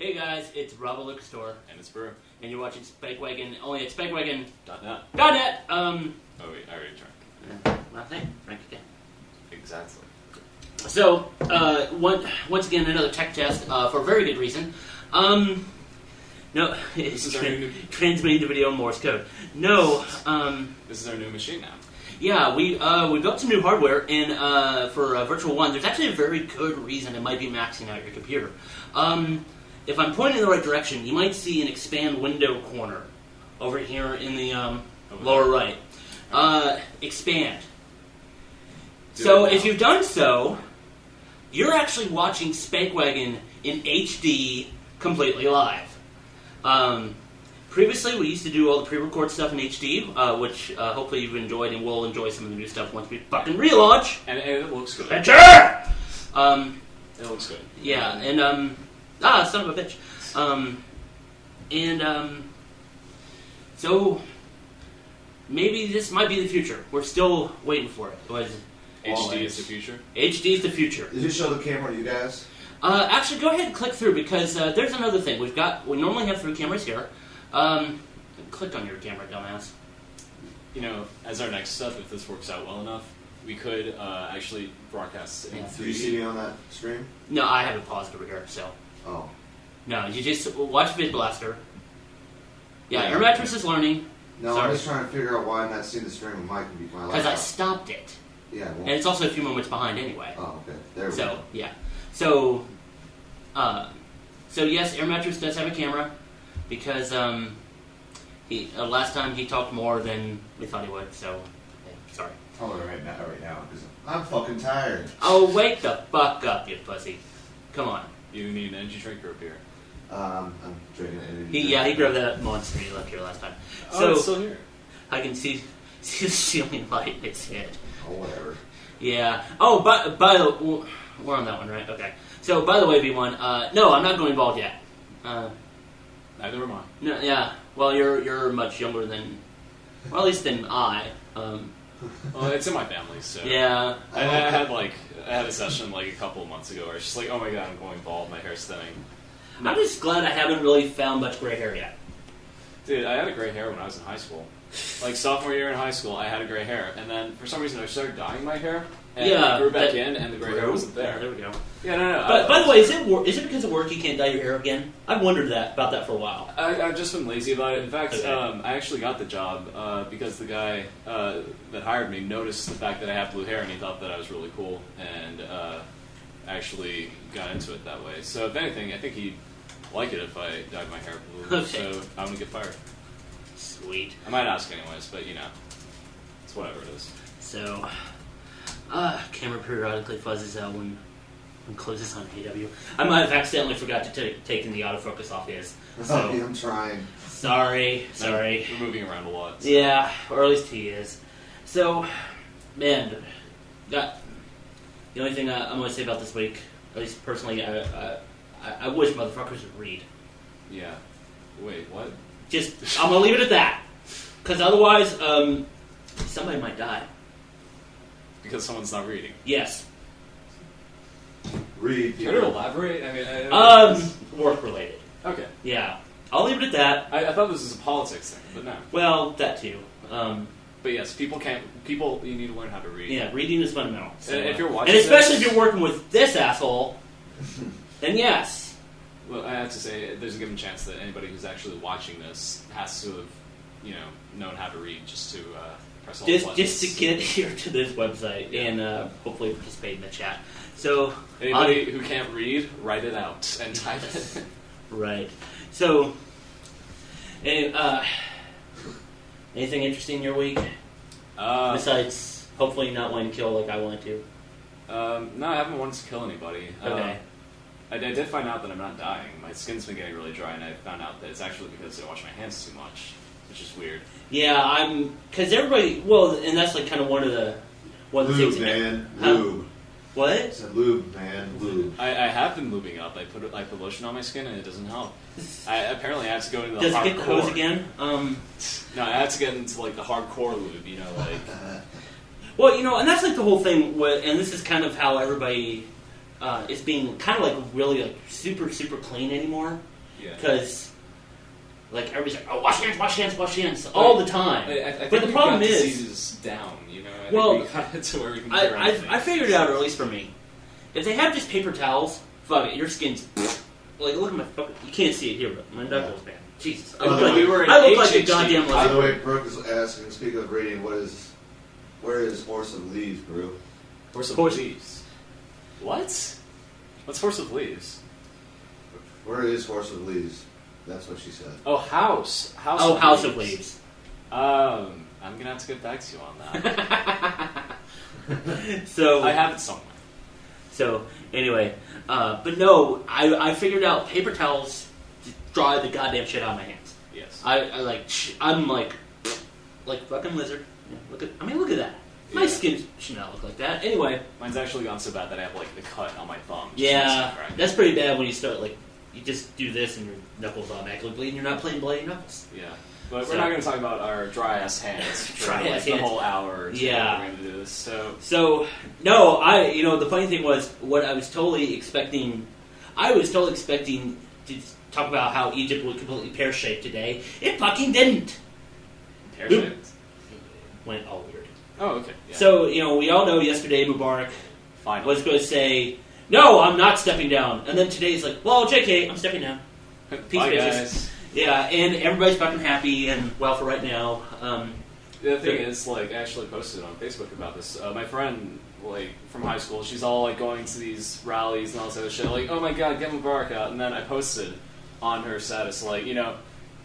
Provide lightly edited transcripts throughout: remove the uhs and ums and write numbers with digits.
Hey guys, it's Rob Liquor Store. And it's Brew. And you're watching Spakewagon, only at Spakewagon.net. Oh wait, I already turned. Nothing? Frank again. Exactly. So, once again, another tech test, for a very good reason. No, it's transmitting the video in Morse code. No, This is our new machine now. Yeah, we built some new hardware, and for Virtual One, there's actually a very good reason it might be maxing out your computer. If I'm pointing in the right direction, you might see an expand window corner over here in the lower right. Expand. So if you've done so, you're actually watching Spakewagon in HD completely live. Previously, we used to do all the pre-record stuff in HD, which hopefully you've enjoyed, and we'll enjoy some of the new stuff once we fucking relaunch. And it looks good. Adventure! It looks good. Yeah, and son of a bitch. So maybe this might be the future. We're still waiting for it. HD is the future? HD is the future. Did you show the camera to you guys? Actually, go ahead and click through, because there's another thing. We normally have 3 cameras here. Click on your camera, dumbass. You know, as our next step, if this works out well enough, we could actually broadcast in 3D. Do you see me on that stream? No, I have it paused over here, so. Oh. No, you just watch Vid Blaster. Yeah, Yeah. Air Mattress is learning. No, Sorry. I'm just trying to figure out why I'm not seeing the stream of my laptop. Because I stopped it. Yeah, well, And it's also a few moments behind anyway. oh, okay. There we So, go. yeah. So yes, Air Mattress does have a camera, because he last time he talked more than we thought he would, so, sorry. I'll do it right now, because I'm fucking tired. Oh, wake the fuck up, you pussy. Come on. You need an energy drink or a beer? I'm drinking an He grabbed that monster he left here last time. Oh, it's still here. I can see the ceiling light it's hit. Oh, whatever. Yeah. Oh, by the we're on that one, right? Okay. So, by the way, V1, no, I'm not going bald yet. Neither am I. No, yeah. Well, you're much younger than, well, at least than I. Well, it's in my family, so. Yeah. I had a session like a couple of months ago where it's just like, oh my god, I'm going bald, my hair's thinning. I'm just glad I haven't really found much gray hair yet. Dude, I had a gray hair when I was in high school. Like, sophomore year in high school, I had a gray hair. And then, for some reason, I started dyeing my hair. And it grew back in, and the gray hair wasn't there. There we go. Yeah, no. But, by the way, is it because of work you can't dye your hair again? I've wondered about that for a while. I've just been lazy about it. In fact, Okay. I actually got the job because the guy that hired me noticed the fact that I have blue hair, and he thought that I was really cool, and actually got into it that way. So, if anything, I think he'd like it if I dyed my hair blue. Okay. So, I'm going to get fired. Sweet. I might ask anyways, but, you know, it's whatever it is. So, camera periodically fuzzes out when closes on AW. I might have accidentally forgot to take the autofocus off his. So, I'm trying. sorry. We're moving around a lot. So. Yeah, or at least he is. So, man, the only thing I'm going to say about this week, at least personally, I wish motherfuckers would read. Yeah. Wait, what? I'm going to leave it at that. Because otherwise, somebody might die. Because someone's not reading. Yes. Read. Can you elaborate? I mean, Work related. okay. Yeah. I'll leave it at that. I thought this was a politics thing, but no. Well, that too. But yes, you need to learn how to read. Yeah, reading is fundamental. So, And if you're watching and especially this- if you're working with this asshole, then yes. Well, I have to say, there's a given chance that anybody who's actually watching this has to have, known how to read just to press all the buttons. Just to get here to this website and hopefully participate in the chat. So Anybody who can't read, write it out and type it. Right. So, anything interesting in your week? Besides, hopefully not wanting to kill like I wanted to. No, I haven't wanted to kill anybody. Okay. I did find out that I'm not dying. My skin's been getting really dry, and I found out that it's actually because I wash my hands too much, which is weird. Yeah, because everybody, well, and that's like kind of one of the Lube, things. man. Huh? Lube. What? I said lube, man. Lube. I have been lubing up. I put lotion on my skin, and it doesn't help. I apparently had to go into the Does hardcore. it get the hose again? No, I had to get into like the hardcore lube. Well, and that's like the whole thing. And this is kind of how everybody is being kind of like really like super super clean anymore. Yeah. Because, like, everybody's like, oh, wash hands, all the time. I think But the problem got is... diseases down, you know? I Well, think we got it to where we can cure anything. I figured it out, or at least for me. If they have just paper towels, fuck it, your skin's... Like, look at my fucking... You can't see it here, but my knuckles, man. Jesus. I look like, we were in I look like a HHD. goddamn By the lizard. way, Brooke is asking, speaking of reading, where is Horse of Leaves, bro? Horse of Horse- Leaves. What? What's Horse of Leaves? Where is Horse of Leaves? That's what she said. Oh, House House of Leaves. I'm gonna have to get back to you on that. So... I have it somewhere. So, anyway, but no, I figured out paper towels dry the goddamn shit out of my hands. Yes. I'm like fucking lizard. Yeah, look at that. My Yeah. skin should not look like that. Anyway, Mine's actually gone so bad that I have like the cut on my thumb. Just yeah, right. that's pretty bad when you start like you just do this and your knuckles automatically bleed and you're not playing bloody knuckles. Yeah. But So- we're not going to talk about our dry ass hands for Dry like ass the hands. whole hour or two Yeah. that we're going to do this. So no, the funny thing was what I was totally expecting to talk about how Egypt would completely pear-shaped today. It fucking didn't. Pear-shaped? Went all weird. Oh, okay. Yeah. So, we all know yesterday Mubarak Finally. was going to say, no, I'm not stepping down. And then today's like, well, JK, I'm stepping down. Peace, Bye, bitches. guys. Yeah, and everybody's fucking happy and, well, for right now. The thing is, like, I actually posted on Facebook about this. My friend, like, from high school, she's all, like, going to these rallies and all this other shit. Like, oh my god, get Mubarak out. And then I posted on her status, like,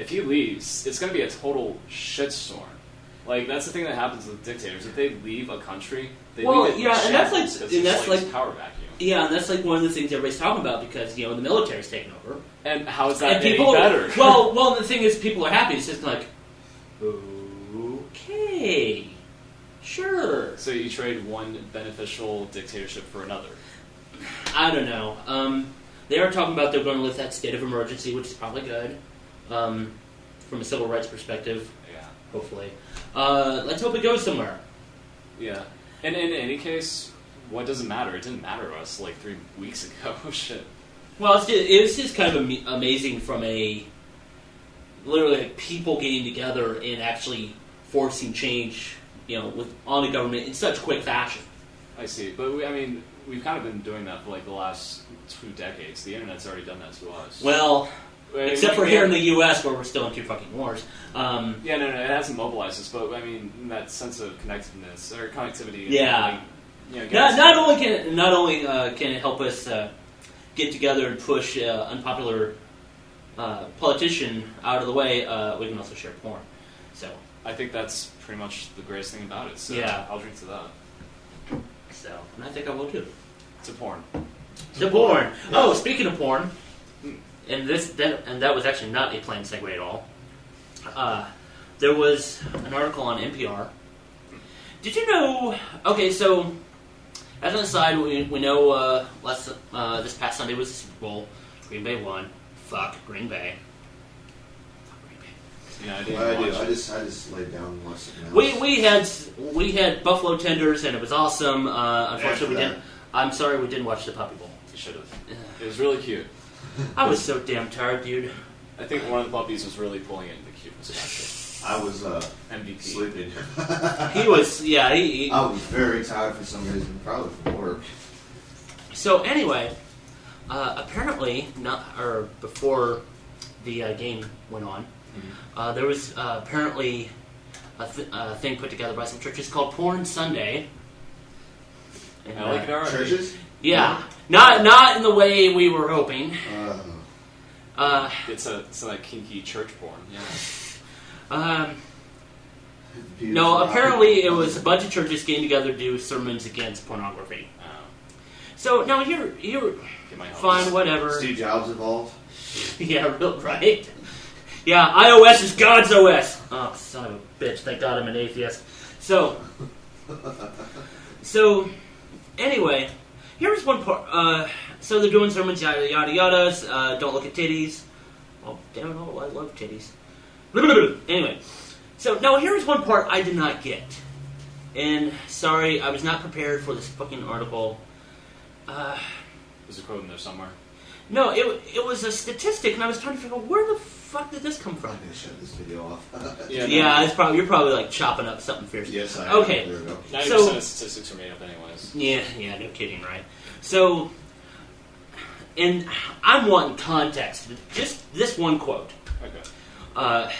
if he leaves, it's going to be a total shitstorm. Like, that's the thing that happens with dictators. If they leave a country, they Well, leave it yeah, and that's like- because and it's that's like- power vacuum. Yeah, and that's like one of the things everybody's talking about because, the military's taken over. And how is that And any people, better? well, the thing is, people are happy. It's just like, okay, sure. So you trade one beneficial dictatorship for another. I don't know. They are talking about they're going to lift that state of emergency, which is probably good. From a civil rights perspective, Yeah. hopefully. Let's hope it goes somewhere. Yeah. And in any case, what does it matter? It didn't matter to us like 3 weeks ago. Shit. Well, it was just kind of amazing from literally like people getting together and actually forcing change, on the government in such quick fashion. I see. But we've kind of been doing that for like the last 2 decades. The internet's already done that to us. Well, Wait, except for here in the U.S. where we're still in 2 fucking wars. Yeah, no, it hasn't mobilized us, but that sense of connectedness or connectivity. Yeah. Like, Not only can it help us get together and push unpopular politician out of the way, we can also share porn. So I think that's pretty much the greatest thing about it. So Yeah. I'll drink to that. and I think I will too. To porn. To porn. Yeah. Oh, speaking of porn, and that was actually not a planned segue at all. There was an article on NPR. Did you know? Okay, so as an aside, we know this past Sunday was the Super Bowl. Green Bay won. Fuck Green Bay. Fuck Green Bay. Yeah, I didn't Well, I watch do. it. I just laid down and watched something else. We had buffalo tenders and it was awesome. Unfortunately, After we that. didn't. I'm sorry we didn't watch the Puppy Bowl. You should have. It was really cute. I was so damn tired, dude. I think one of the puppies was really pulling it in the cuteness factor. I was MVP. sleeping. He was, yeah. He I was very tired for some reason, probably from work. So anyway, apparently, before the game went on, there was apparently a thing put together by some churches called Porn Sunday. And, I like it already. Churches? Yeah, not in the way we were hoping. It's a kinky church porn. Yeah. No, apparently it was a bunch of churches getting together to do sermons against pornography. So now here, Get my hopes. fine, whatever. Steve Jobs involved? Yeah, right. Yeah, iOS is God's OS. Oh, son of a bitch! Thank God I'm an atheist. So anyway, here's one part. So they're doing sermons, yada yada yadas. Don't look at titties. Oh, damn it! I love titties. Anyway, so now here's one part I did not get, and sorry, I was not prepared for this fucking article. There's a quote in there somewhere. No, it was a statistic, and I was trying to figure out where the fuck did this come from. I'm gonna shut this video off. Yeah, it's probably you're probably like chopping up something fierce. Yes, I am. Okay. There we go. 90% of statistics are made up anyways. Yeah, no kidding, right? So, and I'm wanting context. Just this one quote. Okay.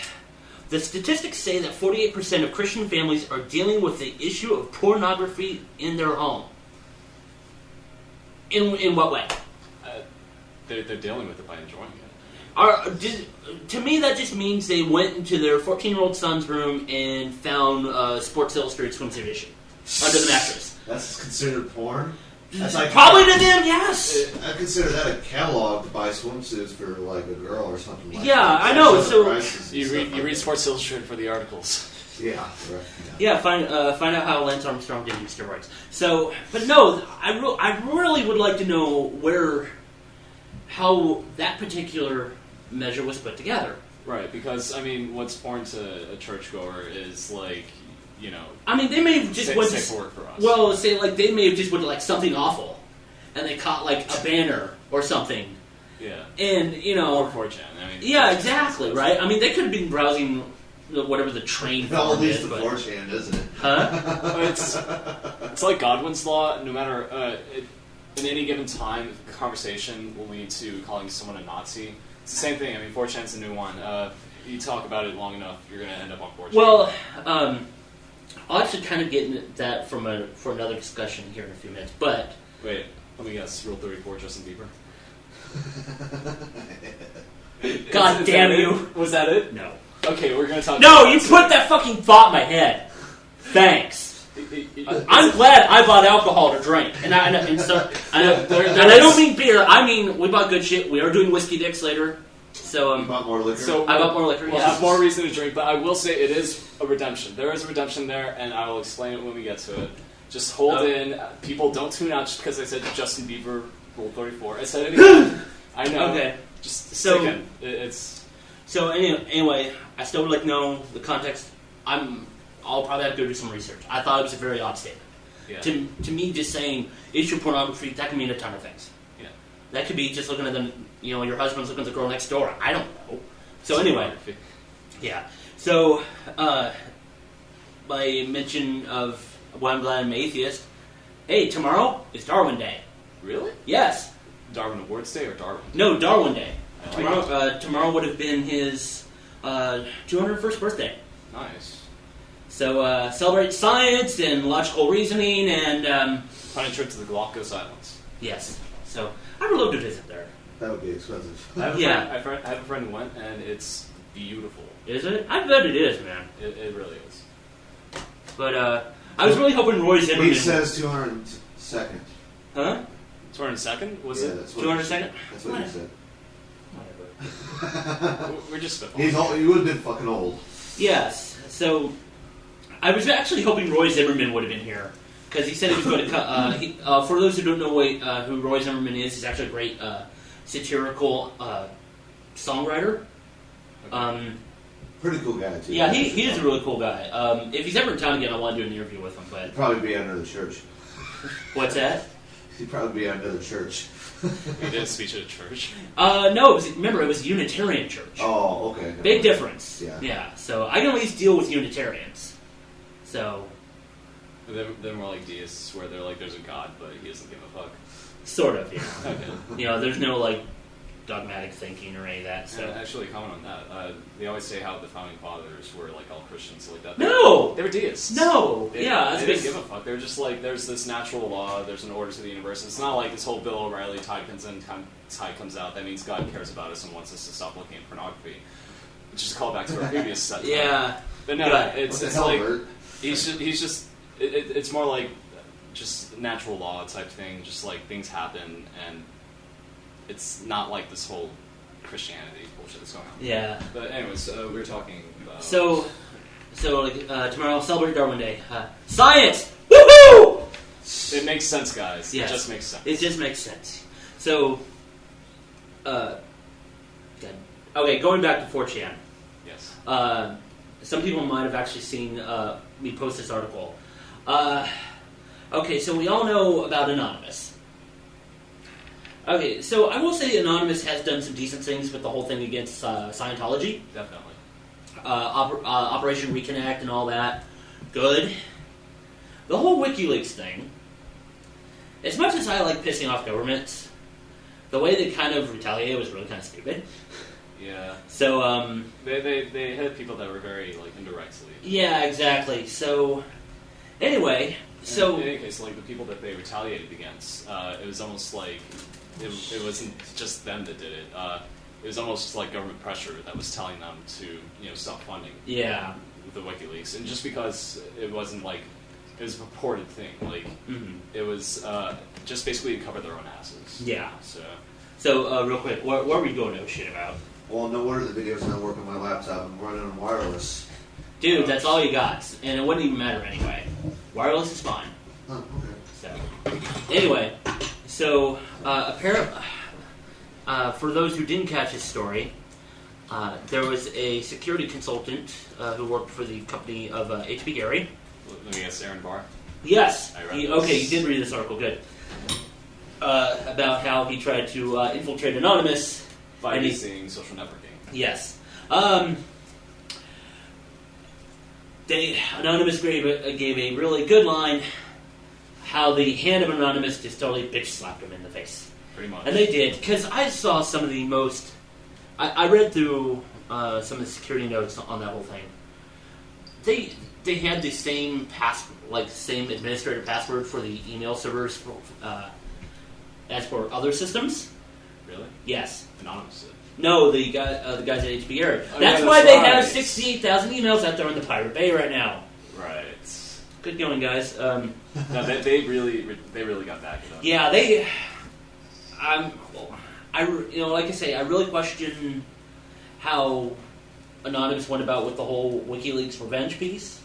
The statistics say that 48% of Christian families are dealing with the issue of pornography in their home. In what way? They're dealing with it by enjoying it. To me, that just means they went into their 14-year-old son's room and found Sports Illustrated swimsuit issue under the mattress. That's considered porn? That's like Probably to them, yes. I consider that a catalog to buy swimsuits for like a girl or something like Yeah, that. I know, Show the so- prices and You stuff like read that. Sports Illustrated for the articles. Yeah, right. Yeah, find out how Lance Armstrong did use steroids. So, but no, I really would like to know how that particular measure was put together. Right, because, I mean, what's foreign to a churchgoer is, like, you know... I mean, they may have just went safe to... for work for us. Well, say, like, they may have just went to, like, something awful. And they caught, like, a banner or something. Yeah. And, you know... Or 4chan. I mean, Yeah, exactly, right? I mean, they could have been browsing whatever the train It all form leads is, to but... 4chan, doesn't it? Huh? It's like Godwin's law. No matter... in any given time, the conversation will lead to calling someone a Nazi. It's the same thing. I mean, 4chan's a new one. You talk about it long enough, you're going to end up on 4chan. Well, I'll actually kind of get into that for another discussion here in a few minutes, but... Wait, let me guess. Rule 34, Justin Bieber? God Is damn that you! it? Was that it? No. Okay, we're going to talk No, about you put that fucking thought in my head. Thanks. I'm glad I bought alcohol to drink, and I don't mean beer. I mean we bought good shit. We are doing whiskey dicks later, so You bought more liquor? So I bought more liquor. We'll yes. have more reason to drink, but I will say it is a redemption. There is a redemption there, and I will explain it when we get to it. Just hold Okay. in. People, don't tune out just because I said Justin Bieber, Rule 34. I said it again. I know. Okay. Just So- stick in. It's... So anyway, I still would like to know the context. I'll probably have to go do some research. I thought it was a very odd statement. Yeah. To me, just saying issue pornography, that can mean a ton of things. Yeah. That could be just looking at them. You know, your husband's looking at the girl next door. I don't know. So anyway. Yeah. So, by mention of why I'm glad I'm an atheist, hey, tomorrow is Darwin Day. Really? Yes. Darwin Awards Day or Darwin? No, Darwin Day. I like Tomorrow would have been his 201st birthday. Nice. So celebrate science and logical reasoning and Funny trip to the Galapagos Islands. yes. So I would love to visit there. That would be expensive. I have Yeah. I have a friend who went, and it's beautiful. Is it? I bet it is, man. It really is. But I was really hoping Roy Zimmerman. He says 202nd. Huh? 202nd? Was Yeah, it? that's what 202nd? That's what he said. Whatever. We're just spitballing. He's old. He would have been fucking old. Yes. So I was actually hoping Roy Zimmerman would have been here because he said he was going to. For those who don't know who Roy Zimmerman is, he's actually a great satirical songwriter. Pretty cool guy too. Yeah, he is a really cool guy. If he's ever in town again, I want to do an interview with him. But He'd probably be under the church. what's that? He'd probably be under the church. He did a speech at a church. No, remember it was a Unitarian church. Oh, okay. Big difference. Yeah. So I can at least deal with Unitarians. So They're more like deists, where they're like, there's a God, but he doesn't give a fuck. sort of, yeah. Okay. There's no like dogmatic thinking or any of that. So And actually, comment on that. They always say how the founding fathers were like all Christians, like that. No! They were deists. No! They, Yeah, they that's didn't because- give a fuck. They're just like, there's this natural law, there's an order to the universe. It's not like this whole Bill O'Reilly tide comes out. That means God cares about us and wants us to stop looking at pornography. Which is a callback to our previous set. Yeah. But no, Yeah. it's What the hell, like Bert? he's just it's more like just natural law type thing. Just like things happen, and it's not like this whole Christianity bullshit that's going on. Yeah. But anyways, we were talking about So tomorrow I'll celebrate Darwin Day. Science! Woohoo! it makes sense, guys. Yes. It just makes sense. It just makes sense. So, okay, going back to 4chan. Yes. Some people might have actually seen me post this article. Okay, so we all know about Anonymous. Okay, so I will say Anonymous has done some decent things with the whole thing against Scientology. Definitely. Operation Reconnect and all that. Good. The whole WikiLeaks thing, as much as I like pissing off governments, the way they kind of retaliated was really kind of stupid. Yeah. So, They had people that were very, like, indirectly. yeah, exactly. So, anyway, so... In any case, like, the people that they retaliated against, it was almost like, it wasn't just them that did it. It was almost just like government pressure that was telling them to, stop funding. Yeah. The WikiLeaks. And just because it wasn't, like, it was a purported thing, like, it was just basically to cover their own asses. Yeah. So, real quick, what are we going to shit about? Well, no wonder the video's not working on my laptop. I'm running on wireless. Dude, that's all you got. And it wouldn't even matter anyway. Wireless is fine. Oh, okay. So, anyway, apparently, for those who didn't catch this story, there was a security consultant who worked for the company of H.B. Gary. let me guess, Aaron Barr? Yes. I read this. Okay, you did read this article. Good. About how he tried to infiltrate Anonymous. By and using social networking. Yes. Anonymous gave a really good line how the hand of Anonymous just totally bitch slapped him in the face. Pretty much. And they did, because I saw some of the most... I read through some of the security notes on that whole thing. They had the same same administrator password for the email servers as for other systems. Really? Yes. Anonymous. No, the guys at HBR. Oh, That's yeah, why that's they right. have 68,000 emails out there in the Pirate Bay right now. Right. Good going, guys. No, they really got back at them. Yeah, like I say, I really question how Anonymous went about with the whole WikiLeaks revenge piece.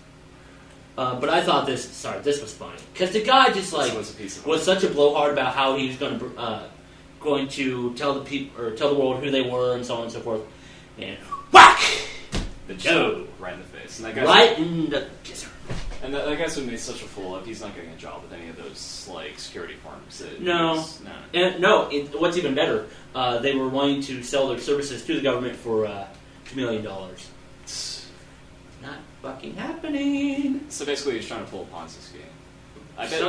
But I thought this was funny because the guy just was such a blowhard about how he was going to tell the people or tell the world who they were and so on and so forth, and whack The Joe right in the face. And that guy's right in the kisser. And that guy's been made such a fool of. He's not getting a job with any of those security firms. What's even better, they were wanting to sell their services to the government for $2 million. Not fucking happening. So basically, he's trying to pull a Ponzi scheme. I bet.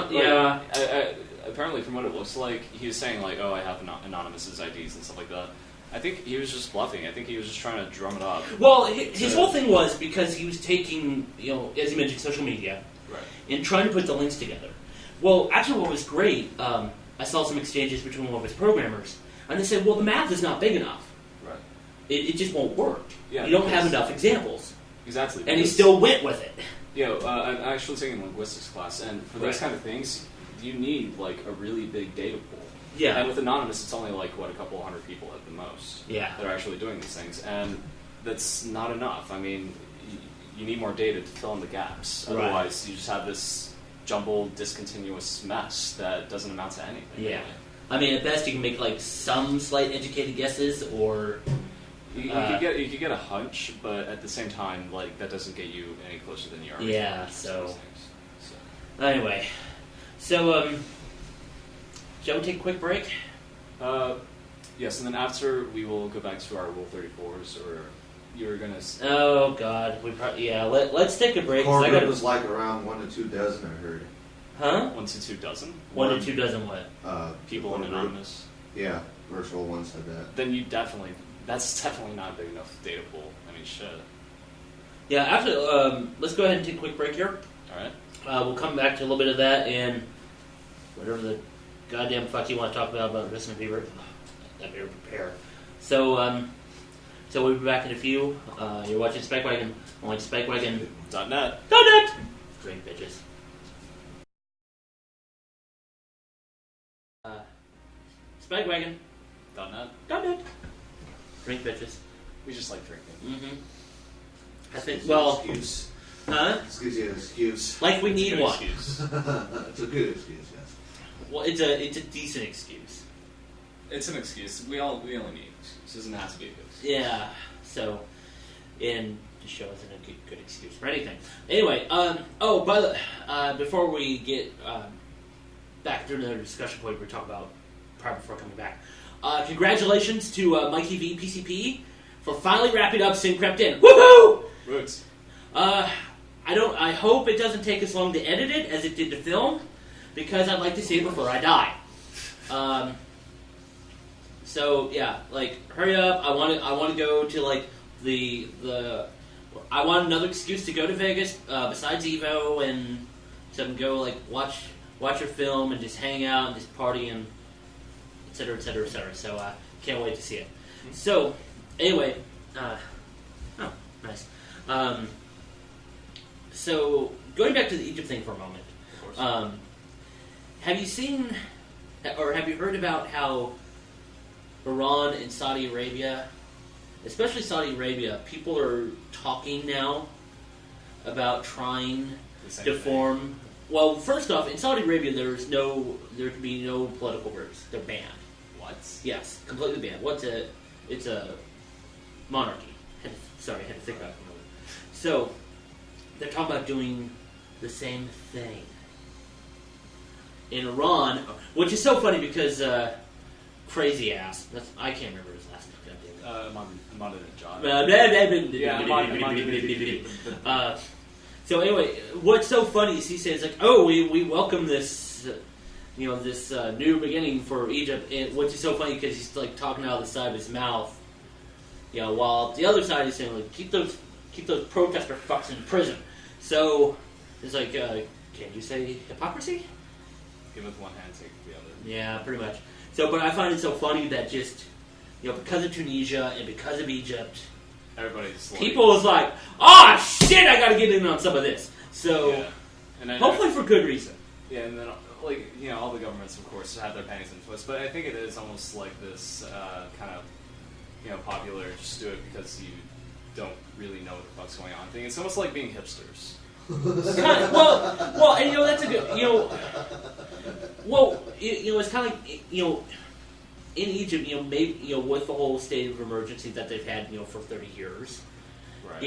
Apparently, from what it looks like, he was saying like, "Oh, I have Anonymous's IDs and stuff like that." I think he was just bluffing. I think he was just trying to drum it up. Well, his whole thing was because he was taking, as you mentioned, social media, right, and trying to put the links together. Well, actually, what was great, I saw some exchanges between one of his programmers, and they said, "Well, the math is not big enough. Right, it just won't work. Yeah, you don't have enough examples." Exactly, and he still went with it. I'm actually taking a linguistics class, and for those kind of things, you need like a really big data pool. Yeah. And with Anonymous, it's only like, a couple hundred people at the most that are actually doing these things. And that's not enough. I mean, you need more data to fill in the gaps. Right. Otherwise, you just have this jumbled, discontinuous mess that doesn't amount to anything. Yeah. Really. I mean, at best, you can make like some slight educated guesses, or... You could get a hunch, but at the same time, like, that doesn't get you any closer than you are. Yeah, Anyway. So, shall we take a quick break? Yes, and then after we will go back to our Rule 34s, or you're gonna. Oh God, let's take a break. Corporate was like around 1 to 2 dozen, I heard. Huh? 1 to 2 dozen. 1 to 2 dozen what? People in Anonymous. Yeah, virtual one said that. Then that's definitely not a big enough data pool. I mean, shit. Yeah, actually, let's go ahead and take a quick break here. All right. We'll come back to a little bit of that and whatever the goddamn fuck you want to talk about Wrestling Fever. I better prepare. So we'll be back in a few. You're watching Spike Wagon on SpikeWagon.net. Drink, bitches. SpikeWagon.net. Drink, bitches. We just like drinking. Mm-hmm. I think, excuse. Huh? This gives you an excuse. Like we need one. Excuse. It's a good excuse, yes. Well, it's a decent excuse. It's an excuse. We only need an excuse. It doesn't have to be a good excuse. Yeah. So, and the show isn't a good excuse for anything. Anyway, before we get back to another discussion point, we're talking about prior before coming back. Congratulations to Mikey V PCP for finally wrapping up Sin Crept In. Woohoo! Roots. I hope it doesn't take as long to edit it as it did to film, because I'd like to see it before I die. So yeah, like hurry up! I want to go to like the. I want another excuse to go to Vegas besides Evo, and so I can go like watch your film and just hang out and just party and etc. etc. etc. So can't wait to see it. So anyway, oh nice. So going back to the Egypt thing for a moment, Of course. have you seen or have you heard about how Iran and Saudi Arabia, especially Saudi Arabia, people are talking now about trying to form. Well, first off, in Saudi Arabia, there can be no political groups. They're banned. What? Yes, completely banned. It's a monarchy. I had to think about it. So they're talking about doing the same thing in Iran, which is so funny because crazy ass. I can't remember his last name. So anyway, what's so funny is he says like, "Oh, we welcome this, this new beginning for Egypt," and which is so funny because he's like talking out of the side of his mouth, while the other side is saying like, "Keep those protester fucks in prison." So it's like, can you say hypocrisy? Give with one hand, take with the other. Yeah, pretty much. So, but I find it so funny that just, because of Tunisia and because of Egypt, everybody's like, people is like, oh shit, I gotta get in on some of this. So, yeah. And hopefully for good reason. Yeah, and then, all the governments, of course, have their pennies in twists, but I think it is almost like this kind of, popular, just do it because you don't really know what the fuck's going on thing. It's almost like being hipsters. Well, and that's a good, it's kind of like, in Egypt, maybe, with the whole state of emergency that they've had, for 30 years, right.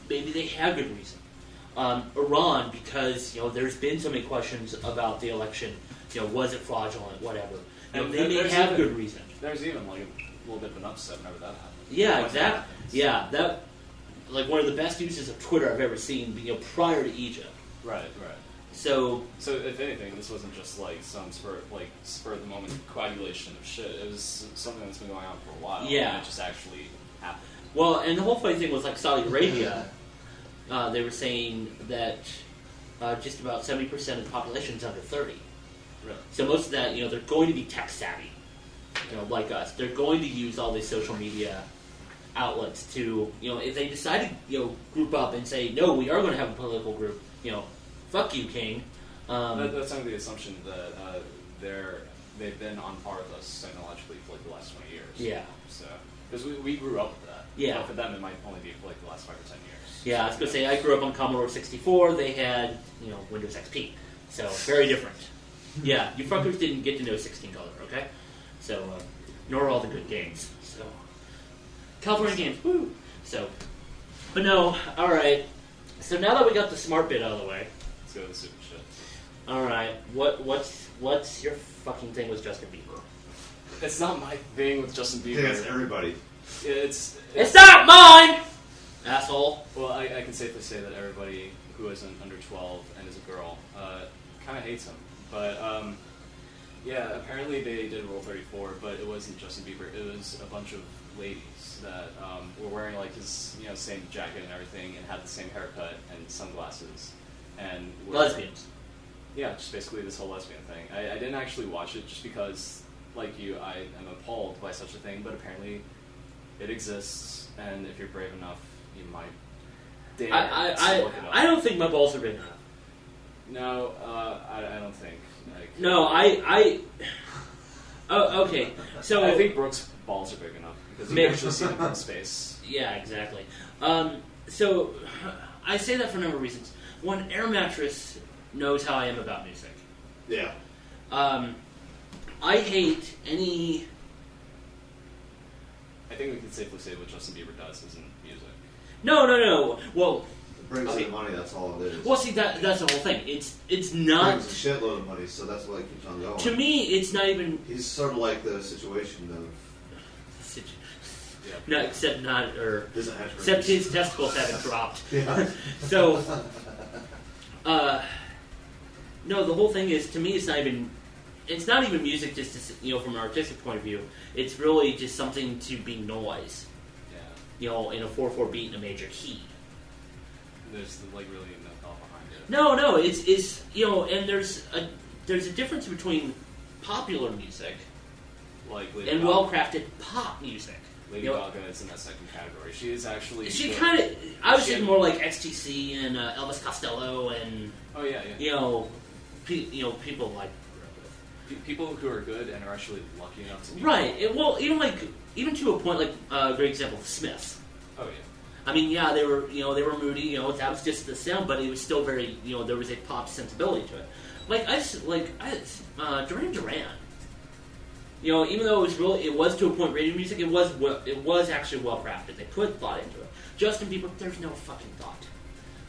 Maybe they have good reason. Iran, because, there's been so many questions about the election, was it fraudulent, whatever. They may have good reason. There's even, like, a little bit of an upset whenever that happens. Yeah, exactly. Yeah, that, like, one of the best uses of Twitter I've ever seen, prior to Egypt. Right. So if anything, this wasn't just like some spur of the moment coagulation of shit. It was something that's been going on for a while. Yeah. And it just actually happened. Well, and the whole funny thing was like Saudi Arabia. They were saying that just about 70% of the population is under 30. Really? So most of that, they're going to be tech savvy, like us. They're going to use all these social media outlets to, if they decide to, group up and say, no, we are going to have a political group, fuck you, King. That's under the assumption that they've been on par with us technologically for like the last 20 years. Yeah. So because we grew up with that. Yeah. But for them, it might only be for like the last 5 or 10 years. Yeah, I was going to say, I grew up on Commodore 64. They had, Windows XP. So, very different. Yeah, you fuckers didn't get to know 16-color, okay? So, nor all the good games. So, California games, woo! So, but no, alright. So now that we got the smart bit out of the way. Let's go to the super shit. Alright, what's your fucking thing with Justin Bieber? It's not my thing with Justin Bieber. Yeah, it's everybody. It's not mine! Asshole. Well, I can safely say that everybody who isn't under 12 and is a girl kind of hates him. But, yeah, apparently they did Rule 34, but it wasn't Justin Bieber. It was a bunch of ladies that were wearing, like, his, same jacket and everything and had the same haircut and sunglasses. And Lesbians. Yeah, just basically this whole lesbian thing. I didn't actually watch it just because, like you, I am appalled by such a thing, but apparently it exists, and if you're brave enough, you might dare to look it up. I don't think my balls are big enough. No, I don't think. No, Oh, okay. So I think Brooke's balls are big enough because you can actually see them from space. Yeah, exactly. So I say that for a number of reasons. One, Air Mattress knows how I am about music. Yeah. I hate any... I think we can safely say what Justin Bieber does isn't music. No. Well, brings Okay. in money. That's all it is. Well, see, that's the whole thing. It's It not. brings a shitload of money, so that's why it keeps on going. To me, it's not even. He's sort of like the situation of Yeah. No, except not, or doesn't have to except his testicles haven't dropped. Yeah. So, no, the whole thing is, to me, it's not even music just to, from an artistic point of view. It's really just something to be noise, Yeah. In a 4/4 beat in a major key. There's like really no thought behind it. No, it's and there's a difference between popular music Like Lady and Gaga. well-crafted pop music. Lady Gaga is in that second category. She is actually. She good. kind of, I was She- thinking more like XTC and Elvis Costello and Oh yeah. people like. People who are good and are actually lucky enough to be Right. Even to a point, like a great example, the Smiths. Oh yeah. I mean, yeah, they were moody. That was just the sound, but it was still very, there was a pop sensibility to it. Duran Duran. Even though it was to a point radio music, it was actually well crafted. They put thought into it. Justin Bieber, there's no fucking thought.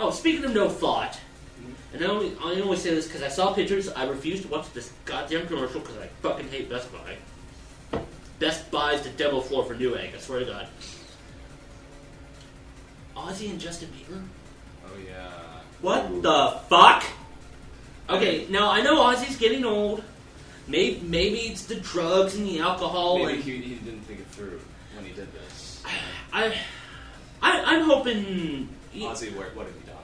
Oh, speaking of no thought, and I only say this because I saw pictures. I refused to watch this goddamn commercial because I fucking hate Best Buy. Best Buy's the devil floor for Newegg, I swear to God. Ozzy and Justin Bieber? Oh yeah. What Ooh. the fuck? Okay, now I know Ozzy's getting old. Maybe it's the drugs and the alcohol. Maybe and he didn't think it through when he did this. I'm hoping. Ozzy, what have you done?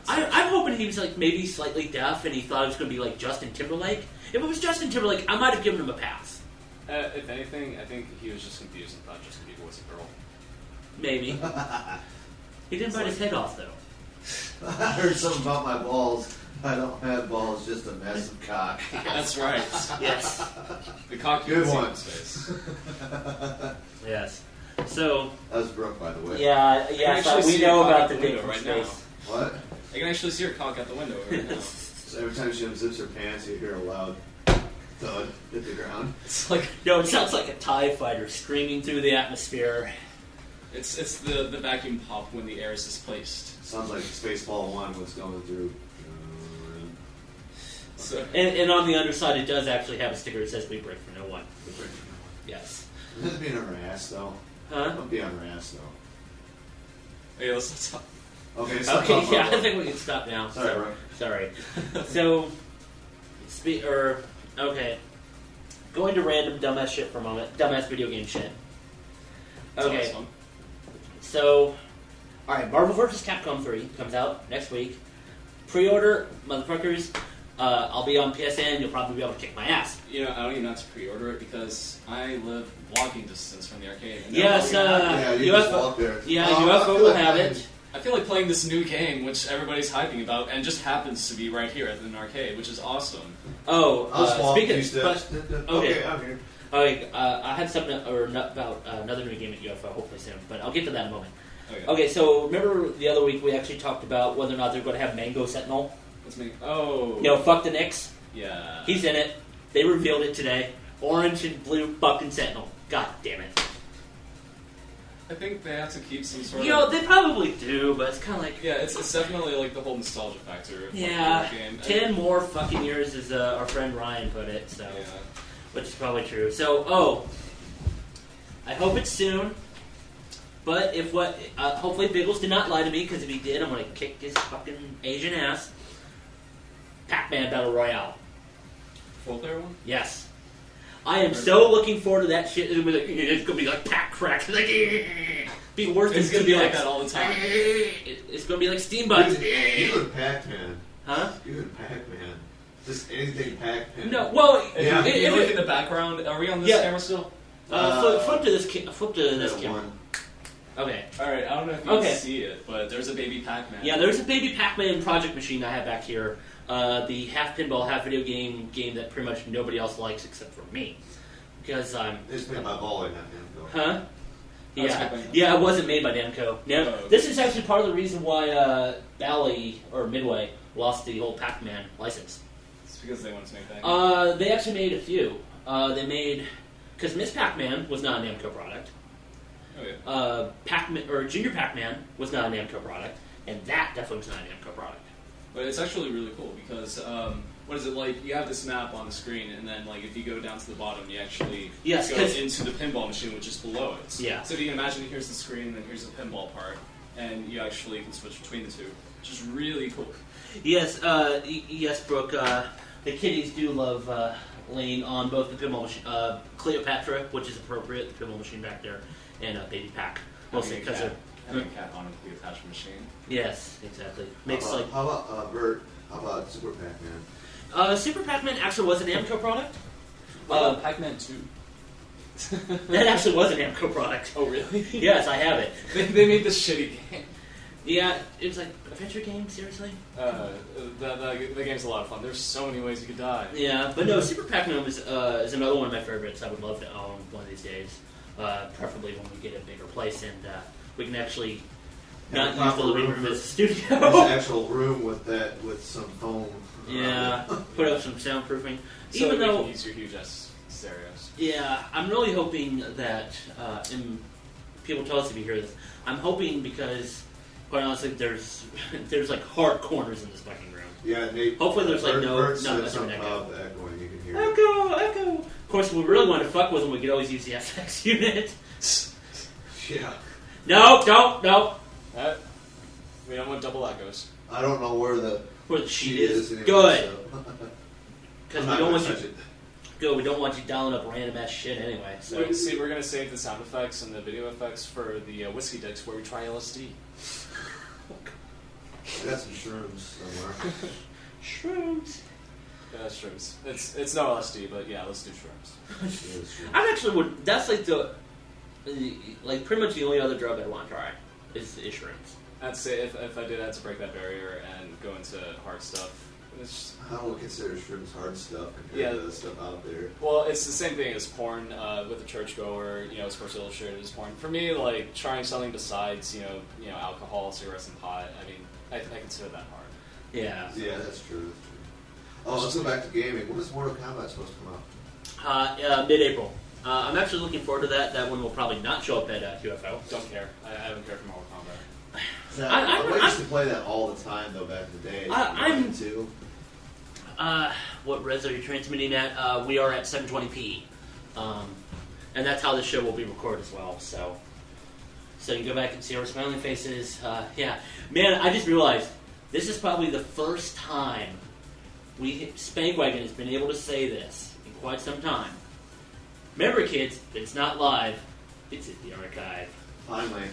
I'm hoping he was like maybe slightly deaf and he thought it was going to be like Justin Timberlake. If it was Justin Timberlake, I might have given him a pass. If anything, I think he was just confused and thought Justin Bieber was a girl. Maybe. He didn't bite his head off though. I heard something about my balls. I don't have balls, just a massive cock. That's right. Yes. The cock Good you can see one. in his face. Yes. So. That was Brooke, by the way. Yeah. actually We see know your cock about out the the dick window from right now. space. What? I can actually see her cock out the window right now. So every time she unzips her pants, you hear a loud thud hit the ground. It's like No, it sounds like a TIE fighter screaming through the atmosphere. it's the vacuum pop when the air is displaced. Sounds like Spaceball 1 was going through. So And on the underside, it does actually have a sticker that says "We break for no one." Yes. That'd be on her ass, though. Huh? That'd be on her ass, though. okay, let's talk. Okay, stop Okay. talking Yeah, about I think we can stop now. Sorry, Brooke. Sorry. So, okay. Going to random dumbass shit for a moment. Dumbass video game shit. Okay. Sounds fun. So, alright, Marvel vs. Capcom 3 comes out next week. Pre-order, motherfuckers. I'll be on PSN, you'll probably be able to kick my ass. You know, I don't even have to pre-order it because I live walking distance from the arcade. And Yes, Yeah, you just UFO, walk there. yeah, Oh, I UFO feel will like have playing- it. I feel like playing this new game, which everybody's hyping about, and just happens to be right here at an arcade, which is awesome. Oh, I'll just walk a speaking few steps. okay. Okay, I'm here. Okay, I have something about another new game at UFO, hopefully soon, but I'll get to that in a moment. Okay. Okay, so remember the other week we actually talked about whether or not they're going to have Mango Sentinel? Let's make. Oh. Fuck the Knicks. Yeah. He's in it. They revealed it today. Orange and blue fucking Sentinel. God damn it. I think they have to keep some sort of. They probably do, but it's kind of like... Yeah, it's definitely like the whole nostalgia factor. Of Yeah, like, the game. 10 more fucking years, as our friend Ryan put it, so... Yeah. Which is probably true. So, I hope it's soon. But if hopefully Biggles did not lie to me, because if he did, I'm going to kick his fucking Asian ass. Pac-Man Battle Royale. Full player one? Yes. I am so looking forward to that shit. It's going to be like Pac Crack. It's like, be worse than It's gonna be like DX. that all the time. It's going to be like Steam Buds. You and Pac-Man. Huh? You and Pac-Man. Just anything Pac-Man. No, well, Yeah. If you if look it- in the background, are we on this Yeah. camera still? flip to this. Flip to this That camera. one. Okay. Alright, I don't know if you Okay. can see it, but there's a baby Pac-Man. Yeah, there's a baby Pac-Man project machine I have back here. The half pinball, half video game that pretty much nobody else likes except for me, because I'm. It's made by Ball, not Namco. Huh? Oh, it's Yeah, made by- yeah, it wasn't made by Namco. Now, Oh, okay. this is actually part of the reason why Bally or Midway lost the whole Pac-Man license. It's because they wanted to make that. They actually made a few. They made because Miss Pac-Man was not a Namco product. Oh yeah. Pac-Man or Junior Pac-Man was not a Namco product. and that definitely was not an Namco product. But it's actually really cool because what is it like? You have this map on the screen, and then like if you go down to the bottom, you actually go into the pinball machine, which is below it. Yeah. So if you can imagine, here's the screen, and then here's the pinball part, and you actually can switch between the two, which is really cool. Yes, yes, Brooke. The kiddies do love laying on both the pinball machine, Cleopatra, which is appropriate, the pinball machine back there, and Baby Pack. Mostly because they're having a cat on a Cleopatra machine. Yes, exactly. How about Bert? How about Super Pac-Man? Super Pac-Man actually was an Namco product. Pac-Man 2. That actually was an Namco product. Oh, really? Yes, I have it. They made this shitty game. Yeah, it's like adventure game. Seriously. The game's a lot of fun. There's so many ways you could die. Yeah, but no, Super Pac-Man is another one of my favorites. I would love to own one of these days. Preferably when we get a bigger place and we can actually not use the living room as a studio. There's an actual room with some foam. Yeah, put up some soundproofing. So Even though you can use your huge ass stereos. Yeah, I'm really hoping that, and people tell us if you hear this, I'm hoping because, quite honestly, there's like hard corners in this fucking room. Yeah, Nate. Hopefully there's like not much of an echo. Echoing, you can hear Echo! Of course, if we really want to fuck with them, we could always use the FX unit. Yeah. No, don't. We don't want double echoes. I don't know where the sheet is. Anyway, Good. So. Because we don't want you. Good. We don't want you dialing up random ass shit anyway. So See, we're gonna save the sound effects and the video effects for the whiskey decks where we try LSD. I got some shrooms somewhere. Shrooms. Yeah, shrooms. It's no LSD, but yeah, let's do shrooms. I actually would. That's like like pretty much the only other drug I want to try is shrooms. I'd say if I did have to break that barrier and go into hard stuff. I would consider shrooms hard stuff compared to the stuff out there. Well, it's the same thing as porn with a churchgoer. Sports Illustrated is porn. For me, like trying something besides alcohol, cigarettes, and pot. I mean, I consider that hard. Yeah. Yeah, that's true. Oh, let's go back to gaming. When is Mortal Kombat supposed to come out? Mid-April. I'm actually looking forward to that. That one will probably not show up at QFO. Don't care. I haven't cared for Mortal Kombat. I used to play that all the time, though, back in the day. I'm too. What res are you transmitting at? We are at 720p. And that's how this show will be recorded as well. So you go back and see our smiling faces. Yeah. Man, I just realized this is probably the first time Spankwagon has been able to say this in quite some time. Remember, kids, it's not live. It's in the archive. Finally.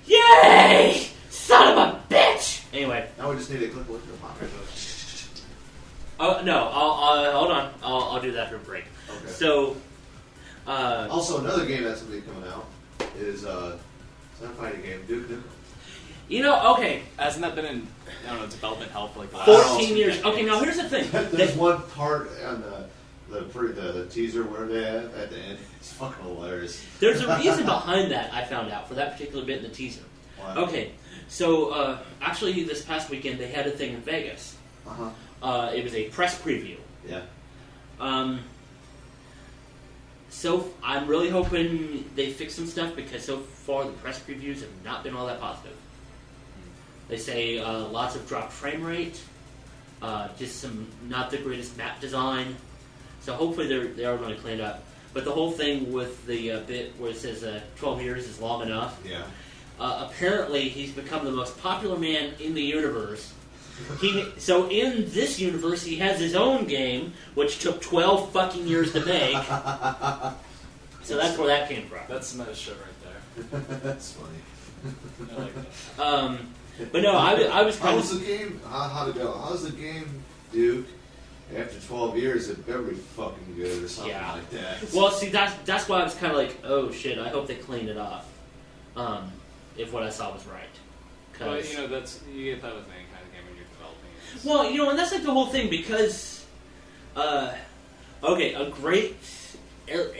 Yay! Son of a bitch! Anyway. Now we just need to click with your pocket. Oh, no. I'll hold on. I'll do that after a break. Okay. So, also, another game that's going to be coming out is, it's not a fighting game, Duke Nukem. Okay. Hasn't that been in, development hell for like the last 14 years. decades? Okay, now here's the thing. There's one part on the teaser where they have at the end. It's fucking hilarious. There's a reason behind that, I found out, for that particular bit in the teaser. Wow. Okay, so actually this past weekend they had a thing in Vegas. Uh-huh. It was a press preview. Yeah. So I'm really hoping they fix some stuff because so far the press previews have not been all that positive. They say lots of dropped frame rate, just some not the greatest map design. So hopefully they are going to clean it up. But the whole thing with the bit where it says 12 years is long enough. Yeah. Apparently he's become the most popular man in the universe. So in this universe he has his own game, which took 12 fucking years to make. So that's where that came from. That's meta shit right there. That's funny. I like that. But no, I was kind How's the game? How'd it go? How's the game, Duke? After 12 years, it better be fucking good or something like that. Well, see, that's why I was kind of like, oh shit, I hope they clean it up. If what I saw was right. But that's you get that with any kind of game when you're developing it. Well, and that's like the whole thing because,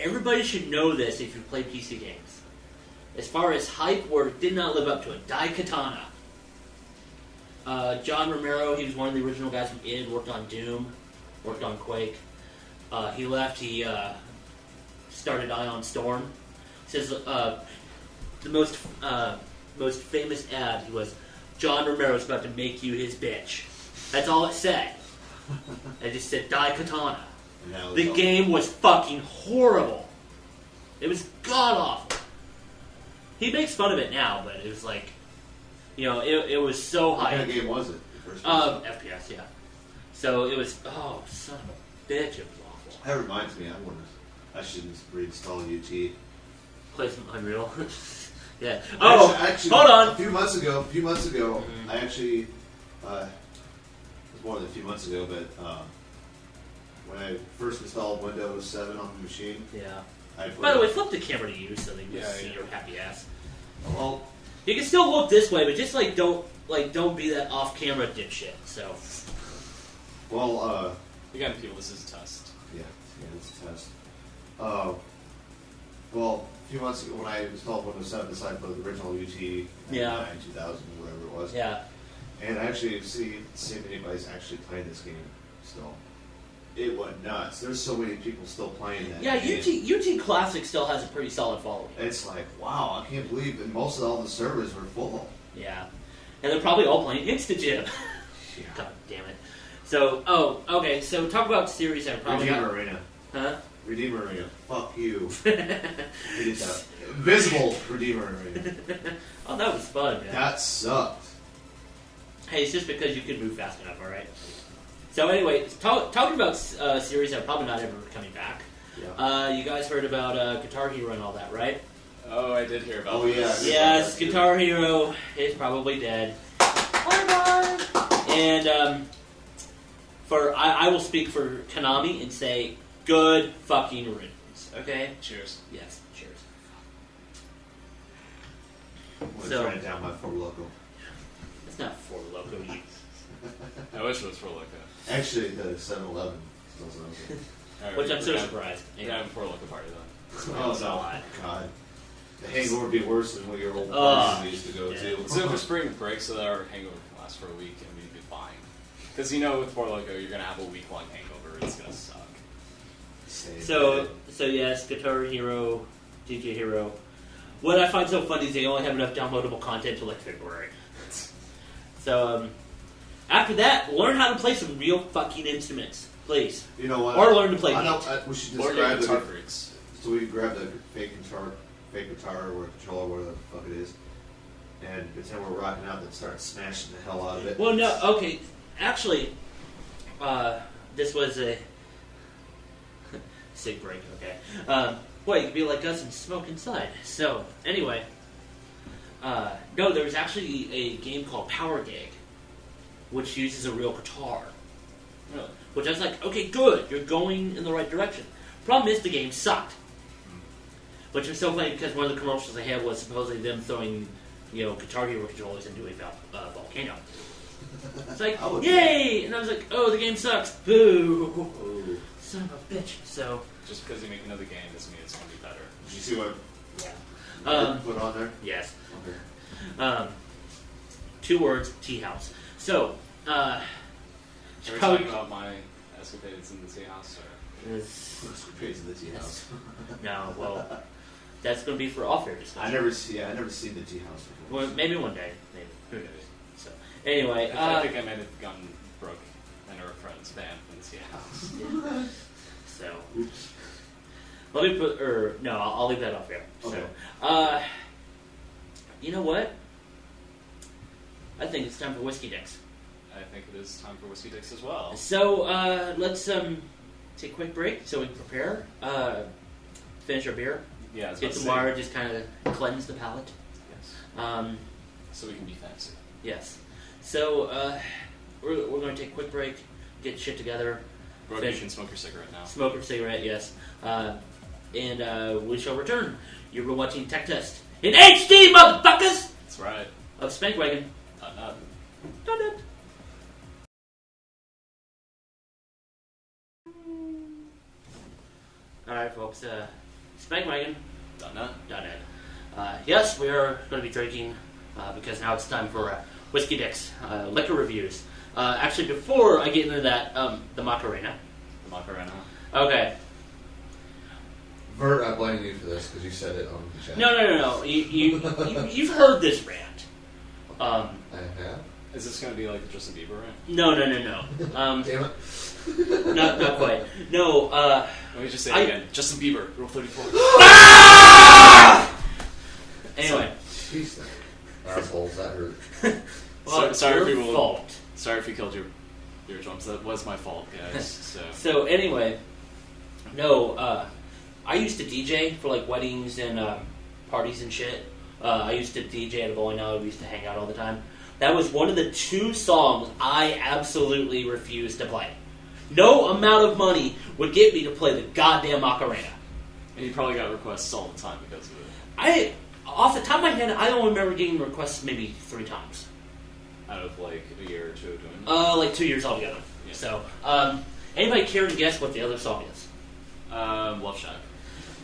everybody should know this if you play PC games. As far as hype, where it did not live up to it. Daikatana. John Romero, he was one of the original guys from id, worked on Doom, worked on Quake. He left, he started Ion Storm. Says the most famous ad, he was, John Romero's about to make you his bitch. That's all it said. It just said, die katana. The game was fucking horrible. It was god-awful. He makes fun of it now, but it was like, it was so high. What kind of game was it? FPS, yeah. So it was, oh, son of a bitch, it was awful. That reminds me, I should reinstall UT. Play some Unreal. Yeah. Oh, actually, hold on. A few months ago, I actually, it was more than a few months ago, but when I first installed Windows 7 on the machine, yeah. By the way, flip the camera to you so they can see your happy ass. Well, you can still look this way, but just don't be that off-camera dipshit. So. Well, you gotta feel this is a test. Yeah, it's a test. Well, a few months ago when I installed Windows 7, I decided to put the original UT 99, 2000, whatever it was. Yeah. And I actually see anybody's actually playing this game still. It went nuts. There's so many people still playing that. Yeah, game. UT Classic still has a pretty solid following. It's like, wow, I can't believe that most of all the servers were full. Yeah. And they're probably all playing Insta-Gym. Yeah. God damn it. So, okay, so talk about series that probably Redeemer Arena. Huh? Redeemer Arena. Fuck you. We did that. Invisible Redeemer Arena. Oh, that was fun, man. That sucked. Hey, it's just because you could move fast enough, alright? So anyway, talking about series that are probably not ever coming back. Yeah. You guys heard about Guitar Hero and all that, right? Oh, I did hear about Oh, yeah. Yes, Guitar Hero is probably dead. And I will speak for Konami and say, good fucking riddance. Okay? Cheers. Yes, cheers. I'm going to turn it down my Four Loko. It's not Four Loko. I wish it was for Loco. Actually, the 7-Eleven still sounds good. Which I'm so surprised. We're having for Loco party though. Oh, no. God. The hangover would be worse than what your old parties we used to go to. Let's do it for spring break so that our hangover can last for a week and we'd be fine. Because with Four Loco, you're going to have a week-long hangover. It's going to suck. So yes, Guitar Hero, DJ Hero. What I find so funny is they only have enough downloadable content till like February. So, after that, learn how to play some real fucking instruments, please. You know what? Or learn to play games. We should just grab guitar freaks. So we grab the fake guitar or controller, whatever the fuck it is, and pretend we're rocking out and start smashing the hell out of it. Well, no, okay. Actually, this was a sick break, okay. Well, you could be like us and smoke inside. So, anyway, no, there was actually a game called Power Gig, which uses a real guitar. Really? Which I was like, okay, good, you're going in the right direction. Problem is, the game sucked. Which was so funny because one of the commercials they had was supposedly them throwing, Guitar Hero controllers into a volcano. It's like, yay! And I was like, oh, the game sucks. Boo! Ooh. Son of a bitch. So just because you make another game doesn't mean it's going to be better. Did you see what yeah. put on there? Yes. Okay. 2 words, tea house. So, Are we talking about my escapades in the tea house? Escapades in the tea house. No, well, that's going to be for off-air discussion. I never seen the tea house before. Well, maybe one day. Maybe. Who knows? So, anyway. I think I might have gotten broke in our friend's van in the tea house. Yeah. So. Oops. Let me put, I'll leave that off here. Okay. So, you know what? I think it's time for Whiskey Dicks. I think it is time for Whiskey Dicks as well. So, let's take a quick break so we can prepare, finish our beer, yeah, get some water, just kind of cleanse the palate. Yes. So we can be fancy. Yes. So, we're going to take a quick break, get shit together. Brody, you can smoke your cigarette now. Smoke your cigarette, yes. And we shall return. You've been watching Tech Test in HD, motherfuckers! That's right. Of Spankwagon. Done it. Alright, folks. Spankwagon. Done. Yes, we are going to be drinking because now it's time for Whiskey Dicks liquor reviews. Actually, before I get into that, the Macarena. The Macarena. Okay. Vert, I blame you for this because you said it on the chat. No. You've heard this rant. I have. Is this going to be like the Justin Bieber rant? No. Damn it. Not quite. No. Let me just say it again. Justin Bieber, Rule 34. Anyway. Jeez, assholes, that hurt. Well, sorry your if you fault. Sorry if you killed your drums. That was my fault, guys. So anyway, no. I used to DJ for like weddings and parties and shit. I used to DJ at a bowling alley. We used to hang out all the time. That was one of the 2 songs I absolutely refused to play. No amount of money would get me to play the goddamn Macarena. And you probably got requests all the time because of it. Off the top of my head, I only remember getting requests maybe 3 times. Out of like a year or 2 of doing it? Like 2 years altogether. Yeah. So, anybody care to guess what the other song is? Love Shack.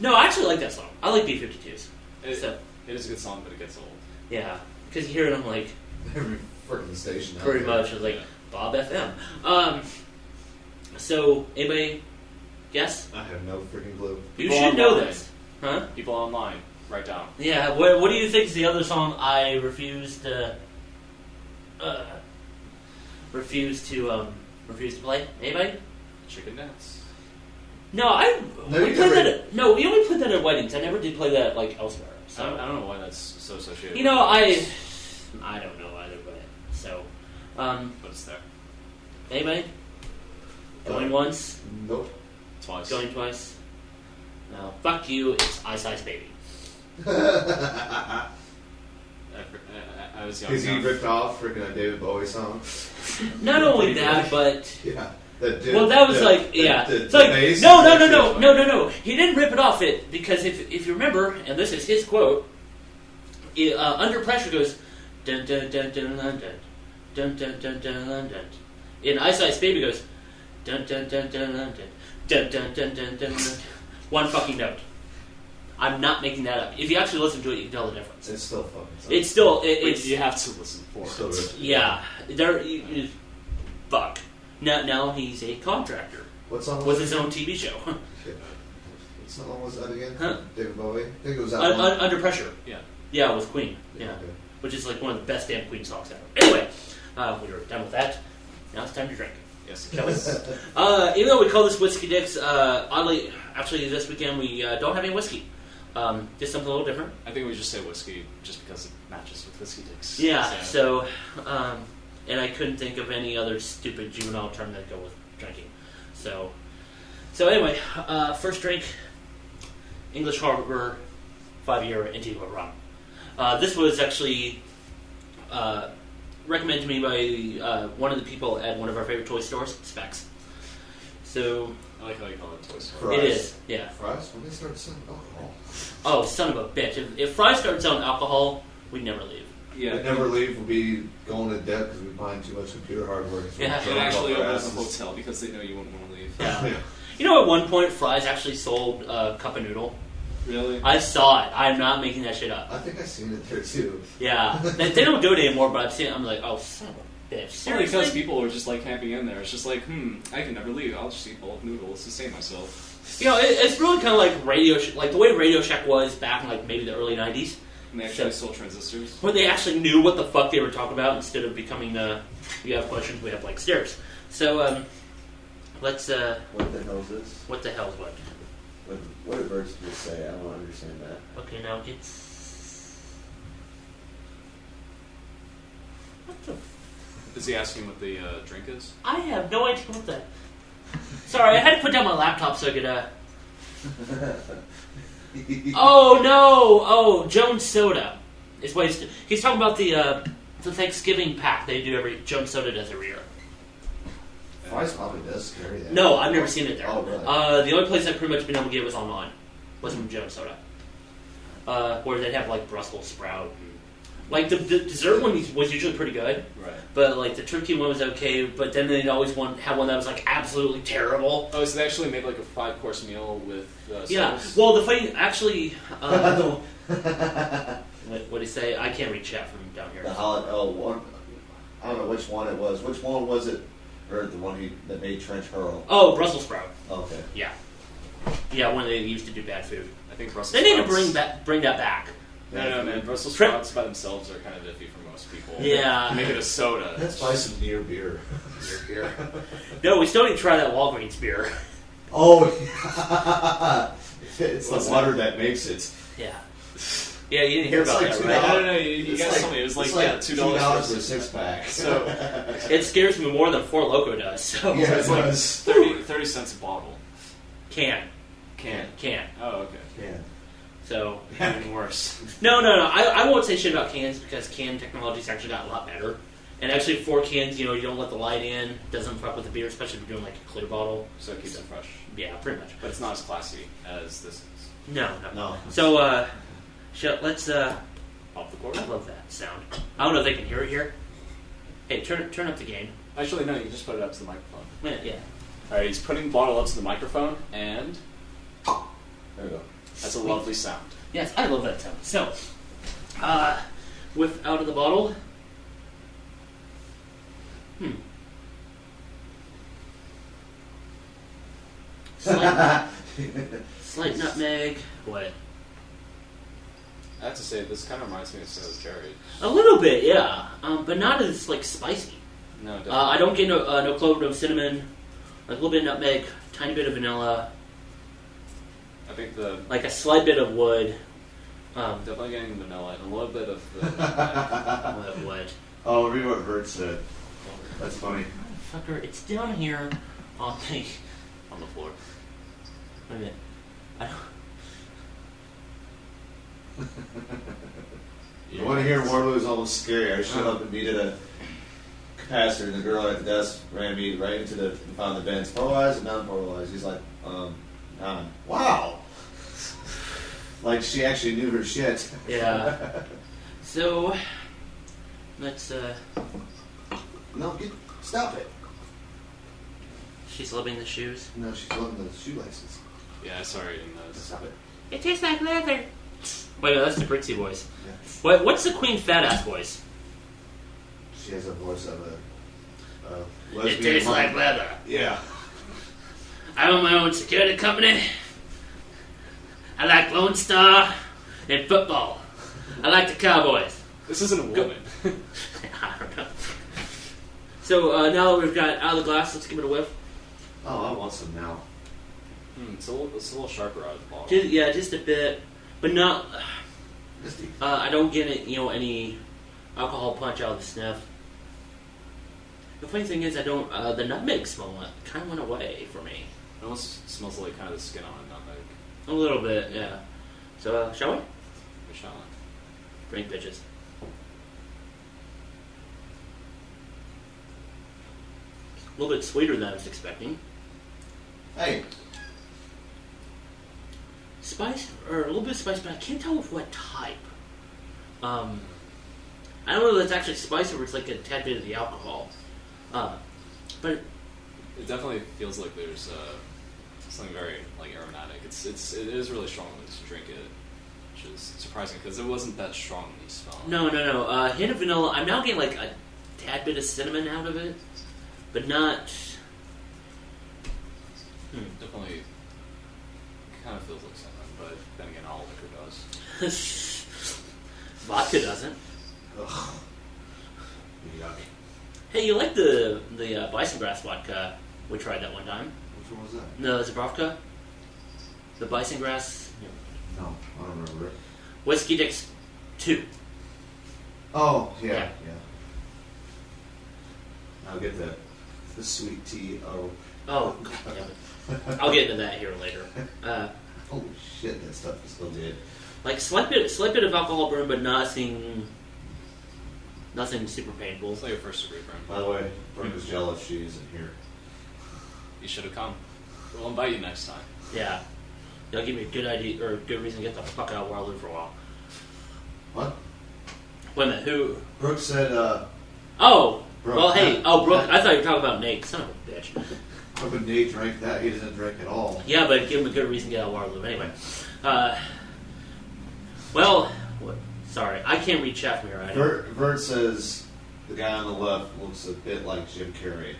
No, I actually like that song. I like B-52s. It So, is a good song, but it gets old. yeah, because you hear it on like Every freaking station. out pretty there. much it's like Bob FM. So anybody guess? I have no freaking clue. You People should know online. this, huh? People online, write down. Yeah. What do you think is the other song I refuse to play? Anybody? Chicken Dance. No, No, we you played never- that. No, we only played that at weddings. I never did play that like elsewhere. So I don't know why that's so associated. you know, I don't know either way. So, but it's there. anybody going once, Nope. Twice. going twice? No, fuck you. It's Ice Ice Baby. I was young. Because he enough. ripped off freaking a David Bowie song. Not only that, but Yeah. well, that was like, yeah. The It's like, bass no. is actually No. He didn't rip it off it because if you remember, and this is his quote, Under Pressure goes dun dun dun dun dun dun dun dun dun dun dun. In Ice Ice Baby goes dun dun dun dun dun dun dun dun dun dun. One fucking note. I'm not making that up. If you actually listen to it, you can tell the difference. It's still fucking. It's still But it's you have to listen for Still it. ripped. yeah. Fuck. Now he's a contractor What song was with it? his own TV show. Shit. What song was that again? Huh? David Bowie? I think it was that one. Under Pressure. Yeah. Yeah, with Queen. Yeah. Okay. Which is like one of the best damn Queen songs ever. Anyway, we were done with that. Now it's time to drink. Yes. Shall we? Even though we call this Whiskey Dicks, oddly, actually this weekend we don't have any whiskey. Just something a little different. I think we just say whiskey just because it matches with whiskey dicks. Yeah, so and I couldn't think of any other stupid juvenile term that go with drinking. So anyway, first drink, English Harbor 5-year Antigua rum. This was actually recommended to me by one of the people at one of our favorite toy stores, Specs. So I like how you call it toy store. Fries. it is, yeah. Fries? When they start selling alcohol. Oh, son of a bitch! If Fry started selling alcohol, we'd never leave. Yeah. We'd never leave. We'd be going to debt because we're buying too much computer hardware. Yeah. It actually opens a hotel because they know you wouldn't want to leave. Yeah. You know, at one point, Fry's actually sold cup of noodle. Really? I saw it. I'm not making that shit up. I think I've seen it there too. Yeah, they don't do it anymore, but I've seen it. I'm like, oh, son of a bitch. Only because Seriously? people are just like camping in there. It's just like, I can never leave. I'll just eat bowl of noodles to sustain myself. You know, it's really kind of like like the way Radio Shack was back in like maybe the early '90s, And they actually sold transistors. where they actually knew what the fuck they were talking about instead of becoming you have questions, we have like stares. So let's What the hell is this? what the hell's what? What did Birds just say? I don't understand that. Okay, now it's what the. Is he asking what the drink is? I have no idea what the. Sorry, I had to put down my laptop so I could. Oh no! Oh, Jones Soda is what he's talking about the Thanksgiving pack they do Jones Soda does every year. Fries probably does carry that. No, I've never seen it there. Oh, really? The only place I've pretty much been able to get was online. Wasn't from Jones Soda. Where they'd have like Brussels sprout. Like the dessert one was usually pretty good, Right. but like the turkey one was okay. But then they'd always have one that was like absolutely terrible. Oh, so they actually made like a 5-course meal with Yeah. sodas? Well, the funny actually. What do you say? I can't read chat from down here. The holiday. One. I don't know which one it was. Which one was it? Or the one that made Trench Hurl? Oh, Brussels sprout. Okay. Yeah. Yeah, when they used to do bad food. I think Brussels They need to sprouts- bring that back. No, man. Brussels sprouts by themselves are kind of iffy for most people. Yeah. Make it a soda. Let's buy some near beer. Beer. No, we still need to try that Walgreens beer. Oh, it's the water that makes it. Yeah. Yeah, you didn't hear It's about like that, right? No, you guys told me it was like $2 for a 6-pack. So It scares me more than Four Loko does. So Yeah, it's it like does. 30 cents a bottle. Can. Can. Oh, okay. Yeah. So Even worse. no. I won't say shit about cans because can technology's actually got a lot better. And actually, for cans, you don't let the light in. Doesn't fuck with the beer, especially if you're doing like a clear bottle. So it keeps it fresh. Yeah, pretty much. But it's not as classy as this is. No. No. So let's Off the court? I love that sound. I don't know if they can hear it here. Hey, turn up the gain. Actually, no, you just put it up to the microphone. Yeah. Alright, he's putting the bottle up to the microphone, and There we go. that's a lovely sound. Yes, I love that sound. So, whip out of the bottle. Slight nutmeg. What? I have to say, this kind of reminds me of Soda Cherry. A little bit, yeah. But not as like spicy. No, definitely. I don't get no clove, no cinnamon. Like a little bit of nutmeg, tiny bit of vanilla, I think the like a slight bit of wood. definitely getting vanilla and a little bit of the What? Oh, read what Bert said. That's funny. Fucker, it's down here on the floor. Wait a minute. I don't. You want to hear Warlow's almost scary. I showed up and needed a capacitor, and the girl at the desk ran me right into the found the bins. Polarized and non-polarized. He's like, non. Wow. Like she actually knew her shit. Yeah. So let's No, stop it. she's loving the shoes. No, she's loving the shoelaces. Yeah, sorry, in those. Stop it. It tastes like leather. Wait, no, that's the Brixie voice. Yeah. What's the Queen Fat Ass voice? She has a voice of a It lesbian. tastes mom. like leather. Yeah. I own my own security company. I like Lone Star and football. I like the Cowboys. This isn't a woman. I don't know. So now that we've got out of the glass, let's give it a whiff. Oh, I want some now. It's a little sharper out of the bottle. Just a bit, but not. Misty. I don't get it. Any alcohol punch out of the sniff. The funny thing is, I don't. The nutmeg smell kind of went away for me. It almost smells like kind of the skin on a nutmeg. A little bit, yeah. So shall we? Michelle. Drink, bitches. A little bit sweeter than I was expecting. Hey, Spice, or a little bit of spice, but I can't tell with what type. I don't know if that's actually spice or it's like a tad bit of the alcohol. But It definitely feels like there's something very like aromatic. It is really strong when you drink it, which is surprising because it wasn't that strong when you smell it. no. Hint of vanilla. I'm now getting like a tad bit of cinnamon out of it, but not. Definitely kind of feels like cinnamon, but then again, all liquor does. Vodka doesn't. ugh. Yuck. Hey, you like the bison grass vodka? We tried that one time. Which one was that? No, Zabrovka. The bison grass No, I don't remember it. whiskey dicks 2. Oh, yeah, Yeah. I'll get the sweet tea. Oh, Oh, God damn it. I'll get into that here later. holy shit, that stuff is still good. Like slight bit of alcohol burn, but nothing super painful. It's like a first degree burn. By the way, Brooke is jealous she isn't here. You should have come. We'll invite you next time. Yeah, that'll give me a good idea or a good reason to get the fuck out where I live for a while. What? Wait a minute, who? Brooke said, Oh, Brooke. well, hey, Brooke. I thought you were talking about Nate. Son of a bitch. when Nate drank that, he doesn't drink at all. Yeah, but give him a good reason to get out where I live anyway. Well, sorry, I can't read chat from here. Right? Vert says the guy on the left looks a bit like Jim Carrey.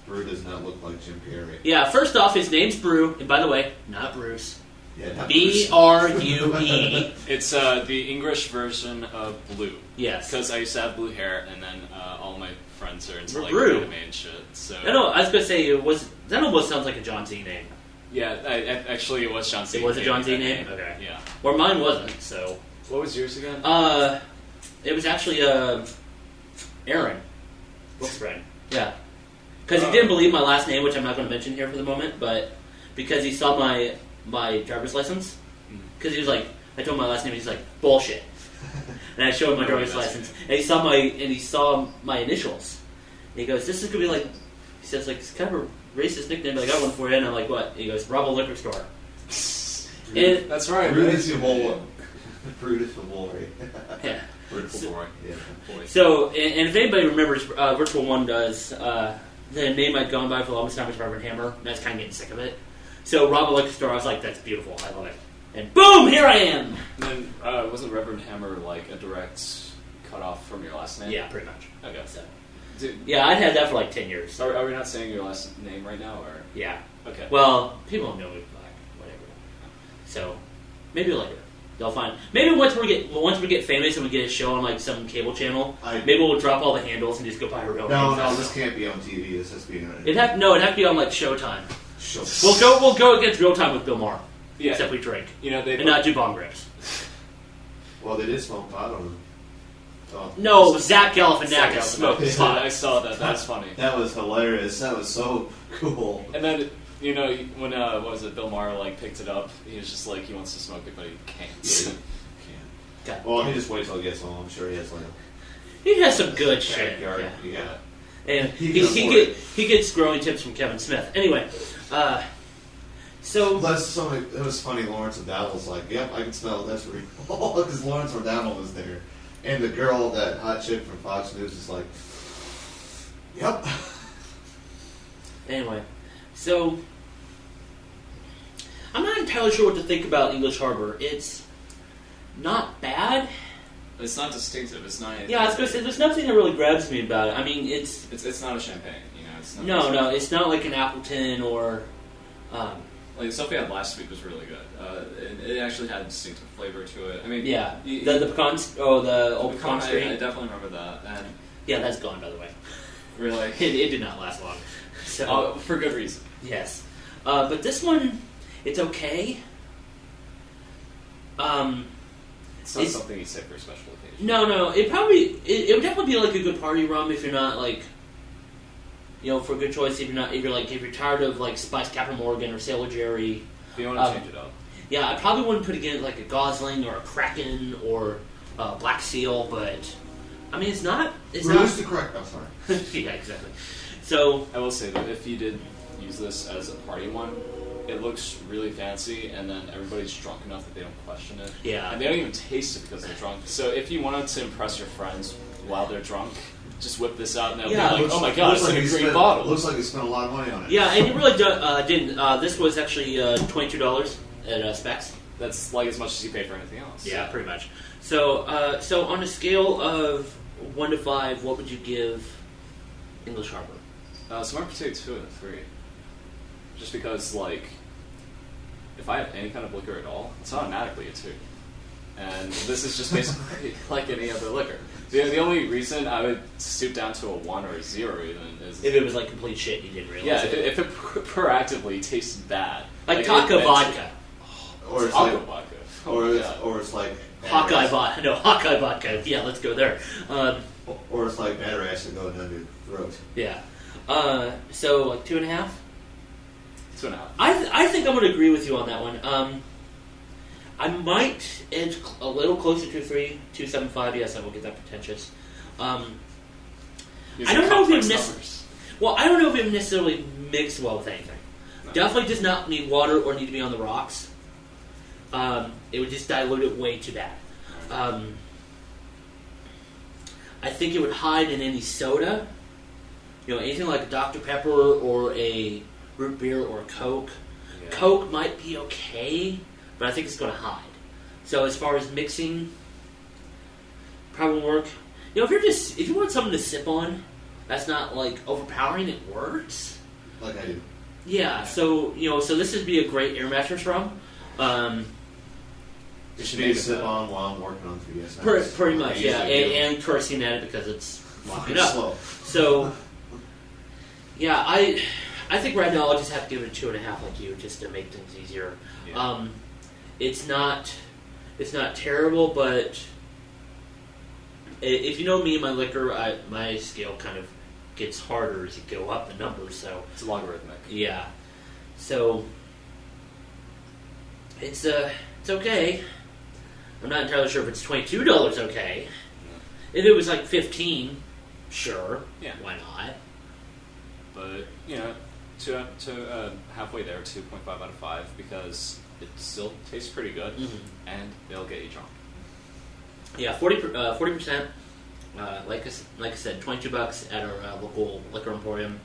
Brew does not look like Jim Carrey. Yeah, first off, his name's Brew, and by the way, not Bruce. Yeah, that B-R-U-E. It's the English version of blue. Yes. Because I used to have blue hair, and then all my friends are into like Brew. anime and shit. So No, I was going to say, that almost sounds like a John Z name. yeah, actually it was John Z. It was a John Z that name? Okay. Yeah. Or mine wasn't, so. What was yours again? It was actually, Aaron. Brooks' friend. Yeah. Because he didn't believe my last name, which I'm not going to mention here for the moment, but because he saw my driver's license, because he was like, I told him my last name, he's like, bullshit. And I showed him my driver's license, and he saw my initials. And he goes, this is going to be like, he says, like, it's kind of a racist nickname, but I got one for you, and I'm like, what? And he goes, Bravo Liquor Store. And, That's right. Brutus Favore. Brutus Favore. yeah. Beautiful boy. Yeah. Boy. So, and if anybody remembers, Virtual One does, the name I'd gone by for the longest time was Reverend Hammer, and I was kind of getting sick of it. So, Rob Liquor Store, I was like, that's beautiful, I love it. And boom, here I am! And then, wasn't Reverend Hammer like a direct cut off from your last name? Yeah, pretty much. Okay. So, Dude, yeah, I'd had that for like 10 years. are we not saying your last name right now, or? Yeah. Okay. Well, people don't know me black, whatever. So, maybe later. They'll find. Maybe once we get famous and we get a show on like some cable channel, maybe we'll drop all the handles and just go buy a real name. No, this can't be on TV. This has to be on. It'd have to be on like Showtime. We'll go against Real Time with Bill Maher. Yeah. Except we drink. You know, and not do bong rips. Well, they did smoke pot on them. Oh. No, Zach Galifianakis smoked Yeah, pot. I saw that. That's funny. That was hilarious. That was so cool. And then, you know, when what was it? Bill Maher like picked it up. He was just like, he wants to smoke it, but he can't. Yeah. Well, he just wait till he gets home. I'm sure he has like. He has some good shit. Backyard. Yeah. And He gets growing tips from Kevin Smith. Anyway, so It was funny. Lawrence O'Donnell was like, "Yep, I can smell it. That's real." Because Lawrence O'Donnell was there, and the girl, that hot chick from Fox News, is like, "Yep." Anyway, so I'm not entirely sure what to think about English Harbor. It's not bad. It's not distinctive. It's not. Yeah, I was going to say there's nothing that really grabs me about it. I mean, it's not a champagne. You know, it's not. No, it's not like an Appleton or. Like the stuff we had last week was really good. It actually had a distinctive flavor to it. I mean, yeah, the pecans. Oh, the old pecan strain. I definitely remember that. And yeah, that's gone, by the way. Really, it did not last long. So for good reason. Yes, but this one, it's okay. It's not something you say for a special occasion. No, it would definitely be like a good party rum if you're not like, you know, for a good choice if you're tired of like spiced Captain Morgan or Sailor Jerry. If you want to change it up. Yeah, I probably wouldn't put again like a Gosling or a Kraken or Black Seal, but I mean it's not. Release the correct. I'm sorry. Yeah, exactly. So I will say that if you did use this as a party one, it looks really fancy, and then everybody's drunk enough that they don't question it. Yeah. And they don't even taste it because they're drunk. So if you wanted to impress your friends while they're drunk, just whip this out and they'll be like, oh my god, it's like a green bottle. Looks like you spent a lot of money on it. yeah, and you really didn't. This was actually $22 at Specs. That's like as much as you pay for anything else. Yeah, pretty much. So, so on a scale of 1 to 5, what would you give English Harbor? So I'm going to say 2 and a 3. Just because, like, if I have any kind of liquor at all, it's automatically a 2. And this is just basically like any other liquor. The only reason I would stoop down to a 1 or a 0 even is... If it was like complete shit, you didn't realize it. Yeah, if it proactively tastes bad. Like Taka vodka. Or it's Taco like, vodka. or it's like Hawkeye vodka. No, Hawkeye vodka. Yeah, let's go there. Or it's like batter acid going down your throat. Yeah. So, like 2.5? 2.5. I think I'm going to agree with you on that one. I might edge a little closer to 3, 2.75. Yes, I will get that pretentious. I don't know if it necessarily mix well with anything. No. Definitely does not need water or need to be on the rocks. It would just dilute it way too bad. I think it would hide in any soda. You know, anything like a Dr. Pepper or a root beer or a Coke. Yeah. Coke might be okay, but I think it's going to hide. So as far as mixing, probably won't work. You know, if you want something to sip on, that's not like overpowering. It works. Like I do. Yeah. So this would be a great air mattress rum. You should Be name a it sip that. on while I'm working on 3DS. Max. Pretty much, yeah. Usually And cursing at it because it's locking Fucking up. slow. So, yeah, I think right now I'll just have to give it a 2.5 like you, just to make things easier. Yeah. It's not terrible, but if you know me and my liquor, my scale kind of gets harder as you go up the numbers. So It's logarithmic. yeah, so it's okay. I'm not entirely sure if it's $22 okay. If it was like 15, sure, Yeah. why not? But, to halfway there, 2.5 out of 5, because it still tastes pretty good, and it'll get you drunk. Yeah, 40%. Like I said, $22 at our local liquor emporium.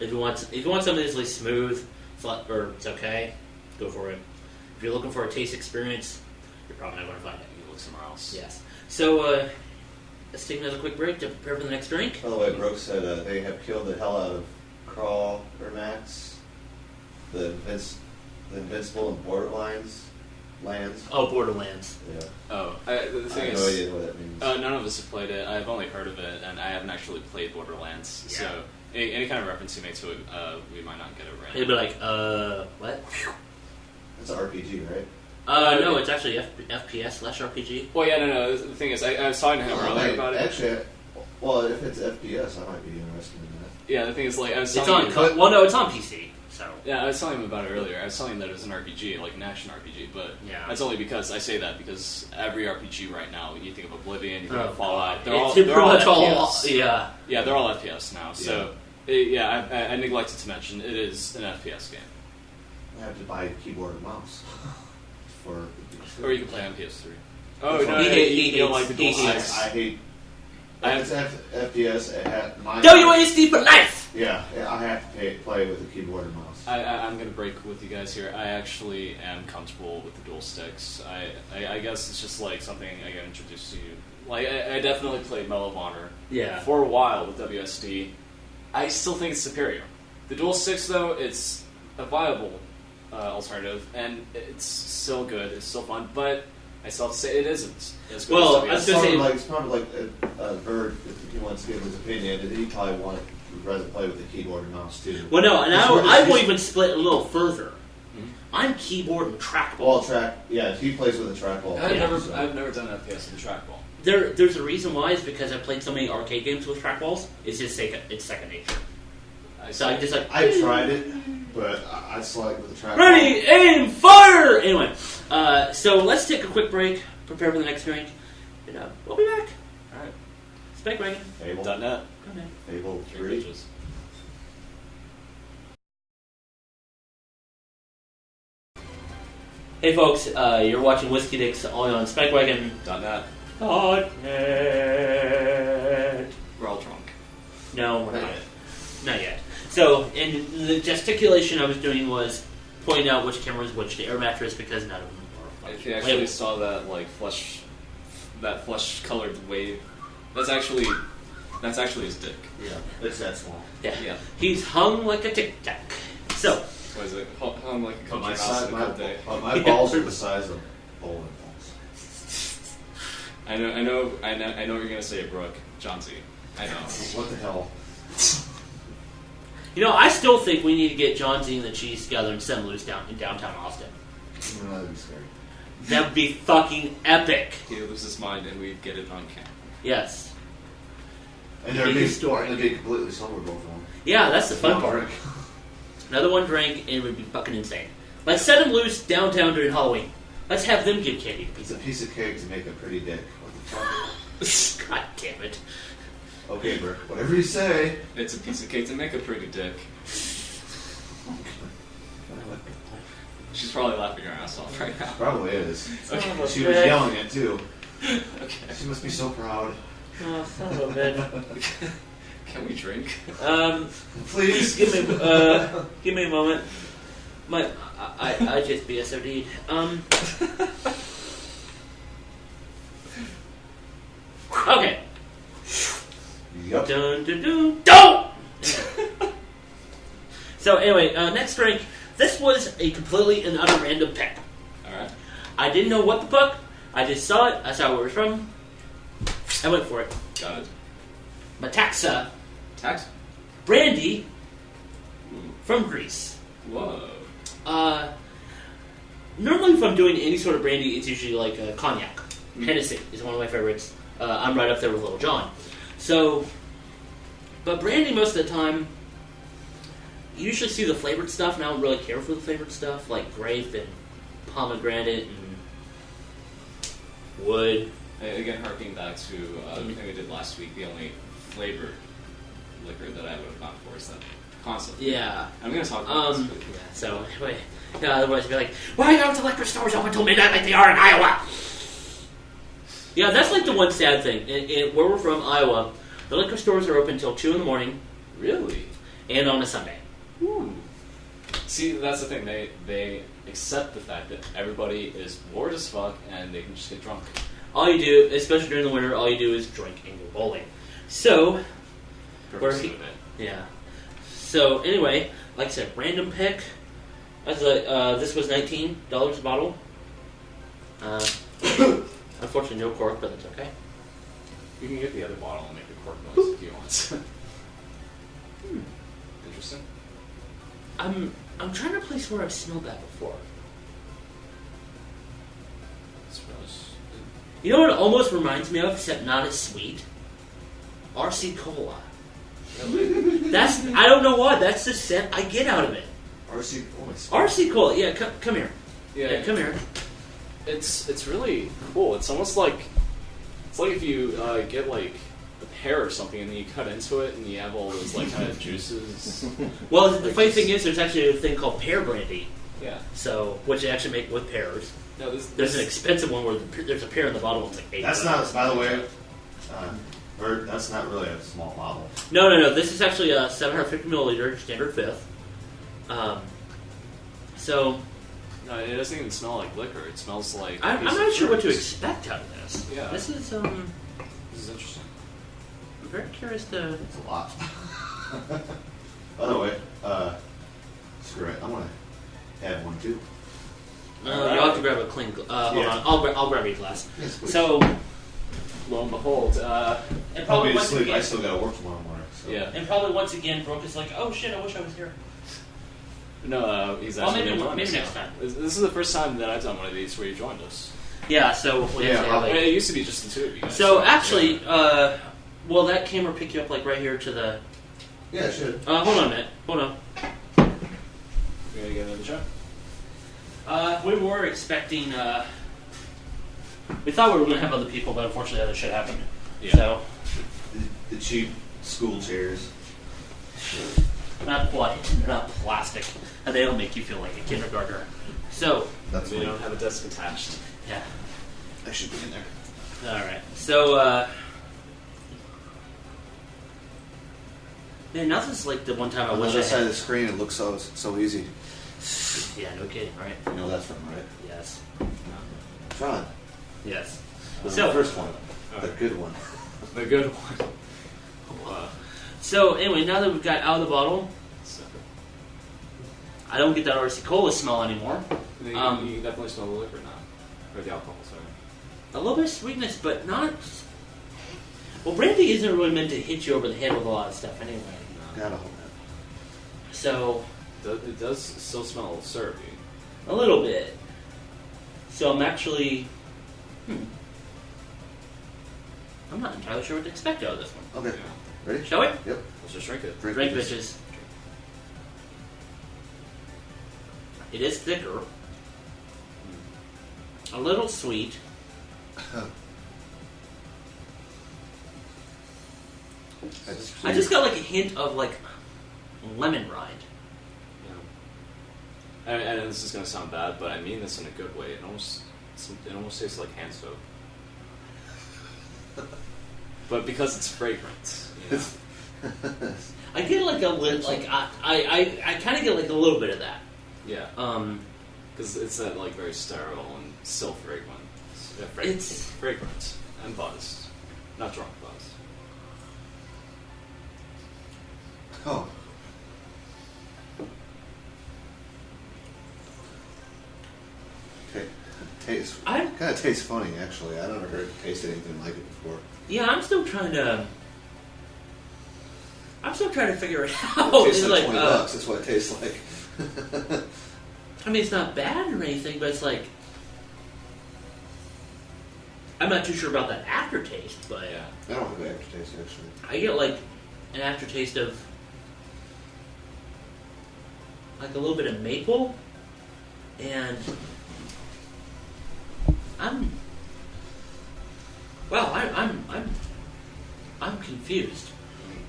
If you want something that's really smooth, it's okay, go for it. If you're looking for a taste experience, you're probably not going to find it. You look somewhere else. Yes. So let's take another quick break to prepare for the next drink. By the way, Brooke said they have killed the hell out of Crawl or Max, the Invincible and Borderlands lands. Oh, Borderlands. Yeah. Oh, the I thing have no is, idea what that means. none of us have played it. I've only heard of it, and I haven't actually played Borderlands. Yeah. So any kind of reference you make to it, we might not get it right. It'd be like, what? It's an RPG, right? No, it's actually FPS/RPG. Well, yeah, no. The thing is, I was talking to him earlier about it. Actually, well, if it's FPS, I might be interested in that. Yeah, the thing is, like, I was It's telling on. him, Well, no, it's on PC. So yeah, I was telling him about it earlier. I was telling him that it was an RPG, like an action RPG, but Yeah. that's only because I say that because every RPG right now, you think of Oblivion, you think Oh, of Fallout, they're it's all pretty much all. FPS. Yeah. Yeah, they're all FPS now. So, I neglected to mention it is an FPS game, I have to buy a keyboard and mouse for. or you can play on PS3. Oh, Oh no, no, he you don't like the hates- he DualSense. I hate. I If it's FPS at my. WASD for life. Yeah, I have to play with a keyboard and mouse. I'm going to break with you guys here. I actually am comfortable with the dual sticks. I guess it's just like something I got introduced to. Like I definitely played Medal of Honor Yeah. for a while with WSD. I still think it's superior. The dual sticks, though, it's a viable alternative, and it's still good. It's still fun, but I still have to say it isn't as good Well, as I was gonna say- It's probably like a Bird, if he wants to give his opinion, he probably would rather play with the keyboard and mouse too. Well, no, and Because I will he's- even split a little further. Mhm. I'm keyboard and trackball. Well, yeah, he plays with a trackball. I've Yeah. never done FPS with a trackball. There's a reason why is because I played so many arcade games with trackballs. It's just it's second nature. So I just like I've tried it, but I just like with the trackball. ready, aim, fire. Anyway, so let's take a quick break, prepare for the next drink, and we'll be back. All right. Spec wagon. Fable.net. Okay. Fable Three 3. bitches. Hey folks, you're watching Whiskey Dicks only on SpikeWagon.net. .net. We're all drunk. No, we're Not not. yet. Not yet. So, and the gesticulation I was doing was pointing out which camera is which, the air mattress, because none of them are. If you actually saw that flesh colored wave, that's actually his dick. Yeah, it's that small. Yeah. Yeah. He's hung like a tic tac. So, What is it? Hung like a But country mouse in a cold day. my balls are the size of bowling balls. I know what you're gonna say, Brooke. John Z. I know. What the hell? you know, I still think we need to get John Z and the Cheese together and send them loose down in downtown Austin. That'd be scary. That would be fucking epic. He loses his mind, and we get it on camera. Yes. And they'd Big story. They'd be completely sober both of them. Yeah, that's the fun One part. drink. Another one drink, and it would be fucking insane. Let's set them loose downtown during Halloween. Let's have them get candy to It's a pizza. piece of cake to make a pretty dick. What the fuck? God damn it. Okay, Bert. Whatever you say. It's a piece of cake to make a pretty dick. She's probably laughing her ass off right now. Probably is. Son of a She was bitch. yelling it too. Okay. She must be so proud. Oh, son of a bitch. Can we drink? Please. Give me a moment. I just BSOD'd. Okay. Yep. Dun dun dun. Don't. So anyway, next drink this was a completely and utter random pick. All right. I didn't know what the fuck. I just saw it. I saw where it was from. I went for it. Got it. Metaxa Tax. brandy from Greece. Whoa. Normally, if I'm doing any sort of brandy, it's usually like cognac. Hennessy is one of my favorites. I'm right up there with Little John. So, but brandy most of the time, you usually see the flavored stuff, and I don't really care for the flavored stuff, like grape and pomegranate and wood. Hey, again, harking back to the thing we did last week, the only flavored liquor that I would have gone for is that concept. Yeah. I'm going to talk about this. Yeah, so, anyway, otherwise you'd be like, why aren't the liquor stores open until midnight like they are in Iowa? Yeah, that's like the one sad thing. Where we're from, Iowa, the liquor stores are open until 2 in the morning. Really? And on a Sunday. Ooh. See, that's the thing. They accept the fact that everybody is bored as fuck and they can just get drunk. All you do, especially during the winter, all you do is drink and go bowling. So, Purpose of it. yeah. So, anyway, like I said, random pick. This was $19 a bottle. Unfortunately, no cork, but that's okay. You can get the other bottle and make a cork noise if you want. Interesting. I'm trying to place where I've smelled that before. Smells. You know what it almost reminds me of, except not as sweet? RC Cola. That's, I don't know why, that's the scent I get out of it. RC, oh my RC Cola, yeah, come here. Yeah, Come here. It's really cool. It's almost like if you get like a pear or something and then you cut into it and you have all those like kind of juices. Well, the funny thing is, there's actually a thing called pear brandy. Yeah. So, which they actually make with pears. No, There's an expensive one where there's a pear in the bottle. It's like $8. That's not, by the way, Bert, that's not really a small bottle. No. This is actually a 750 milliliter standard fifth. So No, it doesn't even smell like liquor. It smells like. I'm not sure what to expect out of this. Yeah. This is This is interesting. I'm very curious to. It's a lot. By the way, screw it. I want to have one too. You'll have to grab a clean. Hold Yeah. on, I'll grab you a glass. Yes, please. So, Lo and behold, and I'll probably be once asleep. again, I still got to work tomorrow morning. So. yeah. and probably once again, Brooke is like, "Oh shit, I wish I was here." No, he's Well, actually maybe- been doing maybe this next now. time. This is the first time that I've done one of these where you joined us. Yeah. So we Yeah, actually have, I mean, like, it used to be just the two of you guys. so actually, will that camera pick you up like right here to the? Yeah, it should. Hold on a minute. Hold on. We're gonna get another show. We were expecting. We thought we were going to have other people, but unfortunately, other shit happened. Yeah. So The cheap school chairs. not plastic, and they don't make you feel like a kindergartner. So That's We me. don't have a desk attached. yeah. I should be in there. All right. So man, nothing's like the one time I On the wish other I side of had. the screen, it looks so easy. Yeah, no kidding, right? You know that's from, right? Yes. Tron. Yes. The So- first one. The Okay. good one. The good one. So anyway, now that we've got out of the bottle, So, I don't get that RC Cola smell anymore. you can definitely smell the liquor now. Or the alcohol, sorry. A little bit of sweetness, but not. Well, brandy isn't really meant to hit you over the head with a lot of stuff anyway. Gotta hold that. So, It does still smell a little syrupy. a little bit. So I'm actually. I'm not entirely sure what to expect out of this one. Okay. Ready? Shall we? Yep. Let's just drink it. Drink Drink, this. bitches. It is thicker. A little sweet. I just got like a hint of like lemon rind. Yeah. And this is going to sound bad, but I mean this in a good way. It almost tastes like hand soap. But because it's fragrant, you know. I get like a like I kind of get like a little bit of that. Yeah. Because it's that like very sterile and still fragrant. It's- fragrant and buzz, not drunk buzz. Oh. Kind of tastes funny, actually. I never heard tasted anything like it before. Yeah, I'm still trying to figure it out. It tastes It's like like, $20. That's what it tastes like. I mean, it's not bad or anything, but it's like I'm not too sure about that aftertaste, but Yeah. I don't have an aftertaste, actually. I get like an aftertaste of like a little bit of maple, and I'm confused.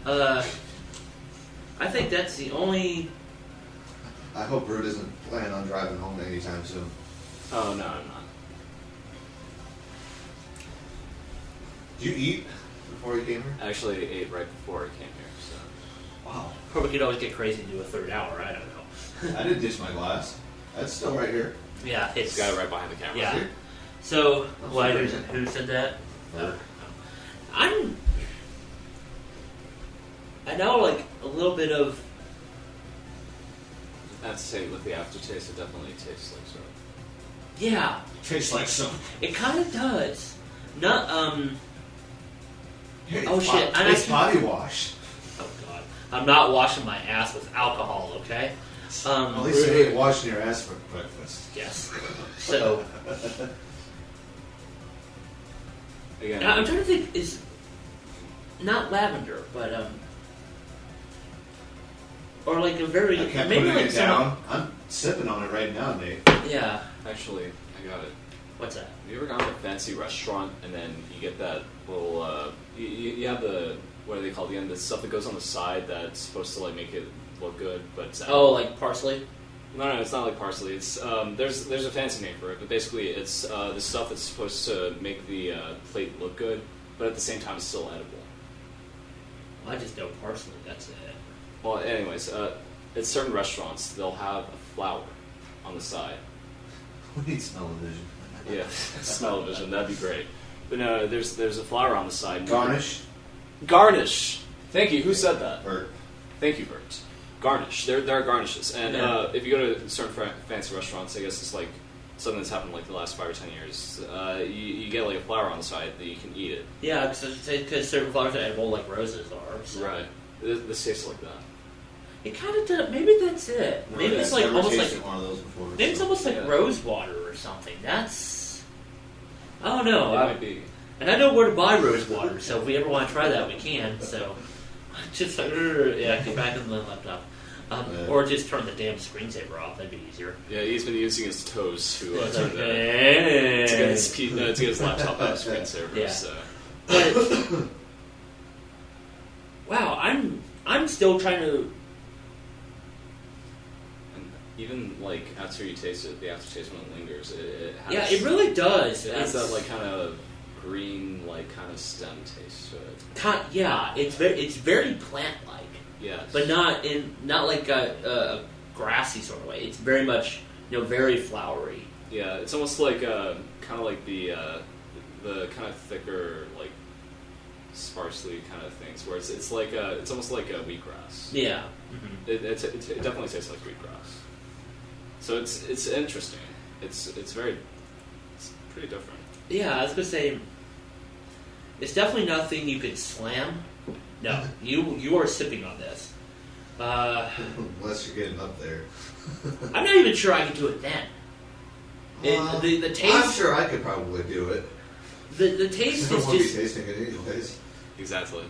I think that's the only. I hope Brute isn't planning on driving home anytime soon. Oh, no, I'm not. Did you eat before you came here? I actually ate right before I came here, so. Wow. Probably could always get crazy and do a third hour. I don't know. I didn't ditch my glass. That's still right here. Yeah, it's This guy right behind the camera. Yeah. See? So, That's why? pretty Who said that? Her. I know, like a little bit of. I have to say, with the aftertaste, it definitely tastes like syrup. Yeah, Tastes like some. it kind of does. Not Hey, Oh, shit. I'm It's actually- body wash. Oh God, I'm not washing my ass with alcohol. Okay. At least you ain't washing your ass for breakfast. Yes. So Again, I'm trying to think. Is not lavender, but or like a very I kept maybe putting like it down. I'm sipping on it right now, Nate. Yeah. actually, I got it. What's that? Have you ever gone to a fancy restaurant and then you get that little, you have the, what do they call the stuff that goes on the side that's supposed to like make it look good, but it's Oh, like parsley. no, it's not like parsley. It's there's a fancy name for it, but basically it's the stuff that's supposed to make the plate look good, but at the same time it's still edible. I just know parsley. That's it. Well, anyways, at certain restaurants they'll have a flower on the side. We need smell-o-vision. Yeah, smell-o-vision, that'd be great. But no, there's a flower on the side. Garnish. Garnish. Thank you. Who said that? Bert. Thank you, Bert. Garnish. There are garnishes, and Yeah. if you go to certain fancy restaurants, I guess it's like something that's happened like the last 5 or 10 years. You get like a flower on the side that you can eat it. Yeah, because certain flowers are edible, like roses are. So. Right. This tastes like that. It kind of does. Maybe that's it. Maybe it's like I've never almost like tasted one of those before. maybe it's almost like Yeah. rose water or something. That's I don't know. It might be. And I know where to buy rose water, so if we ever want to try that, we can. So just like yeah, get back in the laptop, Yeah. or just turn the damn screensaver off. That'd be easier. Yeah, he's been using his toes to It's turn like, to hey. get his laptop out of screensaver. Yeah. So. But wow, I'm still trying to. And even like after you taste it, the aftertaste when it lingers, it has, Yeah, it really does. It has It's- that like kind of green, like kind of stem taste to it. Yeah, it's very plant-like, Yes. but not like a grassy sort of way. It's very much very flowery. Yeah, it's almost like kind of like the kind of thicker, like sparsely kind of things, where it's like it's almost like a wheatgrass. Yeah. It definitely tastes like wheatgrass. So it's interesting. It's pretty different. Yeah, I was gonna say, it's definitely nothing you could slam. No, you are sipping on this. Unless you're getting up there. I'm not even sure I could do it then. The taste. I'm sure I could probably do it. The taste I is won't be just. tasting it anyways. Exactly.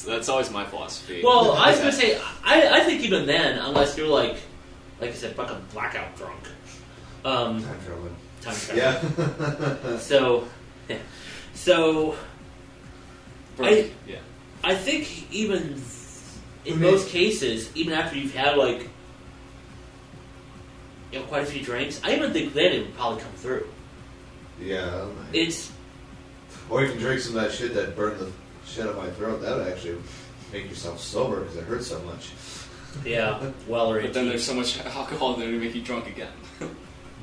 That's always my philosophy. Well, I was gonna say, I think even then, unless you're like I said, fucking blackout drunk. Time traveling. Time travel. Yeah. So. yeah. I think even in most cases, even after you've had like quite a few drinks, I even think then it would probably come through. Yeah. It's Or you can drink some of that shit that burned the shit out of my throat. That would actually make yourself sober because it hurts so much. Weller But then there's so much alcohol there to make you drunk again.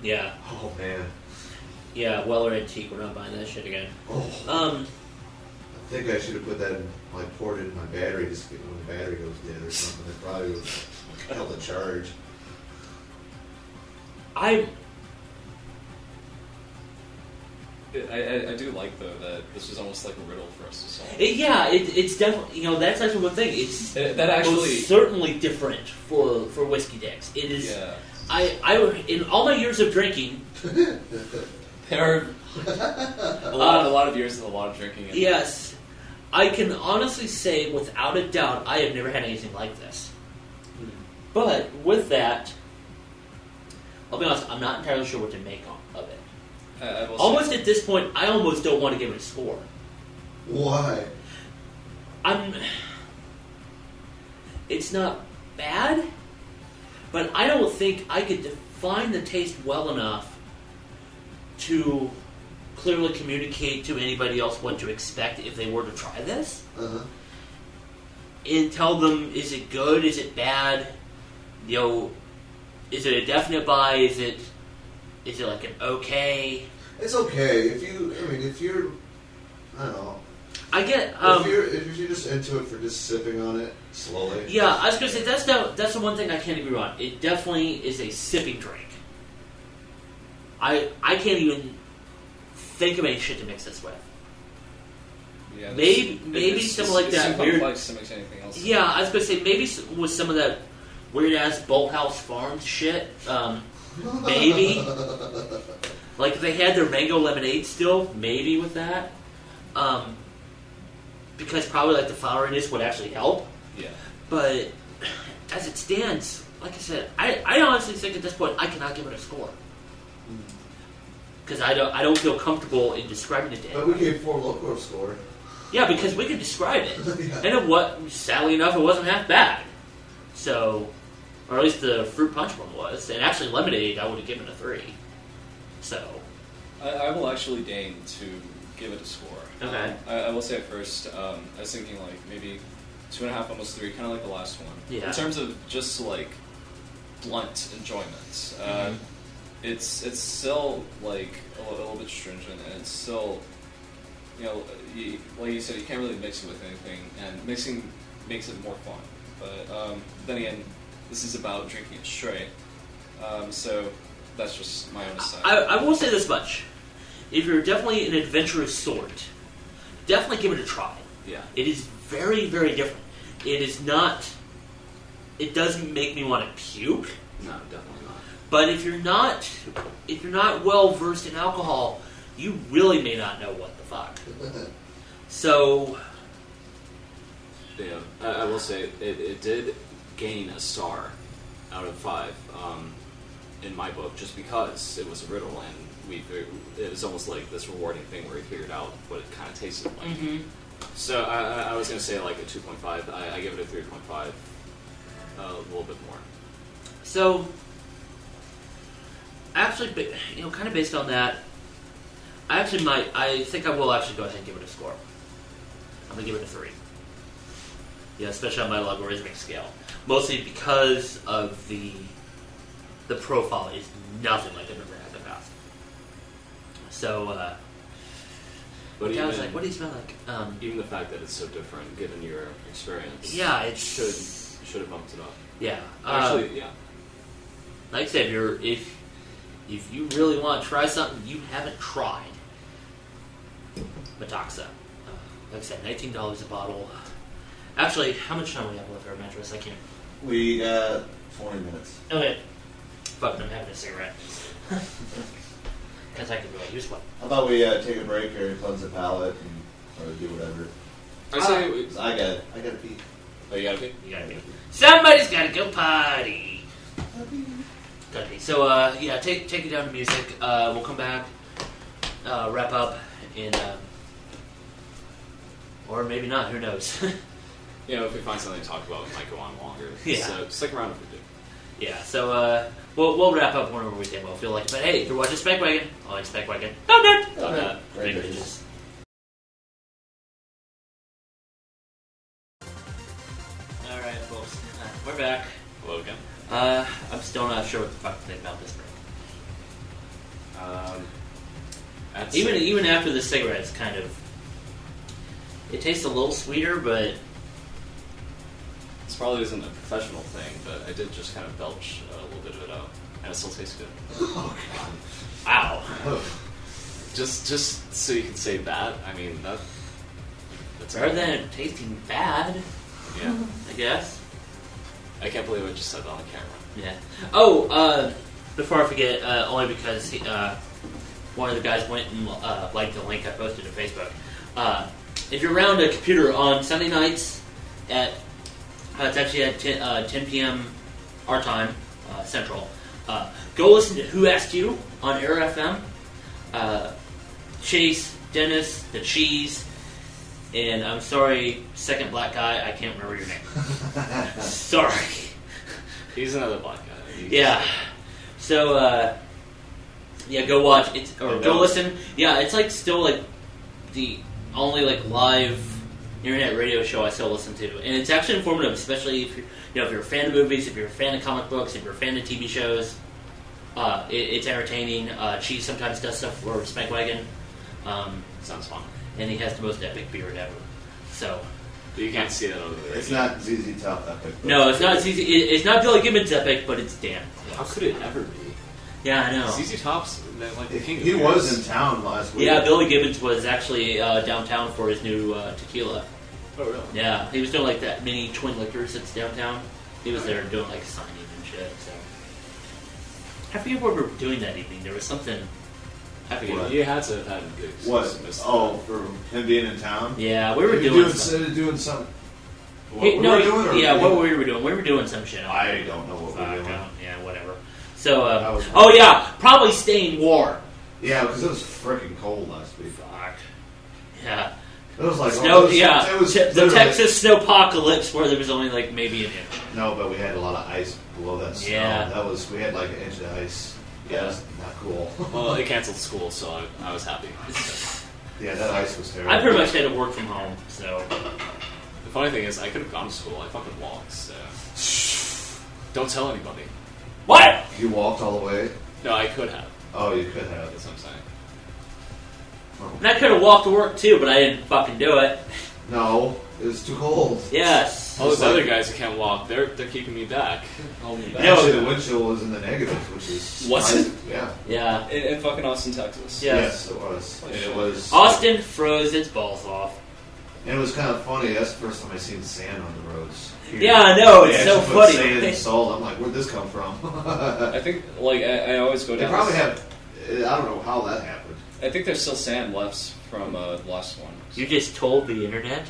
yeah, Oh man. Weller Antique. We're not buying that shit again. Oh. I think I should have put that in, like poured it in my battery just when the battery goes dead or something. It probably would have held a charge. I do like though that this is almost like a riddle for us to solve. It's definitely that's actually one thing. It's that actually most certainly different for whiskey dicks. It is. Yeah. I in all my years of drinking, There are a lot of years and a lot of drinking. Yes, I can honestly say without a doubt I have never had anything like this. But with that, I'll be honest, I'm not entirely sure what to make of it. Almost at this point, I almost don't want to give it a score. Why? It's not bad, but I don't think I could define the taste well enough to clearly communicate to anybody else what to expect if they were to try this. Uh-huh. And tell them, is it good, is it bad? Is it a definite buy? Is it like an okay? It's okay if you're, I don't know. I get. If you're just into it for just sipping on it slowly. Yeah, I was gonna say that's the one thing I can't agree on. It definitely is a sipping drink. I can't even think of any shit to mix this with. Yeah, maybe something like that weird. Complex to mix anything else. Yeah, I was gonna say maybe with some of that weird ass Bolthouse Farms shit. Maybe like if they had their mango lemonade still, maybe with that. Because probably like the floweriness would actually help. Yeah. But as it stands, like I said, I honestly think at this point I cannot give it a score. Because I don't feel comfortable in describing it to But anyone. we gave 4 Loko a score. Yeah, because we could describe it. Yeah. And sadly enough, it wasn't half bad. So, or at least the fruit punch one was. And actually lemonade, I would have given a 3. So. I will actually deign to give it a score. Okay. I will say at first, I was thinking like maybe 2.5, almost 3, kind of like the last one. Yeah. In terms of just like blunt enjoyment, it's still like a little bit stringent, and it's still, like you said, you can't really mix it with anything, and mixing makes it more fun. But then again, this is about drinking it straight, so that's just my own aside. I will say this much. If you're definitely an adventurous sort, definitely give it a try. Yeah. It is very, very different. It is not... It doesn't make me want to puke. No, definitely not. But if you're not well versed in alcohol, you really may not know what the fuck. So... Yeah, I will say it did gain a star out of 5 in my book, just because it was a riddle, and it was almost like this rewarding thing where we figured out what it kind of tasted like. Mm-hmm. So I was going to say like a 2.5. I give it a 3.5, a little bit more. So, actually, kind of based on that, I think I will actually go ahead and give it a score. I'm going to give it a 3. Yeah, especially on my logarithmic scale. Mostly because of the profile is nothing like I've ever had in the past. So, But I was even, like, what do you smell like? even the fact that it's so different, given your experience, Yeah, it should have bumped it up. Yeah. Actually, yeah. Like I said, if you really want to try something you haven't tried, Metaxa. Like I said, $19 a bottle. Actually, how much time do we have left, our mattress? I can't. We got 20 minutes. Okay. Fuck, I'm having a cigarette. Because I could really use one. How about we take a break here and cleanse the palate or do whatever? I say, 'Cause I gotta pee. oh, you gotta be. You gotta be. Somebody's gotta go potty. Gotta be. So, yeah, take it down to music. We'll come back, wrap up, and or maybe not. Who knows? If we find something to talk about, we might go on longer. Yeah. So stick around if we do. Yeah. So, we'll wrap up whenever we can. We'll feel like it. But hey, if you're watching Spec Wagon, I like Spec Wagon. Don't. Great Big bitches. bitches. All right, folks. We're back. Hello again. I'm still not sure what the fuck to think about this break. Even after the cigarettes, kind of, it tastes a little sweeter, but This probably isn't a professional thing, but I did just kind of belch a little bit of it out, and it still tastes good. Oh, wow. God. Just so you can say that. I mean, that's Better than it tasting bad, Yeah. I guess. I can't believe I just said that on camera. Yeah. Oh, before I forget, only because one of the guys went and liked the link I posted to Facebook. If you're around a computer on Sunday nights at it's actually at 10 p.m. our time, Central, go listen to Who Asked You on Air FM. Chase, Dennis, the Cheese, and I'm sorry, second black guy, I can't remember your name. Sorry. He's another black guy. Yeah. So, yeah, go watch it or go listen. Yeah, it's like still like the only like live internet radio show I still listen to, and it's actually informative, especially if you're if you're a fan of movies, if you're a fan of comic books, if you're a fan of TV shows. It's entertaining. Cheese sometimes does stuff for Spankwagon. Sounds fun. And he has the most epic beard ever. So. But you can't see that over there. It's not ZZ Top epic. No, it's not. It's not Billy Gibbons epic, but it's damn. How could it ever be? Yeah, I know. ZZ Top's like the king of He beers. was in town last week. Yeah, Billy Gibbons was actually downtown for his new tequila. Oh, really? Yeah, he was doing like that mini Twin Liquors that's downtown. He was there doing like signing and shit. So I forget what we were doing that evening. There was something. I forget. What? You had to have had a good What? excuse. Oh, for him being in town? Yeah, we were You doing something. doing something. Hey, no, we were doing? Or yeah, we what doing? we were doing. We were doing some shit. I don't know what we were doing. Yeah, whatever. So, That was fun. oh yeah, probably staying warm. Yeah, because it was freaking cold last week. Fuck. Yeah. It was like Snow, it was, yeah, It was the literally- Texas snowpocalypse where there was only like maybe an inch. No, but we had a lot of ice below that snow. Yeah. We had like an inch of ice. Yeah. That was not cool. Well, they canceled school, so I was happy. Yeah, that ice was terrible. I pretty much had to work from home, so The funny thing is, I could have gone to school. I fucking walked, so... Don't tell anybody. what? You walked all the way? No, I could have. Oh, you could have. That's what I'm saying. And I could have walked to work too, but I didn't fucking do it. No, it was too cold. Yes. All those like- other guys who can't walk, they're keeping me back. Holding me back. No. Actually, the wind chill was in the negatives, which is Was it? surprising. Yeah. Yeah. In fucking Austin, Texas. Yeah. Yes, it was. And it was. Austin froze its balls off. And it was kind of funny. That's the first time I seen sand on the roads. Here. Yeah, I know. They It's so actually put funny. Sand and salt. I'm like, where'd this come from? I think, like, I always go They down. probably this- have. I don't know how that happened. I think there's still sand left from the last one. You just told the internet?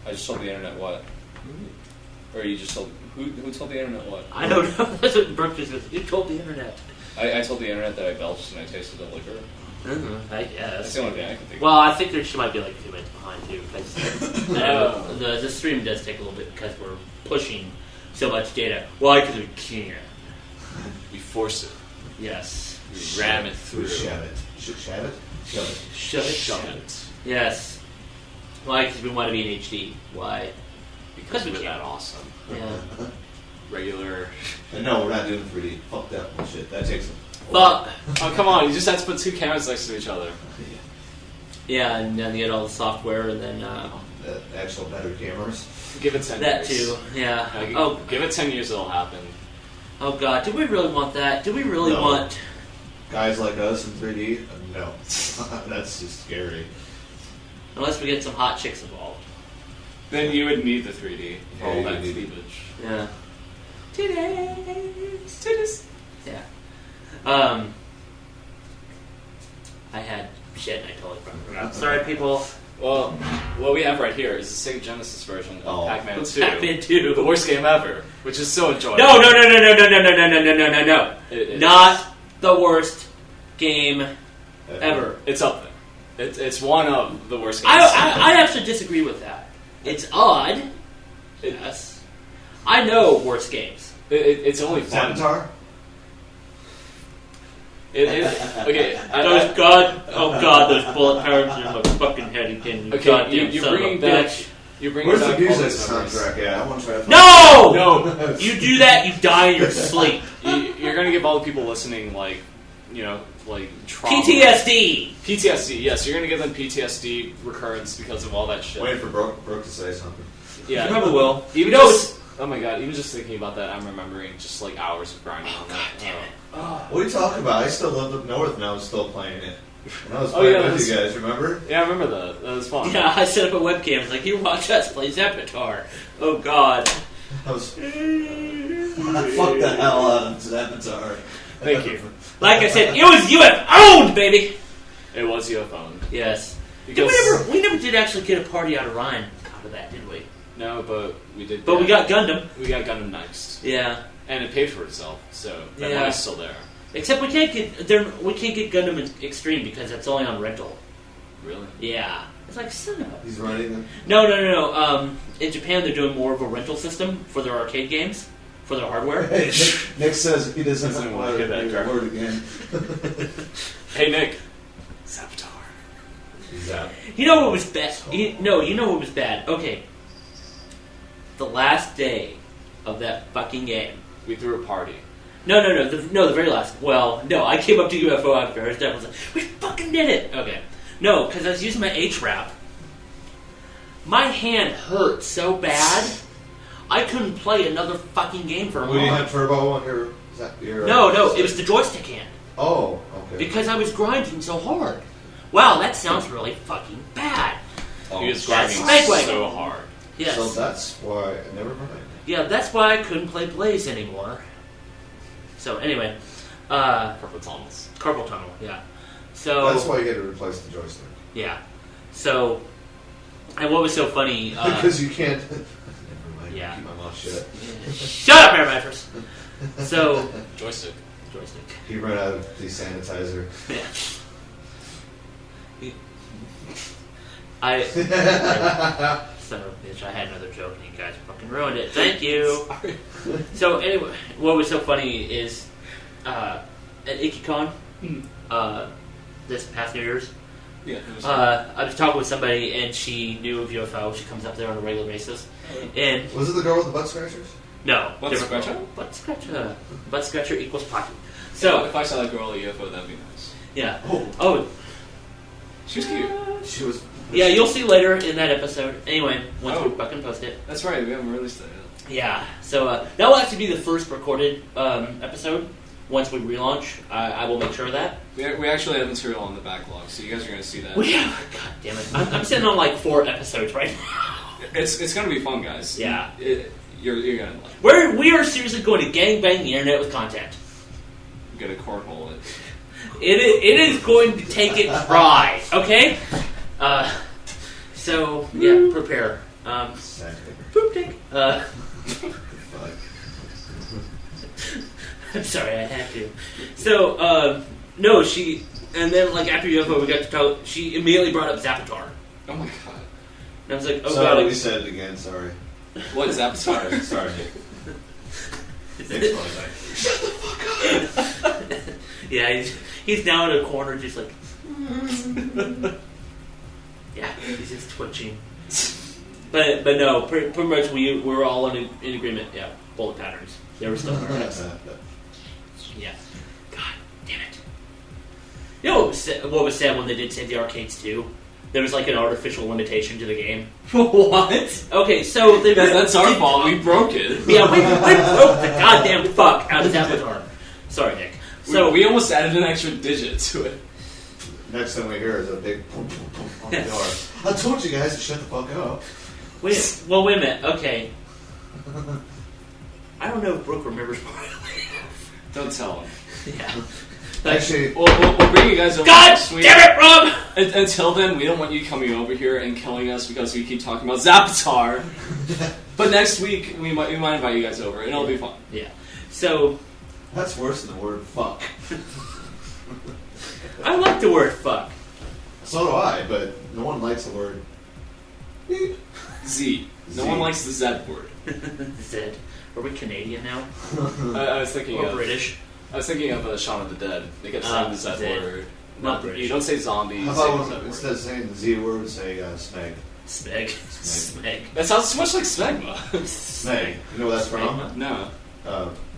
I just told the internet what? Or you just told who told the internet what? I don't know. That's what Brooke just goes. You told the internet. I told the internet that I belched and I tasted the liquor. I That's guess. the only thing I can think Well, I think she might be like 2 minutes behind too, because the stream does take a little bit because we're pushing so much data. Why? Because we can. We force it. Yes. We ram it We through. shove it. Shove it? Shove it. Shove it. Shove it. Yes. Why? Because we want to be in HD. Why? Because we we're can. that awesome. Yeah. Regular... And no, we're not doing 3D. Fuck that bullshit. That takes. But Oh, come on. You just have to put two cameras next to each other. yeah, and then you get all the software, and then Actual better cameras. Give it 10 that years. too. Yeah. Oh, give it 10 years, it'll happen. Oh God. Do we really want that? Do we really No. want? Guys like us in 3D? No. That's just scary. Unless we get some hot chicks involved. Then you would need the 3D for Yeah, all you that need- cleavage. Yeah. Titties. Yeah. I had shit and I totally forgot. Sorry, people. Well, what we have right here is the Sega Genesis version of Oh. Pac-Man 2. Pac-Man 2. The worst game ever, which is so enjoyable. No, no, no, no, no, no, no, no, no, no, no, no, no. It Not the worst game ever. It's up there. It's one of the worst games. I actually disagree with that. It's odd. Yes. I know worse games. It's only fun. Avatar? Okay, Those those bullet parents in my fucking head again. You Okay, goddamn you're son bringing of a back. bitch. You're bringing Where's the back all music those memories. soundtrack at? I want to try to find No! No, You do that, you die in your sleep. you're gonna give all the people listening like trauma. PTSD. PTSD. Yes, you're gonna give them PTSD recurrence because of all that shit. Waiting for Brooke to say something. Yeah, You probably will. Even You know, just, oh my god, even just thinking about that, I'm remembering just like hours of grinding on that. God damn it. What are you talking about? I still lived up north and I was still playing it. When I was Oh, playing yeah, with you guys, remember? Yeah, I remember that. That was fun. Yeah, I set up a webcam. It's like, here, watch us play Zeppetar. Oh, God. I was. I fucked the hell out of Avatar. Thank you. Like I said, it was UFO'd, baby! It was UFO. Yes. Because We never did actually get a party out of Ryan out of that, did we? no, but we did. But we got Gundam. We got Gundam next, Yeah. and it paid for itself. So that Yeah. money's still there. Except we can't get Gundam Extreme because it's only on rental. Really? Yeah. It's like, son of a... He's running them. No. In Japan, they're doing more of a rental system for their arcade games, for their hardware. Hey, Nick says he doesn't Doesn't want wanna to hear that hear that crap. word again. Hey Nick. Saboteur. Zap. You know what was bad? You know what was bad? Okay. The last day of that fucking game. We threw a party. No, the very last. Well, no, I came up to UFO after. I was like, we fucking did it! Okay. No, because I was using my H-Wrap. My hand hurt so bad, I couldn't play another fucking game for a Well, you month. had turbo on your. Is that your? No, it was the joystick hand. Oh, okay. Because I was grinding so hard. Wow, that sounds really fucking bad. He was That's grinding Snake Wagon. so hard. Yes. So that's why. Never mind. Yeah, that's why I couldn't play Blaze anymore. So anyway, Purple tunnels. carpal tunnel. Yeah. So That's why you get to replace the joystick. yeah. So, and what was so funny? Because you can't. Never mind. Yeah. Keep my mouth shut. Shut up, Air Mattress. So Joystick. joystick. He ran out of desanitizer. Yeah. I son of a bitch. I had another joke and you guys fucking ruined it. Thank you. Sorry. So anyway, what was so funny is at IkiCon, this past New Year's, Yeah. I was talking with somebody and she knew of UFO. She comes up there on a regular basis. And Was it the girl with the butt scratchers? no, Butt different scratcher? girl. Butt scratcher equals pocket. So So if I saw that girl at UFO, that'd be nice. yeah. Oh, Oh She was cute. she was. yeah, you'll see later in that episode. Anyway, once Oh. we fucking post it. That's right. We haven't released that yet. Yeah. So that will actually be the first recorded episode. Once we relaunch, I will make sure of that. We actually have material on the backlog, so you guys are going to see that. We have, God damn it! I'm sitting on like 4 episodes right now. It's going to be fun, guys. Yeah. You're going to like. We are seriously going to gangbang the internet with content. Get a cornhole it. It is going to take it dry. Okay. So yeah, prepare. Poop dick. I'm sorry, I had to. So no, she and then like after UFO, we got to talk. She immediately brought up Zapatar, Oh my god. and I was like, oh Sorry, god. we said it again. Sorry. What is that? Sorry. Sorry. Nick's like, Yeah, he's now in a corner, just like. Yeah, he's just twitching. But no, pretty much we were all in agreement. Yeah, bullet patterns. They were still in our heads. Yeah. God damn it. You know what was sad when they did Save the Arcades 2? There was like an artificial limitation to the game. What? Okay, so they That's our fault. We broke it. Yeah, we broke the goddamn fuck out of Avatar. Sorry, Nick. So we almost added an extra digit to it. Next thing we hear is a big boom, boom, boom on the door. I told you guys to shut the fuck up. wait a minute. Okay. I don't know if Brooke remembers part of Don't tell him. it. Yeah. Actually, We'll bring you guys over God next week. damn it, Rob! Until then, we don't want you coming over here and killing us because we keep talking about Zapatar. But next week, we might invite you guys over, and it'll be fun. Yeah. So that's worse than the word fuck. I like the word fuck. So do I, but no one likes the word. Z. No Z. one likes the Z word. Zed. Are we Canadian now? I was thinking Or of British? I was thinking of Shaun of the Dead. They kept saying the Z Zed. word. Not British. You don't say zombie. You How say the about Z word. instead of saying the Z word, say smeg? Smeg. Smeg. That sounds so much like smegma. Smeg. You know where that's from? No.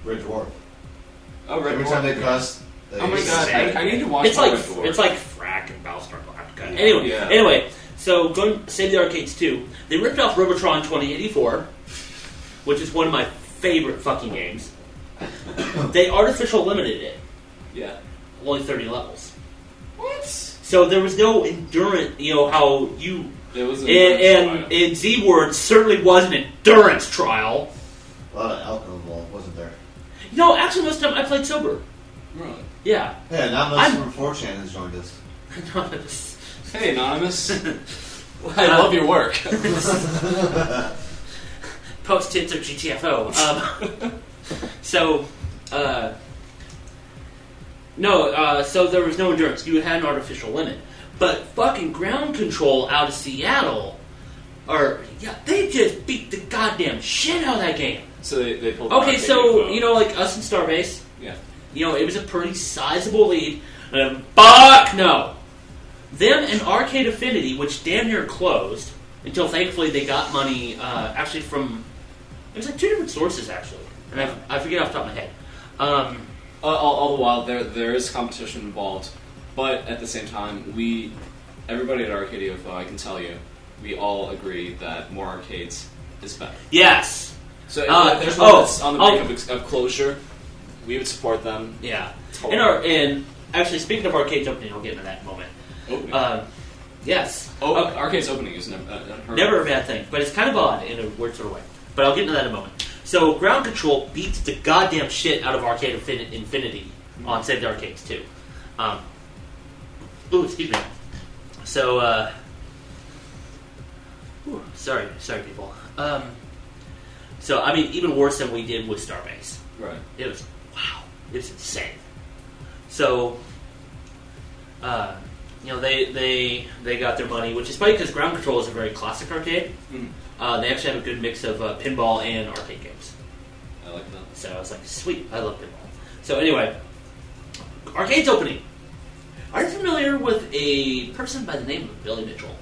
Red Dwarf. Oh, Red Every Dwarf. time they cuss, they Oh my god, I need to watch It's more like Red Dwarf. it's like frack and Battlestar Galactica. Yeah. Anyway, Yeah. anyway, so going Save the Arcades 2, they ripped off Robotron 2084, which is one of my favorite fucking games. They artificial limited it, Yeah. only 30 levels. What? So there was no endurance. You know how you It was an and Z Word certainly was an endurance trial. A lot of alcohol involved, wasn't there? You know, actually, most of the time I played sober. Really? Yeah. Yeah, not much from 4chan has joined us. Hey, Anonymous. I love your work. Post-its or GTFO. So there was no endurance. You had an artificial limit. But fucking ground control out of Seattle, they just beat the goddamn shit out of that game. So they pulled. Okay, so, you know, like us in Starbase, Yeah. you know, it was a pretty sizable lead. And fuck no! Them and Arcade Affinity, which damn near closed, until thankfully they got money, actually from, it was like 2 different sources, actually. And I forget off the top of my head. All the while, there is competition involved, but at the same time, everybody at Arcade UFO, I can tell you, we all agree that more arcades is better. Yes! So if there's one that's on the brink of closure, we would support them. Yeah. Totally. And actually, speaking of arcades opening, I'll get into that in a moment. Opening. Yes. Arcades opening is Never a bad thing, but it's kind of odd in a weird sort of way. But I'll get into that in a moment. So, ground control beats the goddamn shit out of Arcade Infinity on Save the Arcades, too. Excuse me. So, sorry, people. So, I mean, even worse than we did with Starbase. Right. It was insane. So, you know, they got their money, which is funny because Ground Control is a very classic arcade. Mm. They actually have a good mix of pinball and arcade games. I like that. So I was like, sweet, I love pinball. So anyway, arcades opening. Are you familiar with a person by the name of Billy Mitchell?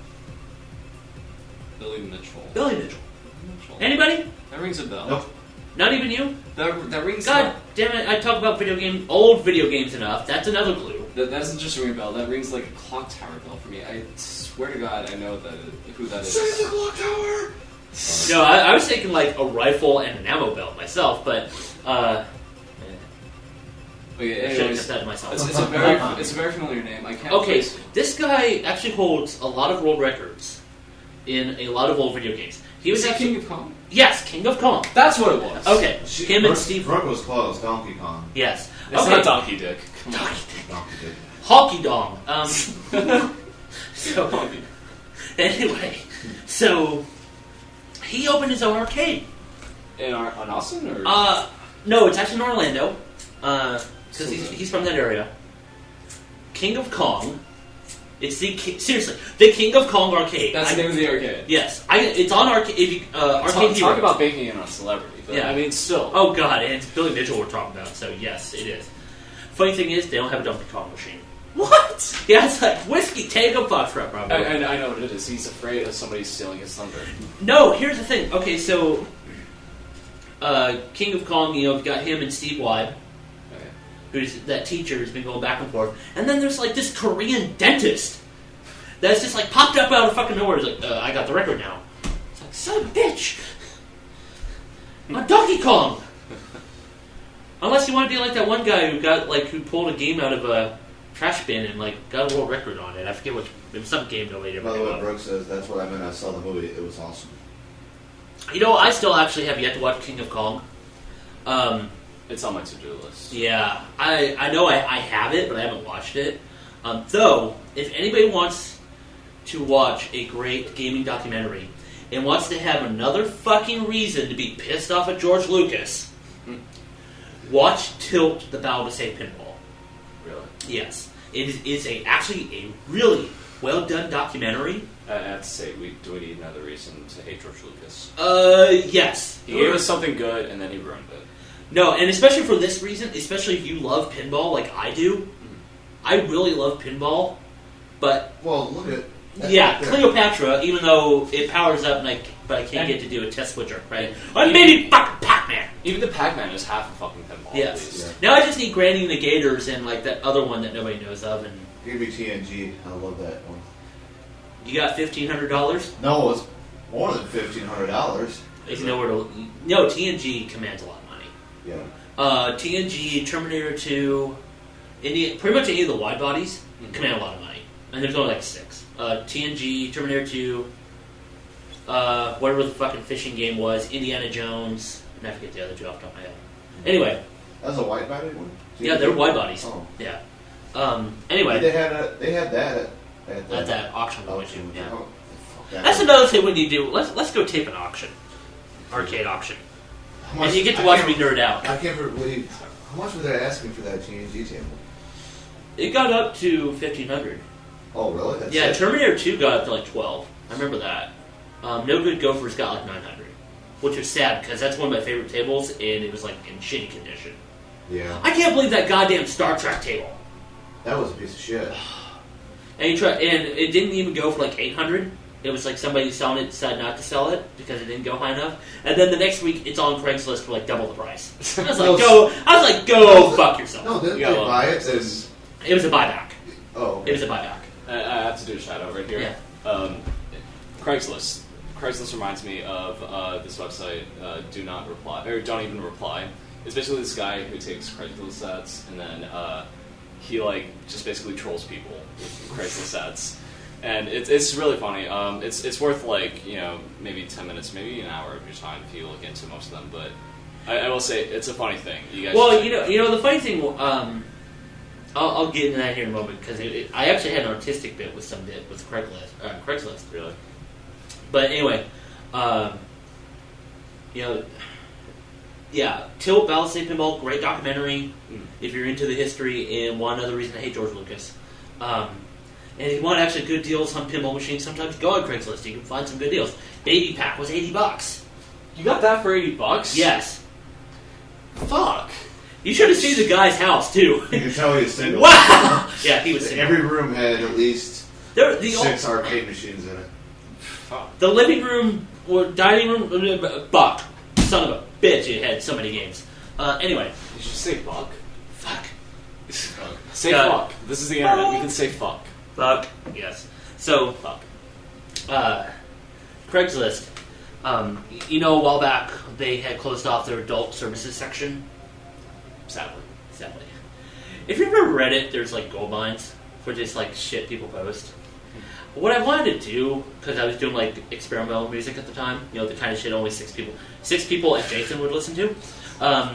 Billy Mitchell. Billy Mitchell. Anybody? That rings a bell. Nope. Not even you? That rings. God damn it! I talk about old video games enough. That's another clue. That doesn't just ring a bell. That rings like a clock tower bell for me. I swear to God, I know who that is. Say the clock tower! No, I was thinking like a rifle and an ammo belt myself, but Okay, I should have anyways, kept that to myself. it's a very familiar name. I can't. Okay, place it. this guy actually holds a lot of world records in a lot of old video games. He was Is he actually King of Kong? Yes, King of Kong. That's what it was. Okay, him and Steve. Brooke was close, Donkey Kong. Yes. It's Okay. not Donkey Dick. Come on. Donkey Dick. Hockey Dong. So anyway, so he opened his own arcade. On Austin or? No, it's actually in Orlando, because he's from that area. King of Kong. It's seriously the King of Kong arcade. That's the name of the arcade. Yes, it's on arcade. Arcade Talk about baking in on a celebrity. But, Yeah. I mean, still. Oh god, and it's Billy Mitchell we're talking about. So yes, it is. Funny thing is, they don't have a Donkey Kong machine. What? Yeah, it's like whiskey, take a foxtrot, probably. I know what it is. He's afraid of somebody stealing his thunder. No, here's the thing. Okay, so King of Kong, you know, you've got him and SWLive, Okay. who's that teacher who's been going back and forth, and then there's like this Korean dentist that's just like popped up out of fucking nowhere. He's like, I got the record now. It's like, son of a bitch, on Donkey Kong. Unless you want to be like that one guy who pulled a game out of a trash bin and like got a world record on it. I forget which. It was some game nobody ever By the knew way, of. Brooke says that's what I meant. I saw the movie. It was awesome. You know, I still actually have yet to watch King of Kong. It's on my to-do list. Yeah, I know I have it, but I haven't watched it. Though, if anybody wants to watch a great gaming documentary and wants to have another fucking reason to be pissed off at George Lucas, watch Tilt: The Battle to Save Pinball. Really? Yes, it is actually a really well done documentary. I have to say, do we need another reason to hate George Lucas? Yes. He gave us something good, and then he ruined it. No, and especially for this reason, especially if you love pinball like I do, I really love pinball, but Well, look at yeah, there. Cleopatra, even though it powers up, but I can't get to do a test switcher, right? Or maybe fucking Pac-Man. Even the Pac-Man is half a fucking pinball. At Yes. least. Now I just need Granny the Gators and like that other one that nobody knows of, and Give me TNG. I love that one. you got $1,500. No, it's more than $1,500. If you know where to. No, TNG commands a lot of money. Yeah. TNG, Terminator 2, pretty much any of the wide bodies command a lot of money. and there's only like 6. TNG, Terminator 2, whatever the fucking fishing game was, Indiana Jones, and I forget the other 2 off the top of my head. Anyway. That was a white body one? Yeah, they're wide bodies. Oh. Yeah. Anyway. They had that at that auction we went to, yeah. Oh, That's another thing when you do. Let's go tape an auction. Arcade auction. And you get to watch me nerd out. I can't believe how much were they asking for that TNG table? It got up to 1,500. Oh, really? That's Yeah, it? Terminator 2 got up to like 12. I remember that. No Good Gophers got like 900, which was sad because that's one of my favorite tables, and it was like in shitty condition. Yeah. I can't believe that goddamn Star Trek table. That was a piece of shit. And it didn't even go for like 800. It was like somebody selling it decided not to sell it because it didn't go high enough. And then the next week, it's on Craigslist for like double the price. I was like, go fuck yourself. No, didn't You they got buy it? It was a buyback. Oh. It was a buyback. I have to do a shout out right here. Yeah. Craigslist. Craigslist reminds me of this website. Do not reply, or don't even reply. It's basically this guy who takes Craigslist ads and then he like just basically trolls people with Craigslist ads, and it's really funny. It's worth like maybe 10 minutes, maybe an hour of your time if you look into most of them. But I will say it's a funny thing. You guys. Well, the funny thing. I'll get into that here in a moment because I actually had an artistic bit with Craigslist. Really? But anyway, yeah, Tilt Battlestate Pinball, great documentary. If you're into the history, and one other reason I hate George Lucas. And if you want actually good deals on pinball machines, sometimes go on Craigslist. You can find some good deals. Baby Pack was $80. You got that for $80? Yes. Fuck. You should have seen the guy's house too. You can tell he was single. Wow. Yeah, he was single. Every room had at least 6 arcade machines in it. Fuck. The living room or dining room, Buck. Son of a bitch, it had so many games. Anyway. You should say fuck. Fuck. Say fuck. This is the internet. You can say fuck. Fuck. Yes. So, Fuck. Craigslist. A while back, they had closed off their adult services section. Sadly. If you remember Reddit, there's like gold mines for just like shit people post. What I wanted to do, because I was doing like experimental music at the time, the kind of shit only 6 people at Jason would listen to. I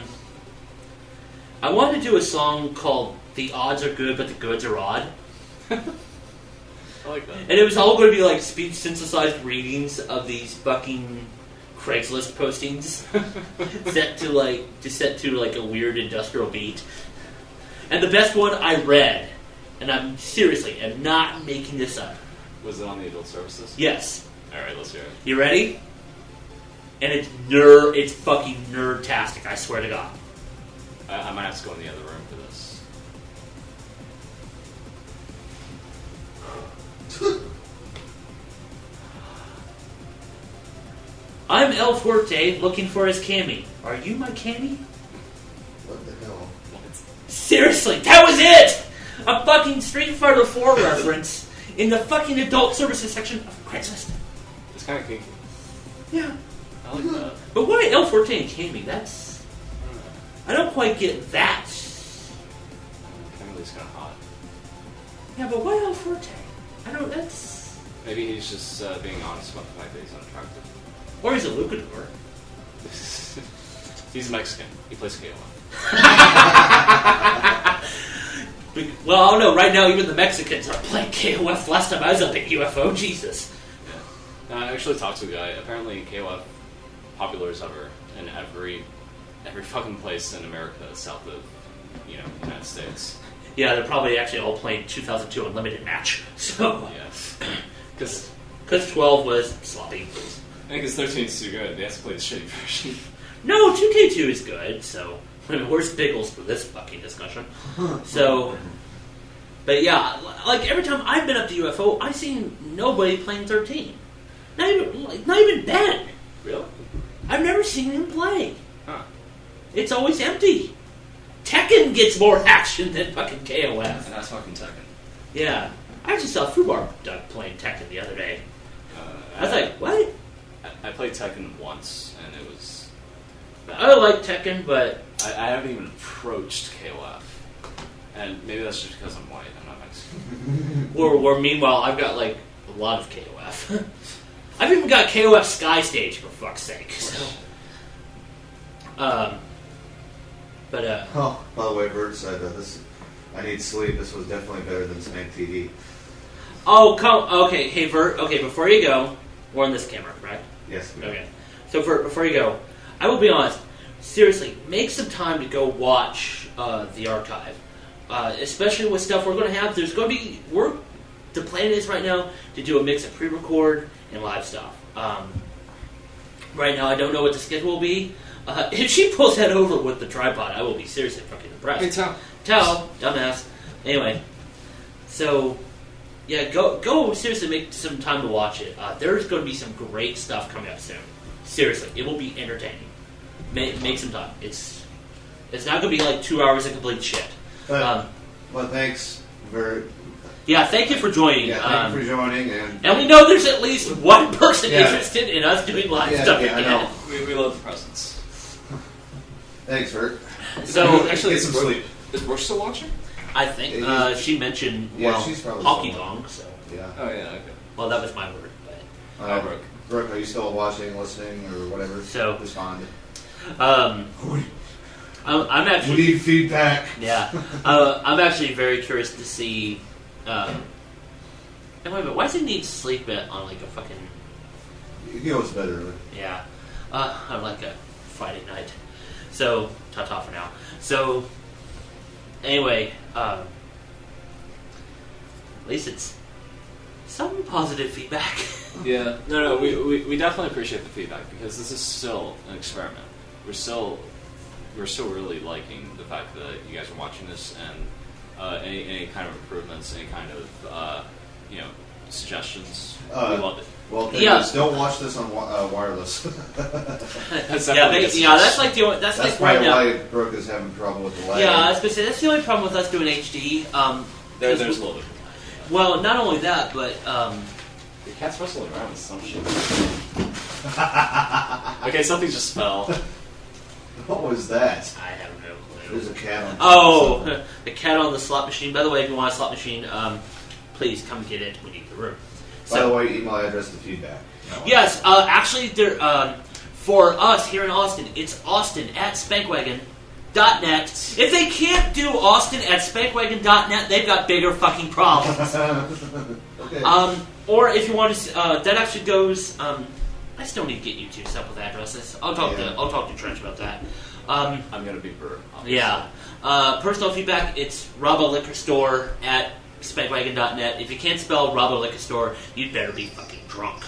wanted to do a song called "The Odds Are Good, but the Goods Are Odd." I like that. And it was all going to be like speech synthesized readings of these fucking Craigslist postings set to like a weird industrial beat. And the best one I read, and I'm not making this up. Was it on the adult services? Yes. Alright, let's hear it. You ready? And it's fucking nerd-tastic, I swear to God. I might have to go in the other room for this. I'm El Fuerte looking for his cami. Are you my cami? What the hell? Seriously, that was it! A fucking Street Fighter 4 reference in the fucking adult services section of Craigslist. It's kind of kinky. Yeah. I like that. But why El Forte and Cami? That's... I don't quite get that. Emily's kind of hot. Yeah, but why El Forte? That's... Maybe he's just being honest about the fact that he's unattractive. Or he's a luchador. He's Mexican. He plays KOF. Well, I don't know. Right now, even the Mexicans are playing KOF. Last time I was up at UFO, Jesus. Yeah. I actually talked to a guy. Apparently, KOF popular as ever in every fucking place in America south of United States. Yeah, they're probably actually all playing 2002 Unlimited match. So Yeah. Because 12 was sloppy. I think 13 is too good. They have to play the shitty version. No, 2K2 is good. So where's Biggles for this fucking discussion? So, but yeah, like every time I've been up to UFO, I've seen nobody playing 13. Not even Ben. Really? I've never seen him play. Huh. It's always empty. Tekken gets more action than fucking KOF. And that's fucking Tekken. Yeah. I actually saw Fubar Doug playing Tekken the other day. I was like, what? I played Tekken once, and it was bad. I like Tekken, but... I haven't even approached KOF. And maybe that's just because I'm white. I'm not Mexican. Or meanwhile, I've got like a lot of KOF. I've even got KOF Sky Stage for fuck's sake. So, Oh, by the way, Bert said this. I need sleep. This was definitely better than Spank TV. oh, okay, hey Vert. Okay, before you go, we're on this camera, right? Yes. Okay. So Vert, before you go, I will be honest. Seriously, make some time to go watch the archive, especially with stuff we're going to have. There's going to be the plan is right now to do a mix of pre-record and live stuff. Right now, I don't know what the schedule will be. If she pulls that over with the tripod, I will be seriously fucking impressed. Hey, Tom. Tell, dumbass. Anyway, so yeah, go seriously make some time to watch it. There's going to be some great stuff coming up soon. Seriously, it will be entertaining. Make some time. It's not going to be like 2 hours of complete shit. But thanks very. Yeah, thank you for joining. Yeah, thank you for joining. And we know there's at least one person Yeah. interested in us doing live Yeah, stuff yeah, I again. know. We love the presents. Thanks, Bert. So Actually, Get some sleep. Is Brooke still watching? I think she mentioned Yeah, she's probably hockey still- dong. So Yeah. Oh, yeah, okay. well, that was my word. But Brooke. Brooke, are you still watching, listening, or whatever? So- respond. I'm actually need feedback. yeah. I'm actually very curious to see. And wait a minute, why does it need sleep on like a fucking You know it's better. yeah, on like a Friday night? So ta-ta for now. So anyway, at least it's some positive feedback. Yeah. No, we definitely appreciate the feedback because this is still an experiment. We're still really liking the fact that you guys are watching this and any kind of improvements, any kind of suggestions. We love it. Well, Yeah. just don't watch this on wireless. That's Yeah, definitely that's like the only, that's That's like right probably now. why Brooke is having trouble with the lag. Yeah, I was gonna say that's the only problem with us doing HD. there's a little bit. Well, not only that, but The cat's wrestling around with some shit. Okay, something just fell. What was that? I have no clue. There's a cat on. Oh, the cat on the slot machine. By the way, if you want a slot machine, please come get it. We need the room. By the way, email address the feedback. No. Yes, actually, there for us here in Austin, it's Austin at spankwagon.net. If they can't do Austin at spankwagon.net, they've got bigger fucking problems. Okay. Or if you want to, that actually goes. I still need to get you two stuff with addresses. I'll talk to Trench about that. I'm gonna be Burr. Yeah. Personal feedback, it's Robbo Liquor Store at spankwagon.net. If you can't spell Robbo Liquor Store, you'd better be fucking drunk.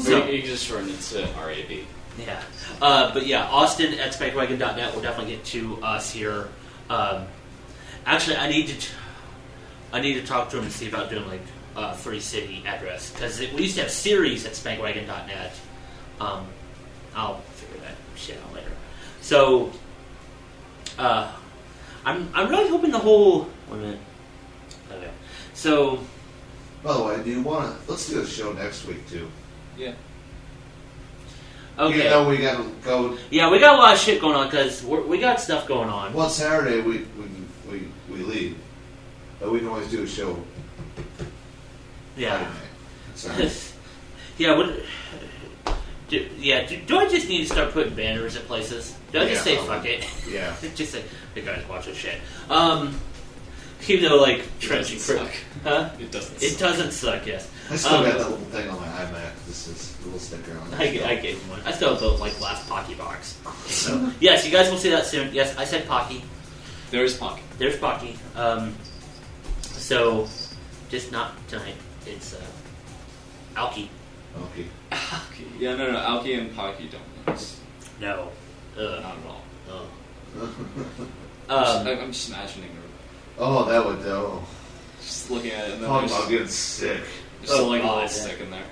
So you can just shorten it to RAB. Yeah. But yeah, Austin at spankwagon.net will definitely get to us here. Actually, I need to talk to him and see about doing like 3-city address, because we used to have series at spankwagon.net. I'll figure that shit out later. So, I'm really hoping the whole. Wait a minute. Okay. So. By the way, do you want to? Let's do a show next week too. Yeah. Okay. Even though we got to go. Yeah, we got a lot of shit going on because we got stuff going on. Well, Saturday we leave, but we can always do a show. Yeah. Friday night. Sorry. Yeah. Do I just need to start putting banners at places? Do I just say Yeah, fuck it? Yeah. Just say, hey guys, watch this shit. Even though like Trench and doesn't Crick, huh? It doesn't. It doesn't suck. Yes. I still got that little thing on my iMac. This is a little sticker on I it. gave him one. I still have the like last Pocky box. So yes, you guys will see that soon. Yes, I said Pocky. There's Pocky. There's Pocky. So just not tonight. It's Alki. Okay. Alki. Yeah, no, Alki and Pocky don't mix. No. Not at all. I'm just imagining her. Oh, that would do. Just looking at it and then Talking there's about getting sick. just Oh, like a God, little yeah. stick in there.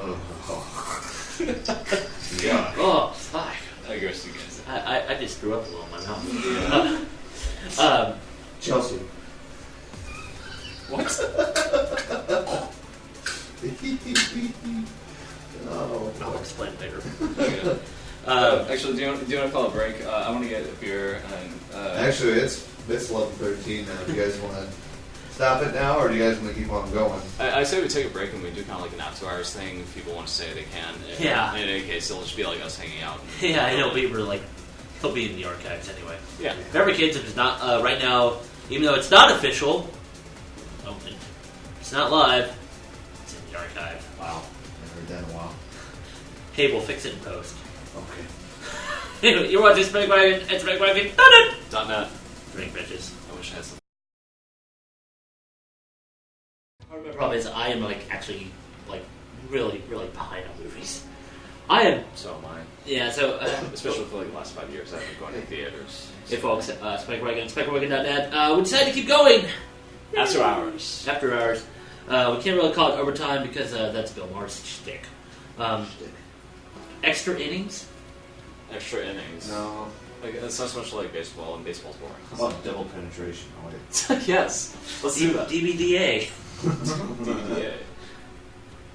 Oh. Yeah. Oh, fuck. I guess you guys. I just threw up a little in my mouth. Yeah. Chelsea. What? Oh. I'll explain later. Okay. Actually, do you want to call a break? I want to get a beer and. Actually, it's It's 11:13 now. Do you guys want to stop it now, or do you guys want to keep on going? I say we take a break and we do kind of like an after hours thing. If people want to say they can. Yeah. In any case, it'll just be like us hanging out. Yeah, I know people are like, he'll be in the archives anyway. Yeah. Remember, kids, if it's not right now, even though it's not official, it's not live. It's in the archive. Wow, I've heard that in a while. Hey, we'll fix it in post. Okay. You're watching Spike Wagon at SpikeWagon. .net. Drink bitches. I wish I had some. Part of my problem is I am like actually like really behind on movies. I am. So am I. Yeah. So Especially for like the last 5 years, I haven't gone to theaters. if folks, Spike Wagon, SpikeWagon.net, we decided to keep going After hours. after hours. We can't really call it overtime because that's Bill Maher's shtick. Extra innings. Extra innings. No. Like, it's not so much like baseball, and baseball's boring. How about double penetration? Oh, wait. Yes. Let's do that. DBDA. DVDA.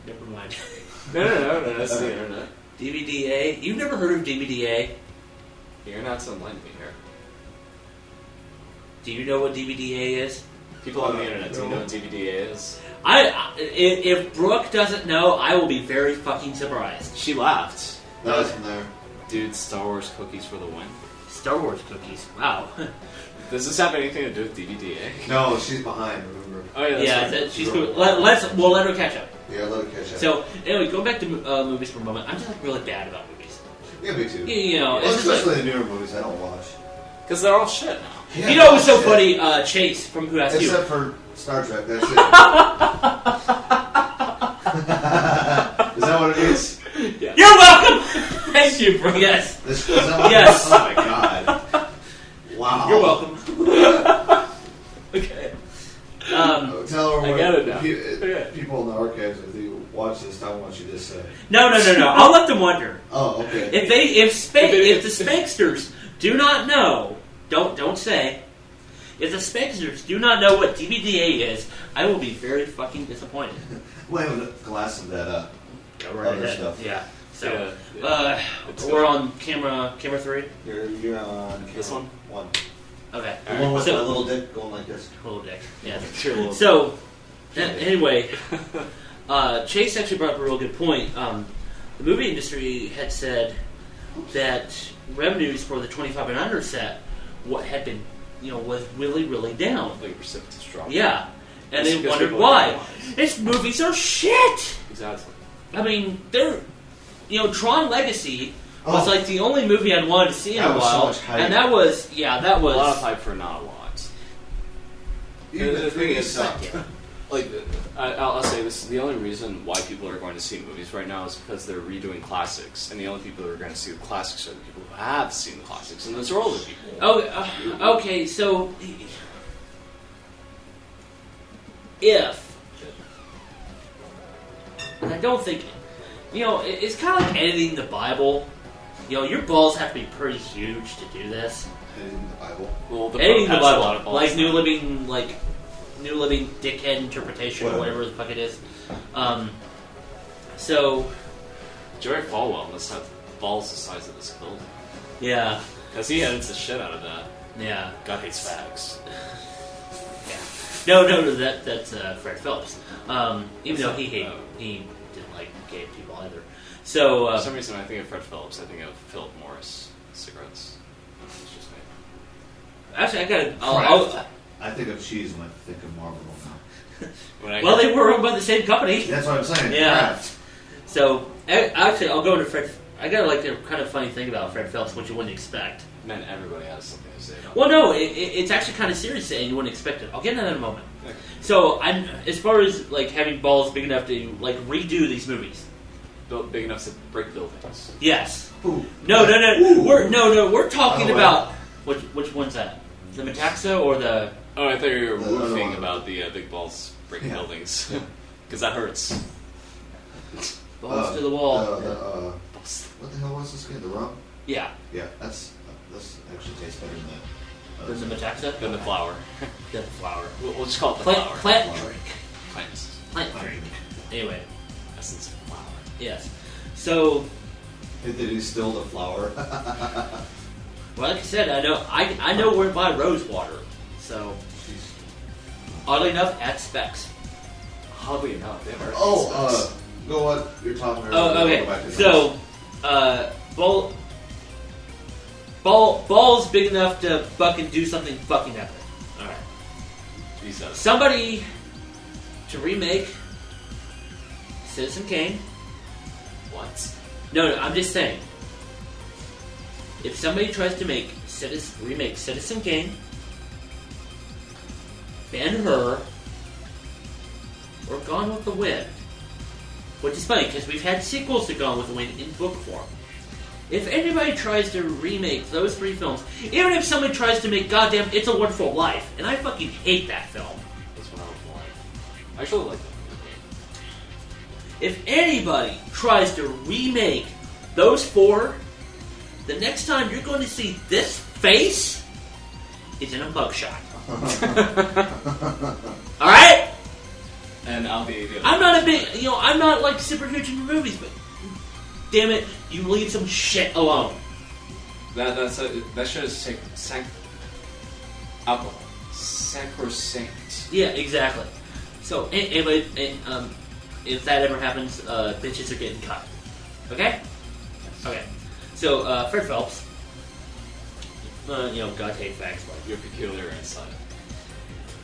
Never mind. No, that's the internet. DVDA. You've never heard of DVDA? You're not to enlighten me here. Do you know what DVDA is? People on the internet, do you know what DVDA is? If Brooke doesn't know, I will be very fucking surprised. She laughed. That was from there. Dude, Star Wars cookies for the win. Star Wars cookies. Wow. Does this have anything to do with DVDA? No, she's behind. Remember? Oh yeah, Yeah, that's right. she's cool. We'll let her catch up. Yeah, let her catch up. So anyway, going back to movies for a moment, I'm just like really bad about movies. Yeah, me too. You know, Well, it's just like, especially the newer movies I don't watch. Because they're all shit now. Yeah, you know, it was so shit. funny. Chase from Who Asked You. Except for Star Trek, that's it. Is that what it is? Yeah. You're welcome. Thank you, bro. Yes. Is that what Yes. Oh my god. Wow. You're welcome. Okay. Tell her I what get it now. Yeah. People in the archives, if you watch this, tell them what you just said. No. I'll let them wonder. Oh, okay. If the Spanksters do not know, don't say. If the Spanksters do not know what DVDA is, I will be very fucking disappointed. We'll have a glass of that other stuff. Yeah. So Yeah. we're on camera 3. You're on This camera one? one. Okay. The one with So- my little dick going like this. Little dick. Yeah. Sure, well, So anyway, Chase actually brought up a real good point. The movie industry had said that revenues for the 25 and under set had been, was really down. like precipitous drop. Yeah, and It's they because wondered people why. don't These movies are shit. Exactly. I mean, they're, Tron Legacy was Oh. like the only movie I'd wanted to see in That a was so while, much hype. and that was A lot of was hype for not a lot. Even The thing is, sucked. like, I'll say this: the only reason why people are going to see movies right now is because they're redoing classics, and the only people who are going to see the classics are the people who have seen the classics, and those are older people. okay, so if, and I don't think, it's kind of like editing the Bible. Your balls have to be pretty huge to do this. In the Bible. Well, the Editing Pope the has a lot of Bible, balls like New Living Dickhead interpretation, or whatever the fuck it is. So Jerry Falwell must have balls the size of this building. yeah, Because he edits the shit out of that. yeah. God hates fags. No, that's Fred Phillips. Even though he didn't like gay people either. So For some reason, when I think of Fred Phillips, I think of Philip Morris cigarettes. It's just me. actually, I gotta. Kraft. I think of cheese when I think of Marlboro now. When I Well, they were owned by the same company. That's what I'm saying. Yeah. Kraft. So actually, I'll go into Fred. I got like a kind of funny thing about Fred Phillips, which you wouldn't expect. Man, everybody has something to say about Well, no, it's actually kind of serious, and you wouldn't expect it. I'll get into that in a moment. Okay. So, as far as like having balls big enough to like redo these movies, Built big enough to break buildings. yes. Ooh. No. Ooh. We're talking Oh, about which one's that? The Metaxa or the? Oh, I thought you were The other woofing one. about the big balls breaking Yeah. buildings. Because that hurts. Balls to the wall. What the hell was this again? The rum? Yeah. Yeah, that's actually tastes better than that. Then the Metaxa. Then the flower. The flower. We'll just call it the Plant, flower. plant Flower. drink. Plants. Plant drink. Anyway, Essence of flower. yes. So, Did they distill the flour? well, like I said, I know where to buy rose water. So, oddly enough, at Specs. Oddly enough, they have Go what you're talking about. Oh, Go back okay. to So, ball's big enough to fucking do something fucking epic. Alright. Jesus. Somebody to remake Citizen Kane. What? No, I'm just saying. If somebody tries to remake Citizen Kane, Ben-Hur, or Gone with the Wind, which is funny because we've had sequels to Gone with the Wind in book form. If anybody tries to remake those 3 films, even if somebody tries to make goddamn It's a Wonderful Life, and I fucking hate that film. That's what I was like. I actually like that. If anybody tries to remake those 4, the next time you're going to see this face is in a mugshot. Alright? And I'll be the other I'm not a big, I'm not like super huge into movies, but damn it, you leave some shit alone. That should have alcohol. Sacrosanct. Yeah, exactly. So, anyway, if that ever happens, bitches are getting cut. Okay? Okay. So, Fred Phelps. God hate facts. Like, Your peculiar insight.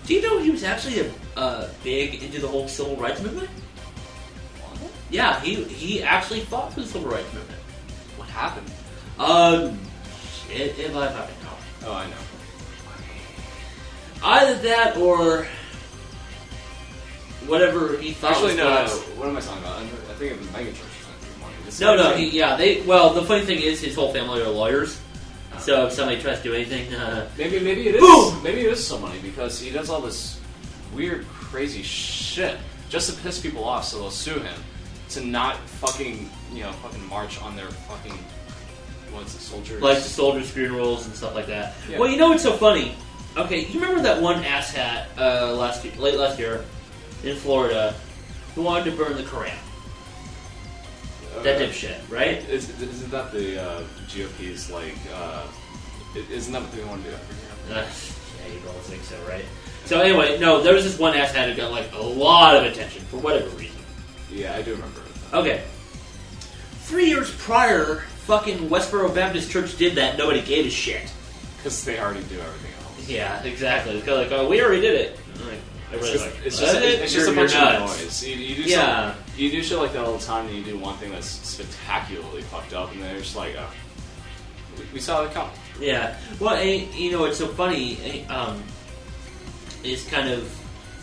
do you know he was actually big into the whole civil rights movement? What? Yeah, he actually fought for the civil rights movement. What happened? Shit, if I fucking know. Oh, I know. Either that or whatever he thought Actually, was no. God's. What am I talking about? I think it was mega churches. No, well, the funny thing is his whole family are lawyers. So if somebody tries to do anything, Maybe it is. Boom! Maybe it is so money because he does all this weird, crazy shit just to piss people off, so they'll sue him to not fucking march on their fucking soldiers. like the soldiers' funerals and stuff like that. Yeah. Well, you know what's so funny? Okay, you remember that one asshat late last year in Florida who wanted to burn the Koran? That dipshit, right? Isn't that the GOP's like? Isn't that what they want to do? Yeah, you both think so, right? So anyway, no, there was this one asshat who got like a lot of attention for whatever reason. Yeah, I do remember. Okay. 3 years prior, fucking Westboro Baptist Church did that. Nobody gave a shit. Because they already do everything else. Yeah, exactly. It's kind of like, oh, we already did it. It's just a bunch of noise. You do shit like that all the time, and you do one thing that's spectacularly fucked up, and then you're just like, oh, we saw it come. Yeah. Well, it's so funny. Is kind of,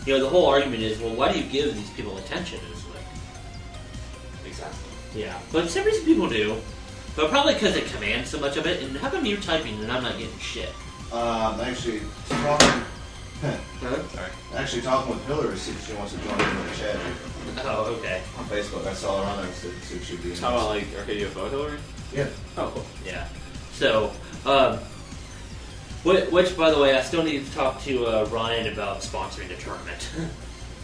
the whole argument is, well, why do you give these people attention? It's like, Exactly. yeah. But for some reason people do. But probably because it commands so much of it. And how come you're typing and I'm not getting shit? Actually talking. Huh? Sorry. Actually talking with Hillary, see if she wants to join in the chat Oh, okay. on Facebook. I saw her on there. See if she'd be in. Talk about like UFO Hillary. Yeah. Oh, cool. Yeah. So, which, by the way, I still need to talk to Ryan about sponsoring the tournament.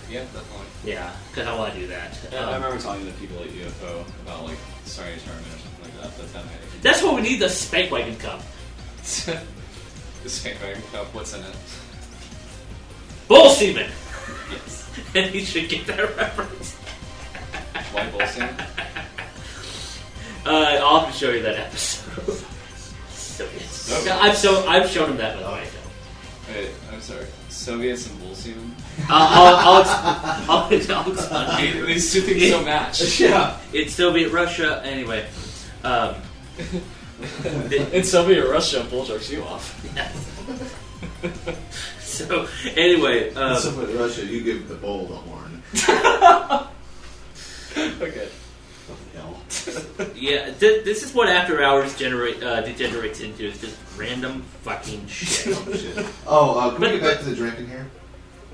Yeah, definitely. Yeah, because I want to do that. I remember talking to people at UFO about like starting a tournament or something like that. That's what we need, the Spank Wagon Cup. The Spank Wagon Cup, what's in it? Bull semen! Yes. And he should get that reference. White bull semen? I'll have to show you that episode. Okay. I've shown him that, by the way. Wait, I'm sorry. Soviets and bull semen? I'll explain. These two things don't match. Yeah. It's Soviet Russia, anyway. In Soviet Russia, bull jerks you off. So, anyway. Soviet Russia, you give the bull the horn. Okay. Yeah, this is what After Hours degenerates into. It's just random fucking shit. Can we get back to the drinking here?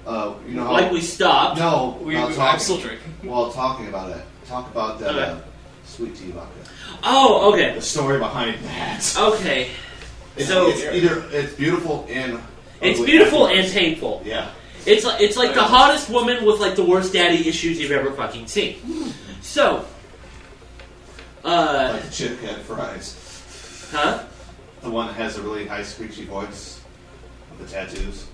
You know how, Like we stopped. No, I'm still drinking. While talking about it, talk about the sweet tea vodka. Oh, okay. The story behind that. Okay. It's beautiful and It's ugly beautiful and afterwards. painful. Yeah. It's like the hottest woman with like the worst daddy issues you've ever fucking seen. So, Like the chick at Fry's. huh? The one that has a really high screechy voice with the tattoos.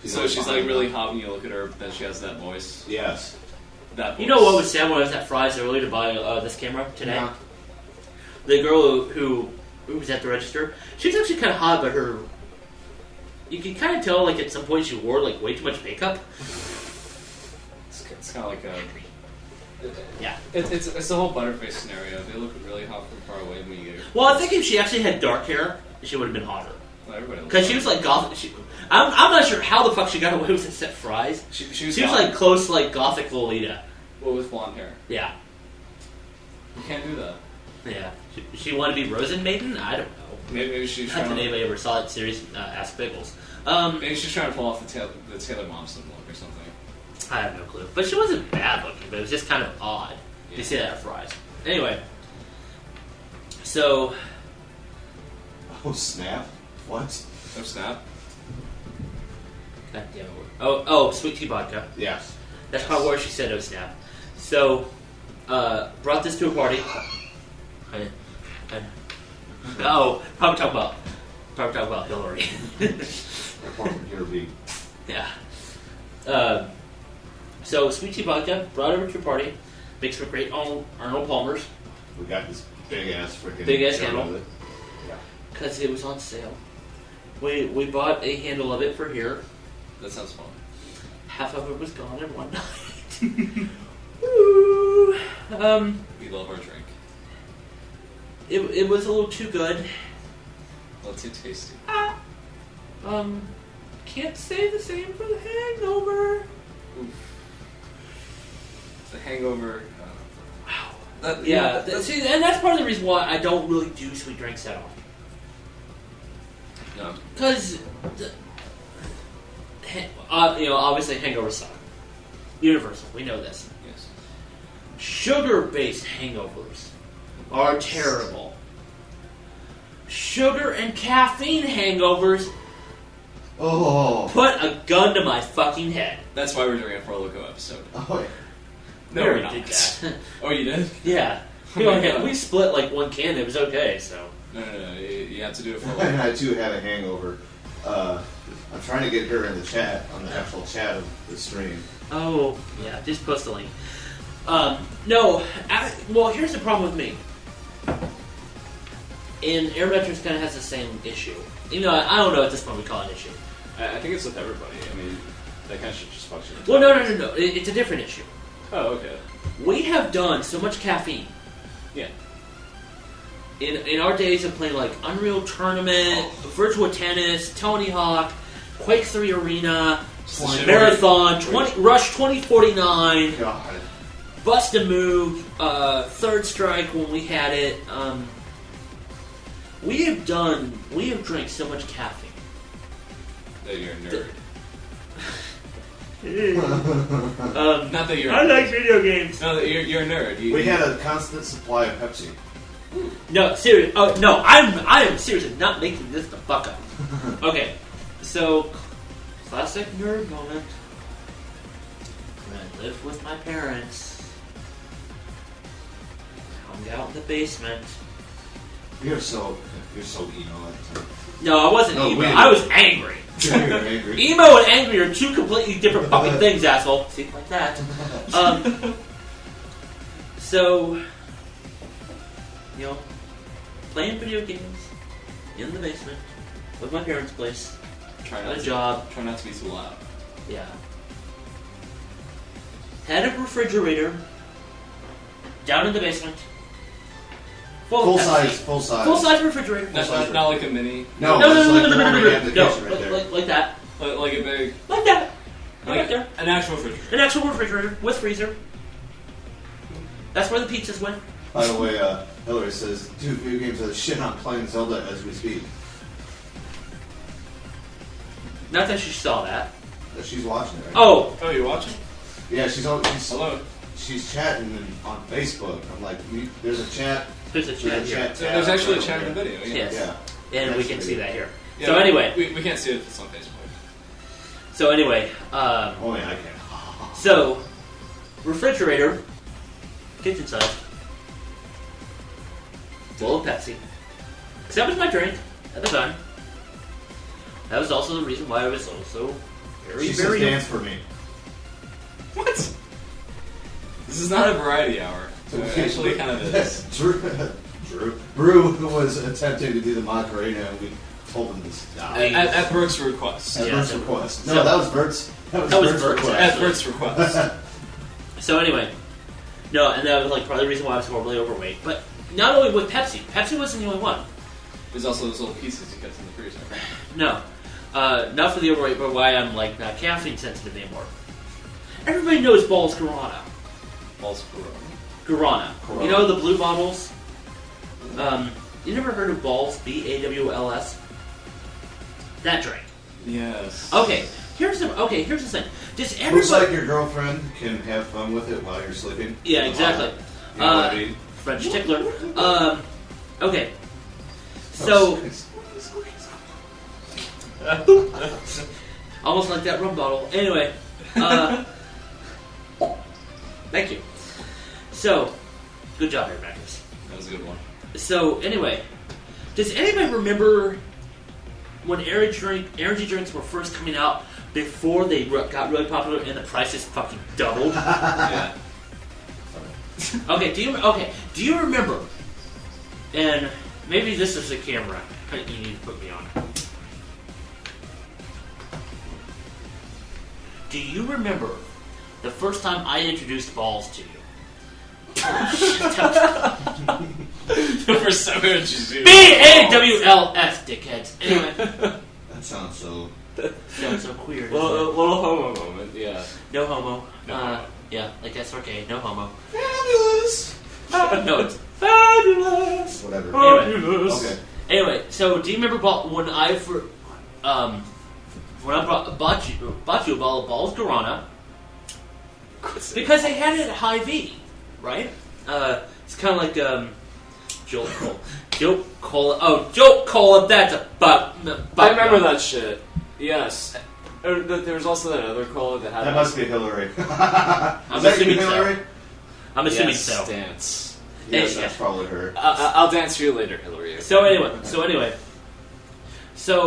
So she's like really hot when you look at her, then she has that voice. Yes. That voice. You know what was sad when I was at Fry's earlier to buy this camera today? Yeah. The girl who was at the register, she was actually kind of hot, but her... You could kind of tell, like, at some point she wore, like, way too much makeup. It's kind of like a. Yeah. It's the whole Butterface scenario. They look really hot from far away when you get her. Well, I think if she actually had dark hair, she would have been hotter. Well, everybody looks Because she was, like, gothic. I'm not sure how the fuck she got away with it at Fry's. She was She was, hot. like, close to, like, gothic Lolita. Well, with blonde hair. Yeah. You can't do that. Yeah. She wanted to be Rosen Maiden? I don't know. Maybe she's Not trying that to. anybody ever saw that series, Ask Pickles. Maybe she's trying to pull off the Taylor Momsen look or something. I have no clue. But she wasn't bad looking, but it was just kind of odd. Yeah. You see that at Fry's. Anyway. So, Oh snap! What? Oh snap! God damn it. Oh, sweet tea vodka. Yes. That's probably where she said, oh snap. So, brought this to a party. Probably talk about Hillary. Report from here, B. Yeah. So, sweet tea vodka, brought over to a party. Makes for great Arnold Palmer's. We got this big ass freaking. Big ass jar handle. of it. Yeah. Because it was on sale. We bought a handle of it for here. That sounds fun. Half of it was gone in one night. Woo! We love our drink. It was a little too good. Well, too tasty. Can't say the same for the Hangover. Oof. The Hangover. Wow. That, Yeah, that's, see, and that's part of the reason why I don't really do sweet drinks that often. no. Because, obviously hangovers suck. Universal, we know this. Yes. Sugar-based hangovers are terrible. Sugar and caffeine hangovers Oh. put a gun to my fucking head. That's why we're doing a Four Loko episode. Oh. Yeah. No, We we're already not. did that. Oh, you did? Yeah. Oh my God. We split like one can, it was okay, so. No. You have to do it for I too have a hangover. I'm trying to get her in the chat, on the actual chat of the stream. Oh, yeah, just post a link. Well, here's the problem with me. And Air Veterans kind of has the same issue. You know, I don't know at this point we call it an issue. I think it's with everybody. I mean, that kind of should just function. Well, no. It's a different issue. Oh, okay. We have done so much caffeine. Yeah. In our days of playing like Unreal Tournament, Virtual Tennis, Tony Hawk, Quake 3 Arena, Marathon, Rush 2049, God. Bust a Move, Third Strike when we had it. We have drank so much caffeine. that you're a nerd. Not that you're. I like video games. No, that you're a nerd. We had a constant supply of Pepsi. No, seriously. Oh no, I am seriously not making this the fuck up. Okay, so classic nerd moment. When I lived with my parents, hung out in the basement. You're so emo at the time. No, I wasn't No, emo. we- I was angry. You're angry. Emo and angry are two completely different fucking things, asshole. See, like that. So, playing video games in the basement with my parents' place. Try Had not a to. job. Try not to be too loud. Yeah. Had a refrigerator down in the basement. Full of Pepsi. size, full size. Full size refrigerator. Not like a mini. No, No, it's no, like no, the no, one no, we have in the no, kitchen right there. like that. Like a big. Like that. Right Like there. an actual refrigerator. An actual refrigerator with freezer. That's where the pizzas went. By the way, Hillary says, dude, video games are the shit. I'm playing Zelda as we speak. Not that she saw that. She's watching it, right? Oh, Oh, you're watching? Yeah, she's Hello. she's chatting on Facebook. I'm like, there's a chat. there's a chat here. So there's actually a chat in the video. Yeah. Yes. Yeah. And we Next can see video. that here. Yeah, So anyway. we can't see it if it's on Facebook. So anyway, Oh yeah, I can. so refrigerator, kitchen size, full of Pepsi. 'Cause that was my drink at the time. That was also the reason why I was also Very, She says very. dance for me. What? This is not a variety hour. So it actually kind of is. Brew was attempting to do the Macarena, and we told him to stop. At Burke's request. At Yeah, Bert's so- request. No, so- that was Bert's. That was was Bert's Bert's, request. At Burke's request. So anyway, no, and that was like part of the reason why I was horribly overweight. But not only with Pepsi. Pepsi wasn't the only one. There's also those little pieces he gets in the freezer. No, not for the overweight, but why I'm like not caffeine sensitive anymore. Everybody knows Ball's Guarana. Balls of Guarana. Guarana. You know the blue bottles? You never heard of Balls? BAWLS? That drink. Yes. Okay, here's the thing. Does Looks everybody? like your girlfriend can have fun with it while you're sleeping. Yeah, exactly. You know what I mean? French tickler. Okay. So almost like that rum bottle. Anyway, thank you. So, good job, Air Mattress. That was a good one. So anyway, does anybody remember when energy drinks were first coming out before they got really popular and the prices fucking doubled? Yeah. Okay, do you remember? And maybe this is the camera that you need to put me on. Do you remember the first time I introduced Balls to you? The first time I introduced you. BAWLS, dickheads. Anyway, That sounds so. sounds so queer. Well, doesn't a little homo moment, yeah. it? No homo. No homo. Yeah, like SRK, no homo. Fabulous! No, it's fabulous. Whatever. Anyway. Okay. Anyway, so do you remember when I bought you a bottle of Balls Guarana? Because they had it at Hy-Vee, right? It's kind of like Jolt Cola. Jolt Cola. Oh, Jolt Cola. That's a buck. I remember that shit. Yes. There was also that other cola that had. That must be Hillary. I'm Is that you, assuming so. Hillary? I'm assuming Yes, so. dance. Yes, Hey, that's probably her. I'll dance for you later, Hillary. So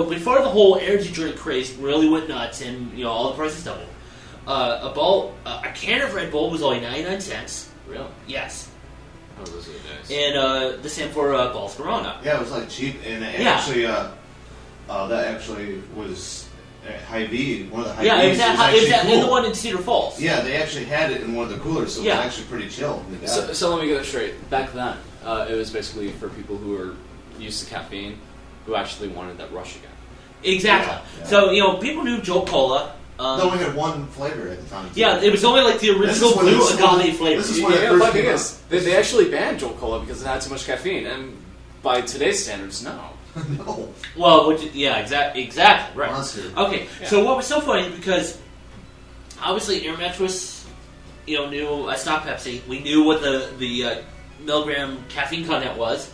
before the whole energy drink craze really went nuts and all the prices doubled, a can of Red Bull was only 99 cents. Really? Yes, Oh, those are the days. and the same for Balls Guarana. Yeah, it was like cheap, and it Yeah. actually, that actually was at Hy-Vee. One of the Hy-Vees Yeah, it was actually in the cool. one in Cedar Falls. Yeah, they actually had it in one of the coolers, so it Yeah. was actually pretty chill. They got So, it. so let me get it straight. Back then, it was basically for people who were used to caffeine, who actually wanted that rush again. Exactly. Yeah. So people knew Jolt Cola. They only had one flavor at the time. too. Yeah, it was only like the original when blue this- agave flavor. this is when it Yeah, first but the thing came is, they actually banned Jolt Cola because it had too much caffeine, and by today's standards, no. No. Well, exactly, right. Monster. Okay, Yeah. so what was so funny because obviously Air Mattress, knew I stopped Pepsi. We knew what the milligram caffeine content was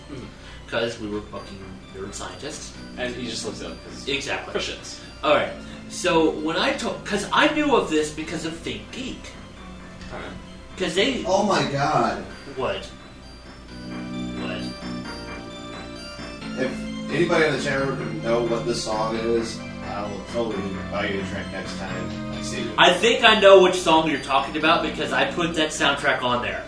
because we were fucking nerd scientists. And you just looked it up. 'cause- Exactly. For shits. All right. So when because I knew of this because of Think Geek, Alright. because they Oh my god. what. If anybody in the chat room can know what this song is, I will totally buy you a drink next time I see you. I think I know which song you're talking about because I put that soundtrack on there.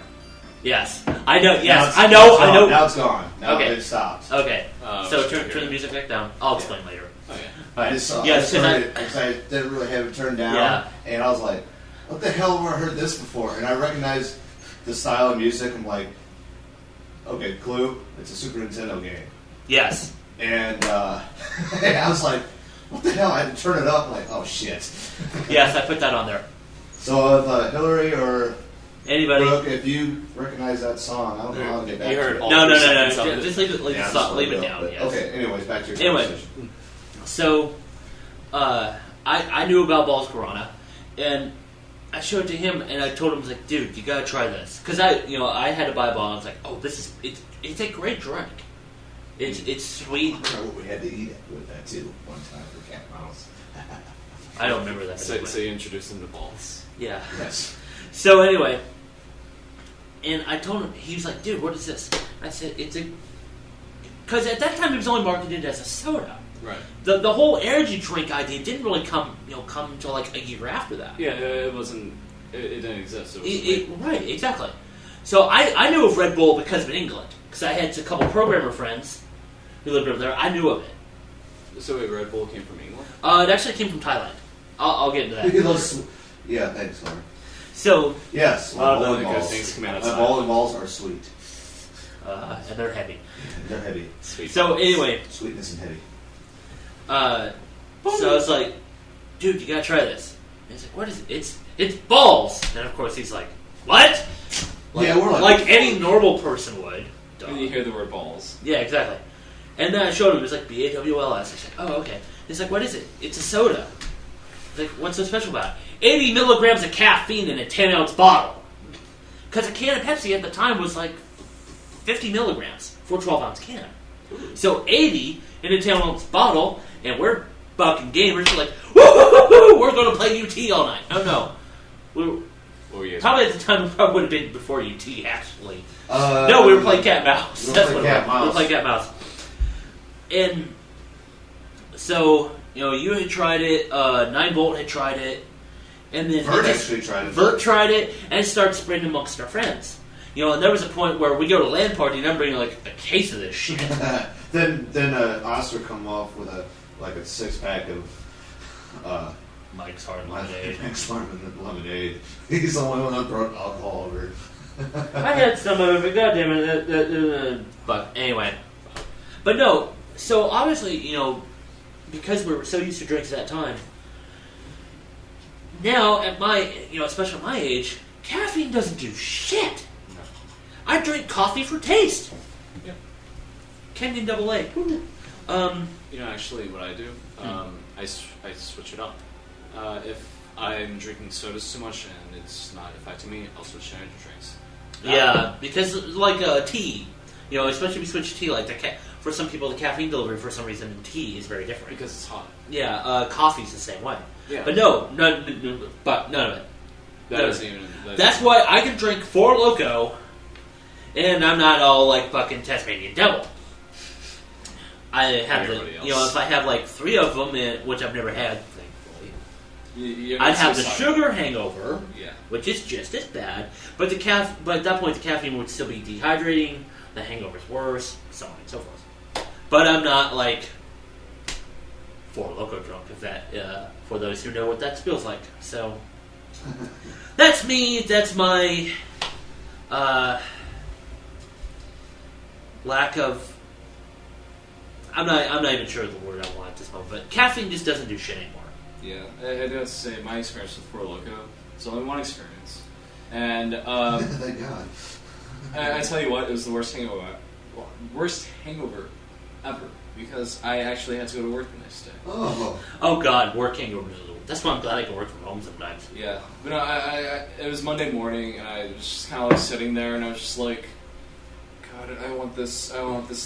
Yes, I know. Yes, I know. I know. Now it's gone. Now Okay. it stops. Okay, so sure, turn the music back down. I'll explain later. Okay. All right. This song, Yes, I because heard it because I didn't really have it turned down, Yeah. and I was like, "What the hell? Have I heard this before?" And I recognized the style of music. I'm like, "Okay, Clue. It's a Super Nintendo game." Yes. And and I was like, "What the hell?" I had to turn it up. Like, "Oh shit!" Yes, I put that on there. So if Hillary or Anybody? Brooke, if you recognize that song, I don't know how to get back You to heard it. all No. 3 seconds of it. Just leave it. Leave, Yeah, it, just leave let it go, down. but- Yes. Okay. Anyways, back to your Anyway. conversation. So, I knew about Balls Guarana, and I showed it to him, and I told him, I was like, dude, you gotta try this. Because I had to buy a bottle, and I was like, oh, it's a great drink. It's sweet. I remember we had to eat it with that too one time for Cat Mouse. I don't remember that. So you introduced them to balls. Yeah. Yes. So anyway, and I told him, he was like, dude, what is this? I said, it's a... Because at that time it was only marketed as a soda. Right. The whole energy drink idea didn't really come until like a year after that. Yeah, it wasn't. It didn't exist. It was Right, exactly. So I knew of Red Bull because of England, because I had a couple programmer friends who lived over there. I knew of it. So wait, Red Bull came from England? It actually came from Thailand. I'll get into that. He loves, yeah, thanks, Lauren. So, Yes, A lot of bowling the good balls. things come out My outside. bowling balls are sweet. and they're heavy. They're heavy. Sweet. So anyway, Sweetness and heavy. so I was like, dude, you gotta try this. And he's like, what is it? It's balls. And of course he's like, what? Yeah, we're like any normal person would. Duh. When you hear the word balls. Yeah, exactly. And then I showed him. It was like BAWLS. He's like, oh, okay. He's like, what is it? It's a soda. He's like, what's so special about it? 80 milligrams of caffeine in a 10-ounce bottle. Because a can of Pepsi at the time was like 50 milligrams for a 12-ounce can. So 80 in a 10-ounce bottle, and we're fucking gamers. We're like, woo, we're going to play UT all night. Oh, no. What were you guys Probably at the time, it probably would have been before UT, actually. No, No, we were playing cat and mouse. We were That's playing what cat it and was. We were mouse. playing cat and mouse. And so, you had tried it, 9-Volt had tried it, and then Vert actually tried it. Vert tried it, and it started spreading amongst our friends. And there was a point where we go to LAN party, and I'm bringing like a case of this shit. then Oscar come off with a 6-pack of Mike's Hard Lemonade. Mike's lemonade. He's the only one that brought alcohol over. I had some of it, but goddamn it. But anyway. But no, so obviously, because we were so used to drinks at that time, now at my, especially at my age, caffeine doesn't do shit. No. I drink coffee for taste. Yeah. Kenyan Double A. Actually, what I do, I switch it up. If I'm drinking sodas too much and it's not affecting me, I'll switch to energy drinks. Yeah, because like tea, especially if you switch to tea, like for some people, the caffeine delivery for some reason in tea is very different. Because it's hot. Yeah, coffee's the same way. Yeah. But no, none of it. That isn't even... That's why I can drink 4 Loco, and I'm not all like fucking Tasmanian Devil. I have Everybody else. if I have like 3 of them, which I've never had, thankfully, You're I'd not have the suicidal. sugar hangover, Yeah. which is just as bad. But but at that point, the caffeine would still be dehydrating. The hangover's worse, so on and so forth. But I'm not like 4 Loco drunk, if that, for those who know what that feels like. So that's me. That's my lack of. I'm not even sure of the word I want at this moment. But caffeine just doesn't do shit anymore. Yeah, I do have to say, my experience with 4 Loco, it's only one experience. And Thank God. I tell you what, it was the worst hangover ever. Because I actually had to go to work the next day. Oh. Oh God, work hangovers. That's why I'm glad I can work from home sometimes. Yeah, but no, it was Monday morning, and I was just kind of like sitting there, and I was just like, God, I want this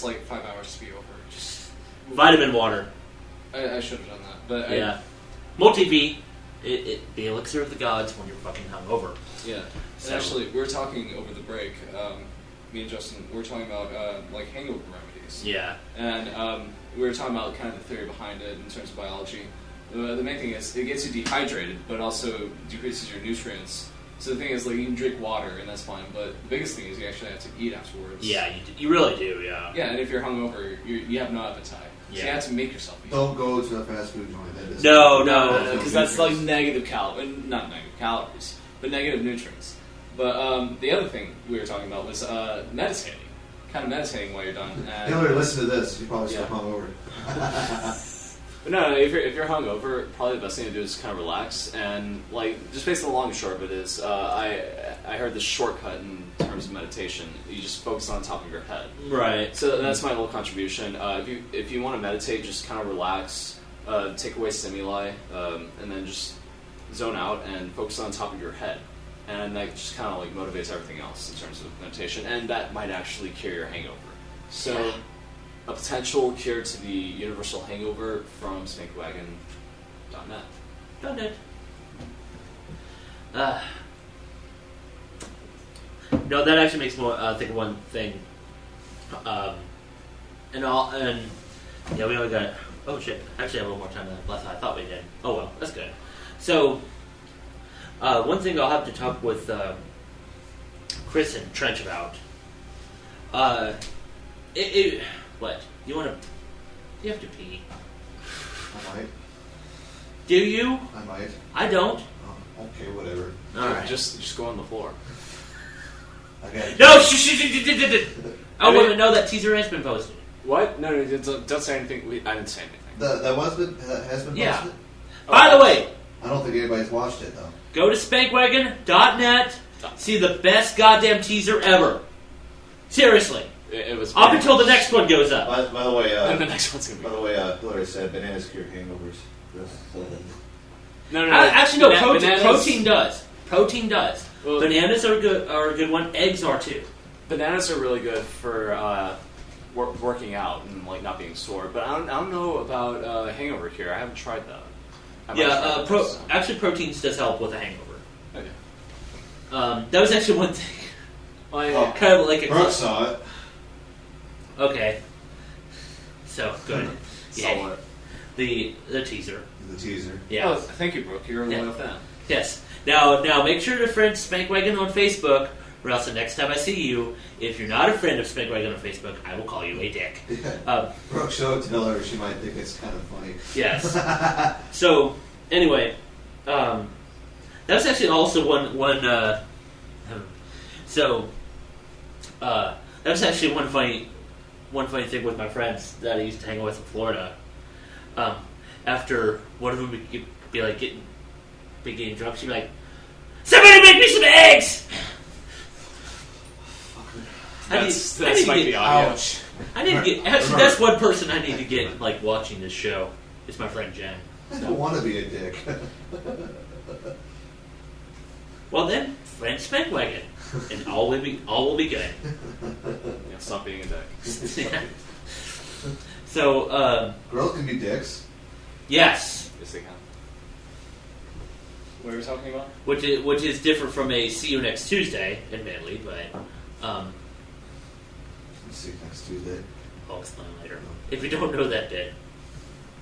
like 5 hours to be over. Just Vitamin water. I should have done that, but Yeah. Multi-V. The elixir of the gods when you're fucking hungover. Yeah. So- And actually, we were talking over the break. Me and Justin, we were talking about like hangover remedies. Yeah. And we were talking about kind of the theory behind it in terms of biology. The main thing is it gets you dehydrated, but also decreases your nutrients. So the thing is, like, you can drink water, and that's fine. But the biggest thing is you actually have to eat afterwards. Yeah, you really do, yeah. Yeah, and if you're hungover, you have no appetite. So you Yeah. have to make yourself eat. Don't go to a fast food joint. That is No, Because that's like negative not negative calories, but negative nutrients. But the other thing we were talking about was meditating. Kind of meditating while you're done. You know, listen to this. You probably still hungover. But no, if you're hungover, probably the best thing to do is kind of relax. And like, just basically the long and short of it is, I heard this shortcut in terms of meditation. You just focus on the top of your head. Right. So that's my little contribution. If you want to meditate, just kind of relax, take away stimuli, and then just zone out and focus on the top of your head. And that just kind of like motivates everything else in terms of meditation, and that might actually cure your hangover. So, a potential cure to the universal hangover from snakewagon.net. Done it. No, that actually makes me think of one thing. We only got Oh shit! Actually, I have a little more time than I thought we did. Oh well, that's good. So, one thing I'll have to talk with Chris and Trench about. What? You want to? You have to pee. I might. Do you? I might. I don't. Oh, okay, whatever. All right. Just go on the floor. I got No! I want to know that teaser has been posted. What? No, don't say anything. I didn't say anything. that has been Yeah. posted? By the way, I don't think anybody's watched it, though. go to spankwagon.net. See the best goddamn teaser ever. Seriously. It was Up until the next one goes up. By the way, and the next one's gonna be. by the way, Hillary said bananas cure hangovers. No. Actually, no. Bananas- Protein does. Protein does. Well- Bananas are a good one. Eggs are too. Bananas are really good for working out and like not being sore. But I don't know about hangover cure. I haven't tried that. I might try that this time. Actually, proteins does help with a hangover. Okay. That was actually one thing. Oh, yeah. Kind of like a. Brooke saw it. Okay. So good. Saw Yeah. what? The teaser. The teaser. Yeah. Oh, thank you, Brooke. You're a Yeah. loyal fan. Yes. Now make sure to friend Spankwagon on Facebook, or else the next time I see you, if you're not a friend of Spankwagon on Facebook, I will call you a dick. Brooke, show it to Hillary. She might think it's kind of funny. Yes. So anyway, that was actually also one. That was actually one funny thing with my friends that I used to hang with in Florida. After one of them would be getting drunk, she'd be like, "Somebody make me some eggs!" I need That to might get- be audio. Ouch. I need to get. Actually, that's one person I need to get like watching this show. It's my friend Jen. I don't want to be a dick. Well then, friend Spankwagon, and all will be good. Yeah, stop being a dick. So, Girls can be dicks. yes, Yes, they can. What were we talking about? which is different from a see you next Tuesday, admittedly, but Let's see next Tuesday. I'll explain later. If you don't know that bit,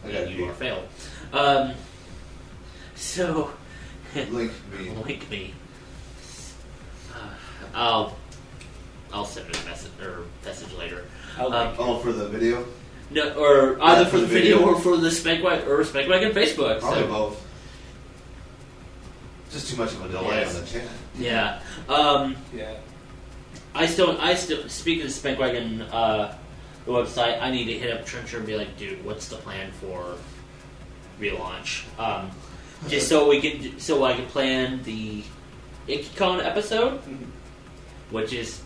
I gotta you pee. are failed. So, Link me. link me. I'll send it a message later. I'll link Oh, for the video? No, or either Yeah, for the video or for the Spankwagon Facebook. Probably So, both. Just too much of a delay Yes. on the chat. yeah. Yeah. I still, speaking of Spankwagon, the website, I need to hit up Trencher and be like, dude, what's the plan for relaunch? Just so I can plan the IkiCon episode, which is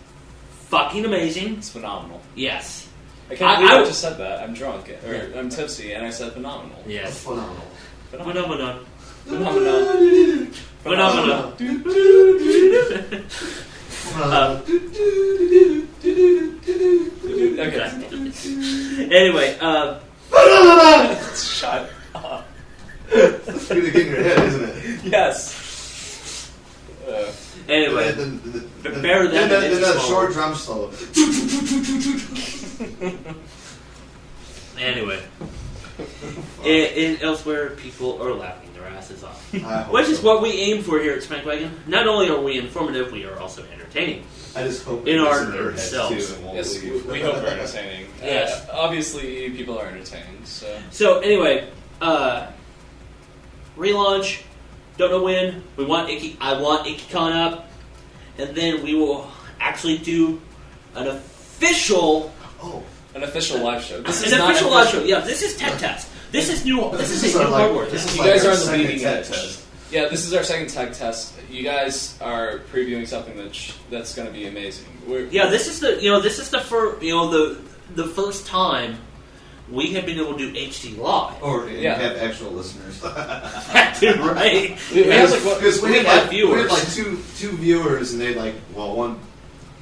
fucking amazing. It's phenomenal. Yes. I can't believe I- I just said that. I'm drunk. Or Yeah. I'm tipsy, and I said phenomenal. That's Yes. phenomenal. Phenomenon. Phenomenal. Phenomenon. Okay. Anyway, Shut up. It's gonna get in your head, isn't it? Yes. anyway, bear that Then into that small. short drum solo. Anyway, elsewhere, people are laughing their asses off. I hope Which is so. what we aim for here at Spankwagon. Not only are we informative, we are also entertaining. I just hope in it our gets their nerd heads, selves. too, and won't Yes, leave. we hope we're entertaining. Yes. Obviously, people are entertaining, so. So anyway, relaunch. Don't know when. I want IkiCon up, and then we will actually do an official, Oh, An official live show. This is an not official live show. Yeah, this is tech test. This is new. This is a new our, hardware. This is You like guys our are on the second leading tech edge. test. Yeah, this is our second tech test. You guys are previewing something that's going to be amazing. Yeah, this is the first time we have been able to do HD live. Or Yeah. have actual listeners. Dude, right? We have like what? Because we have viewers. We had like two viewers, and they one,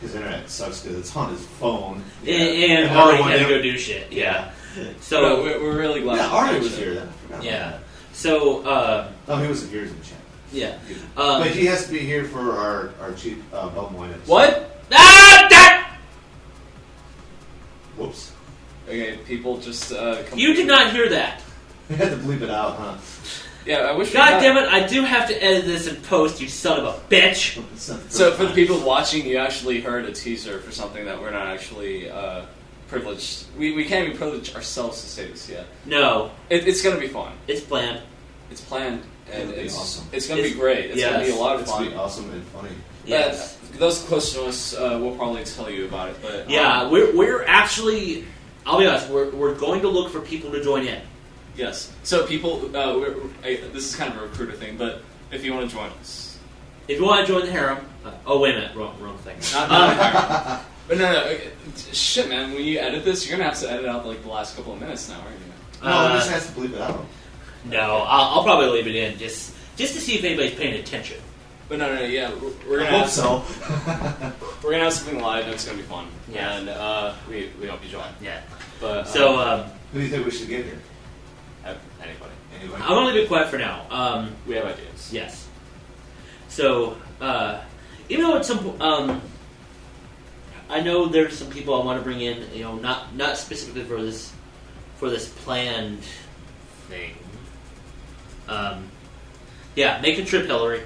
his internet sucks because it's on his phone. And And Ari one had to didn't. go do shit. Yeah. So So we're really glad. Yeah, you Ari guys was are- here. I forgot yeah. about So that. Oh, he wasn't here in the chat. yeah. But he has to be here for our chief Belmoine. What? Ah! That! Whoops. Okay, people just. You did not hear that. You had to bleep it out, huh? Yeah, I wish. God damn it! I do have to edit this in post. You son of a bitch. So for the people watching, you actually heard a teaser for something that we're not actually privileged. We can't even privilege ourselves to say this yet. No, It's going to be fun. it's planned. It's planned, and It'll be it's awesome. It's going to be great. It's going to be a lot of It's fun. gonna be awesome and funny. Yes. Those close to us will probably tell you about it. But Yeah, we're actually. I'll be honest. We're going to look for people to join in. yes. So people, this is kind of a recruiter thing, but if you want to join us, If you want to join the harem. Oh wait a minute, wrong thing. not but no, shit, man. When you edit this, you're gonna have to edit out like the last couple of minutes now, aren't you? No, it just has to bleep it out. No, I'll probably leave it in just to see if anybody's paying attention. But no, yeah, we're I gonna hope have so. we're gonna have something live, and it's gonna be fun. Yeah. And we hope you join. Yeah. But So Who do you think we should get here? anybody, Anyway. I'm going to be quiet for now. we have ideas. Yes. So even though at some I know there's some people I want to bring in. You know, not specifically for this planned thing. Yeah, make a trip, Hillary.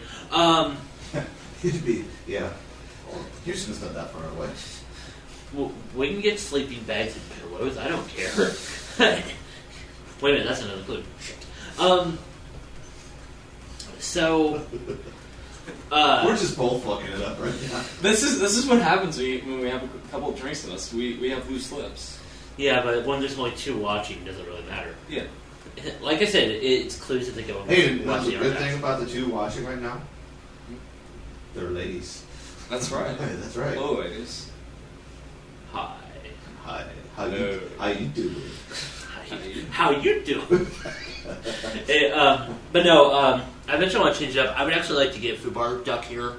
He'd be, yeah. Well, Houston's not that far away. We can get sleeping bags and pillows. I don't care. Wait a minute, that's another clue. So, We're just both fucking it up right now. This is what happens when we have a couple of drinks in us. We have loose lips. yeah, but when there's only two watching, it doesn't really matter. Yeah. Like I said, it's clues that they go. Hey, watch that's a the good archives. thing about the two watching right now. They're ladies. That's right. That's right. Hello, ladies. Hi. Hi. Hello. How you doing? How you doing? But no, I eventually want to change it up. I would actually like to get Fubar Duck here.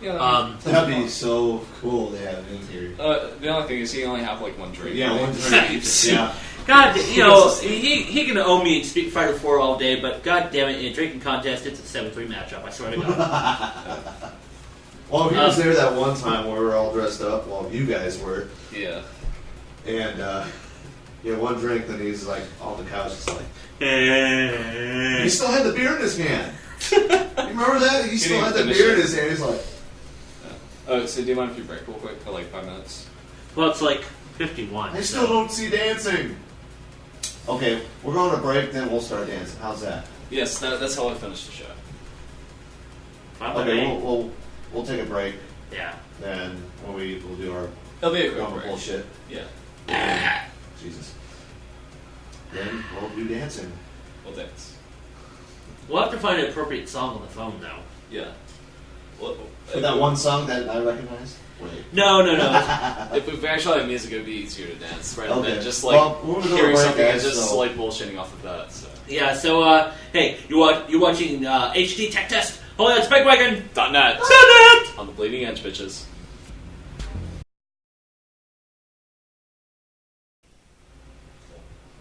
Yeah. That'd be so cool to have him here. The only thing is he only have like one drink. Yeah, one drink. Yeah. God, you know, he can owe me in Street Fighter 4 all day, but god damn it, in a drinking contest, it's a 7-3 matchup, I swear to God. Well, he was there that one time where we were all dressed up, well, you guys were, Yeah. and he had one drink, then he's like on the couch, just like, Eh. he still had the beer in his hand. You remember that? He still had the finish beer in it. his hand. He's like, So do you mind if you break real quick for like 5 minutes? Well, it's like 51. I so- still don't see dancing. Okay, we're going to break, then we'll start dancing. How's that? Yes, that's how I finish the show. Okay, we'll take a break, Yeah. then when we'll do our It'll be a quick normal break. bullshit. Yeah. Jesus. Then we'll do dancing. We'll dance. We'll have to find an appropriate song on the phone, though. Yeah. Well, That one song that I recognize? Wait. No. If we actually have music, it would be easier to dance rather Okay. than just like Well, we're gonna go hearing break, something and guys, just so- like bullshitting off of that. So. Yeah, so, hey, you're watching HD Tech Test? Hold on, Spikewagon! .net .net! on the bleeding edge, bitches.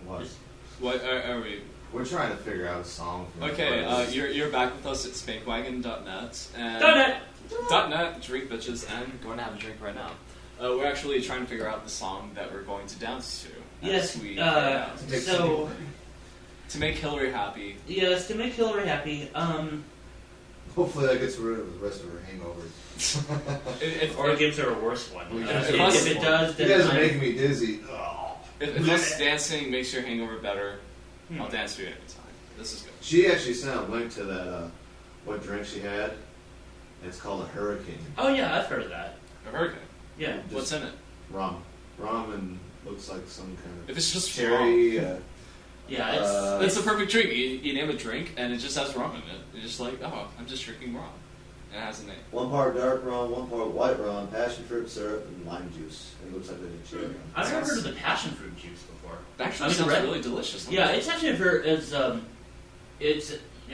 What? What are we? We're trying to figure out a song. For Okay, you're back with us at spankwagon.net and .net! .net, drink bitches, and going to have a drink right now. We're actually trying to figure out the song that we're going to dance to. Yes, as we figure it out. so, To make Hillary happy. yes, to make Hillary happy, Hopefully that gets rid of the rest of her hangovers. or it gives her a worse one. We If can- it does, You then guys are I'm- making me dizzy. If this dancing makes your hangover better, Hmm. I'll dance for you anytime. This is good. She actually sent a link to that, what drink she had. It's called a hurricane. Oh yeah, I've heard of that. A hurricane. Yeah. What's in it? Rum. Rum and looks like some kind of If it's just cherry. Yeah, it's... That's the perfect drink. You name a drink, and it just has rum in it. You're just like, oh, I'm just drinking rum. And it has a name. 1 part dark rum, 1 part white rum, passion fruit syrup, and lime juice. It looks like they did cherry rum. I've never heard of the passion fruit juice before. It actually I mean, sounds the red- really delicious. Yeah, it's actually it's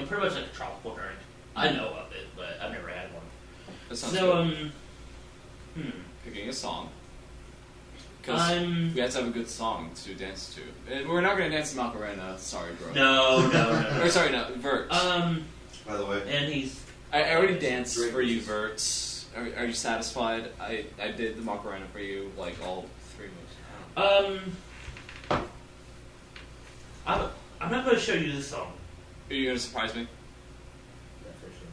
pretty much like a tropical drink. I know of it, but I've never had one. That sounds So good. Picking a song. Because I'm we have to have a good song to dance to. And we're not going to dance to Macarena. Sorry, bro. no. Or sorry, no, Vert. By the way, And he's I already danced for you, Vert. Are you satisfied? I did the Macarena for you, like all 3 moves. I'm not going to show you this song. Are you going to surprise me? Yeah, for sure.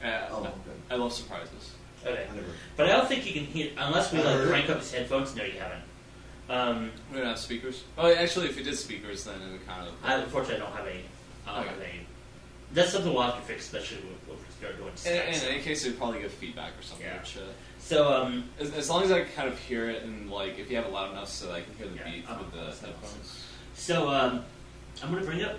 Yeah, Oh, okay. I love surprises. Okay. I never. But I don't think you can hear, unless we I like heard- crank up his headphones. No, you haven't. We don't have speakers. Oh, actually, if we did speakers, then it would kind of. Unfortunately, I don't have any. I don't have any. That's something we'll have to fix, especially when we start doing In stats. any case, it would probably give feedback or something. Yeah. Which, So, as long as I kind of hear it, and like if you have it loud enough so that I can hear the Yeah, beat with the so- headphones. So, I'm going to bring up,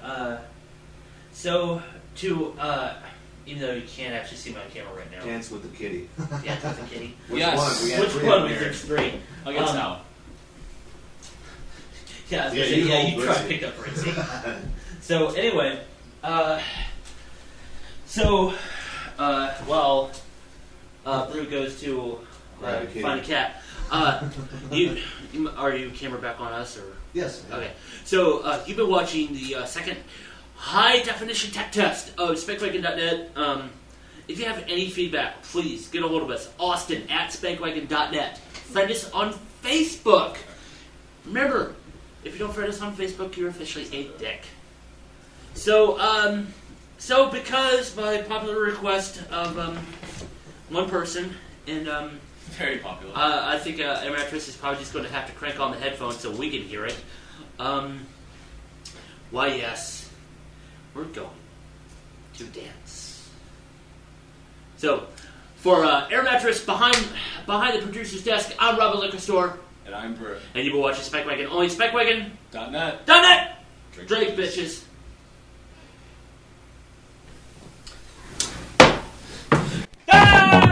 even though you can't actually see my camera right now. Dance with the kitty. Dance with the kitty. Which Yes. one? We had Which three one? up there. There's three. I'll get Tao. Yeah, I was Yeah, gonna say, you yeah, hold you try to Ritzy. pick up Ritzy. So, anyway, while Brew goes to Grab a kitty. find a cat, are you camera back on us, or? Yes. Okay, so you've been watching the second high definition tech test of SpankWagon.net. If you have any feedback, please get a hold of us. Austin at SpankWagon.net. Friend us on Facebook. Remember, if you don't friend us on Facebook, you're officially a dick. So because by popular request of one person, and Very popular. I think Emeritus is probably just going to have to crank on the headphones so we can hear it. Why, yes, we're going to dance. So, for Air Mattress behind the producer's desk, I'm Rob at Liquor Store, and I'm Brew. and you've been watching Spike Wagon, only SpikeWagon.net. .net. Drake, bitches. Ah!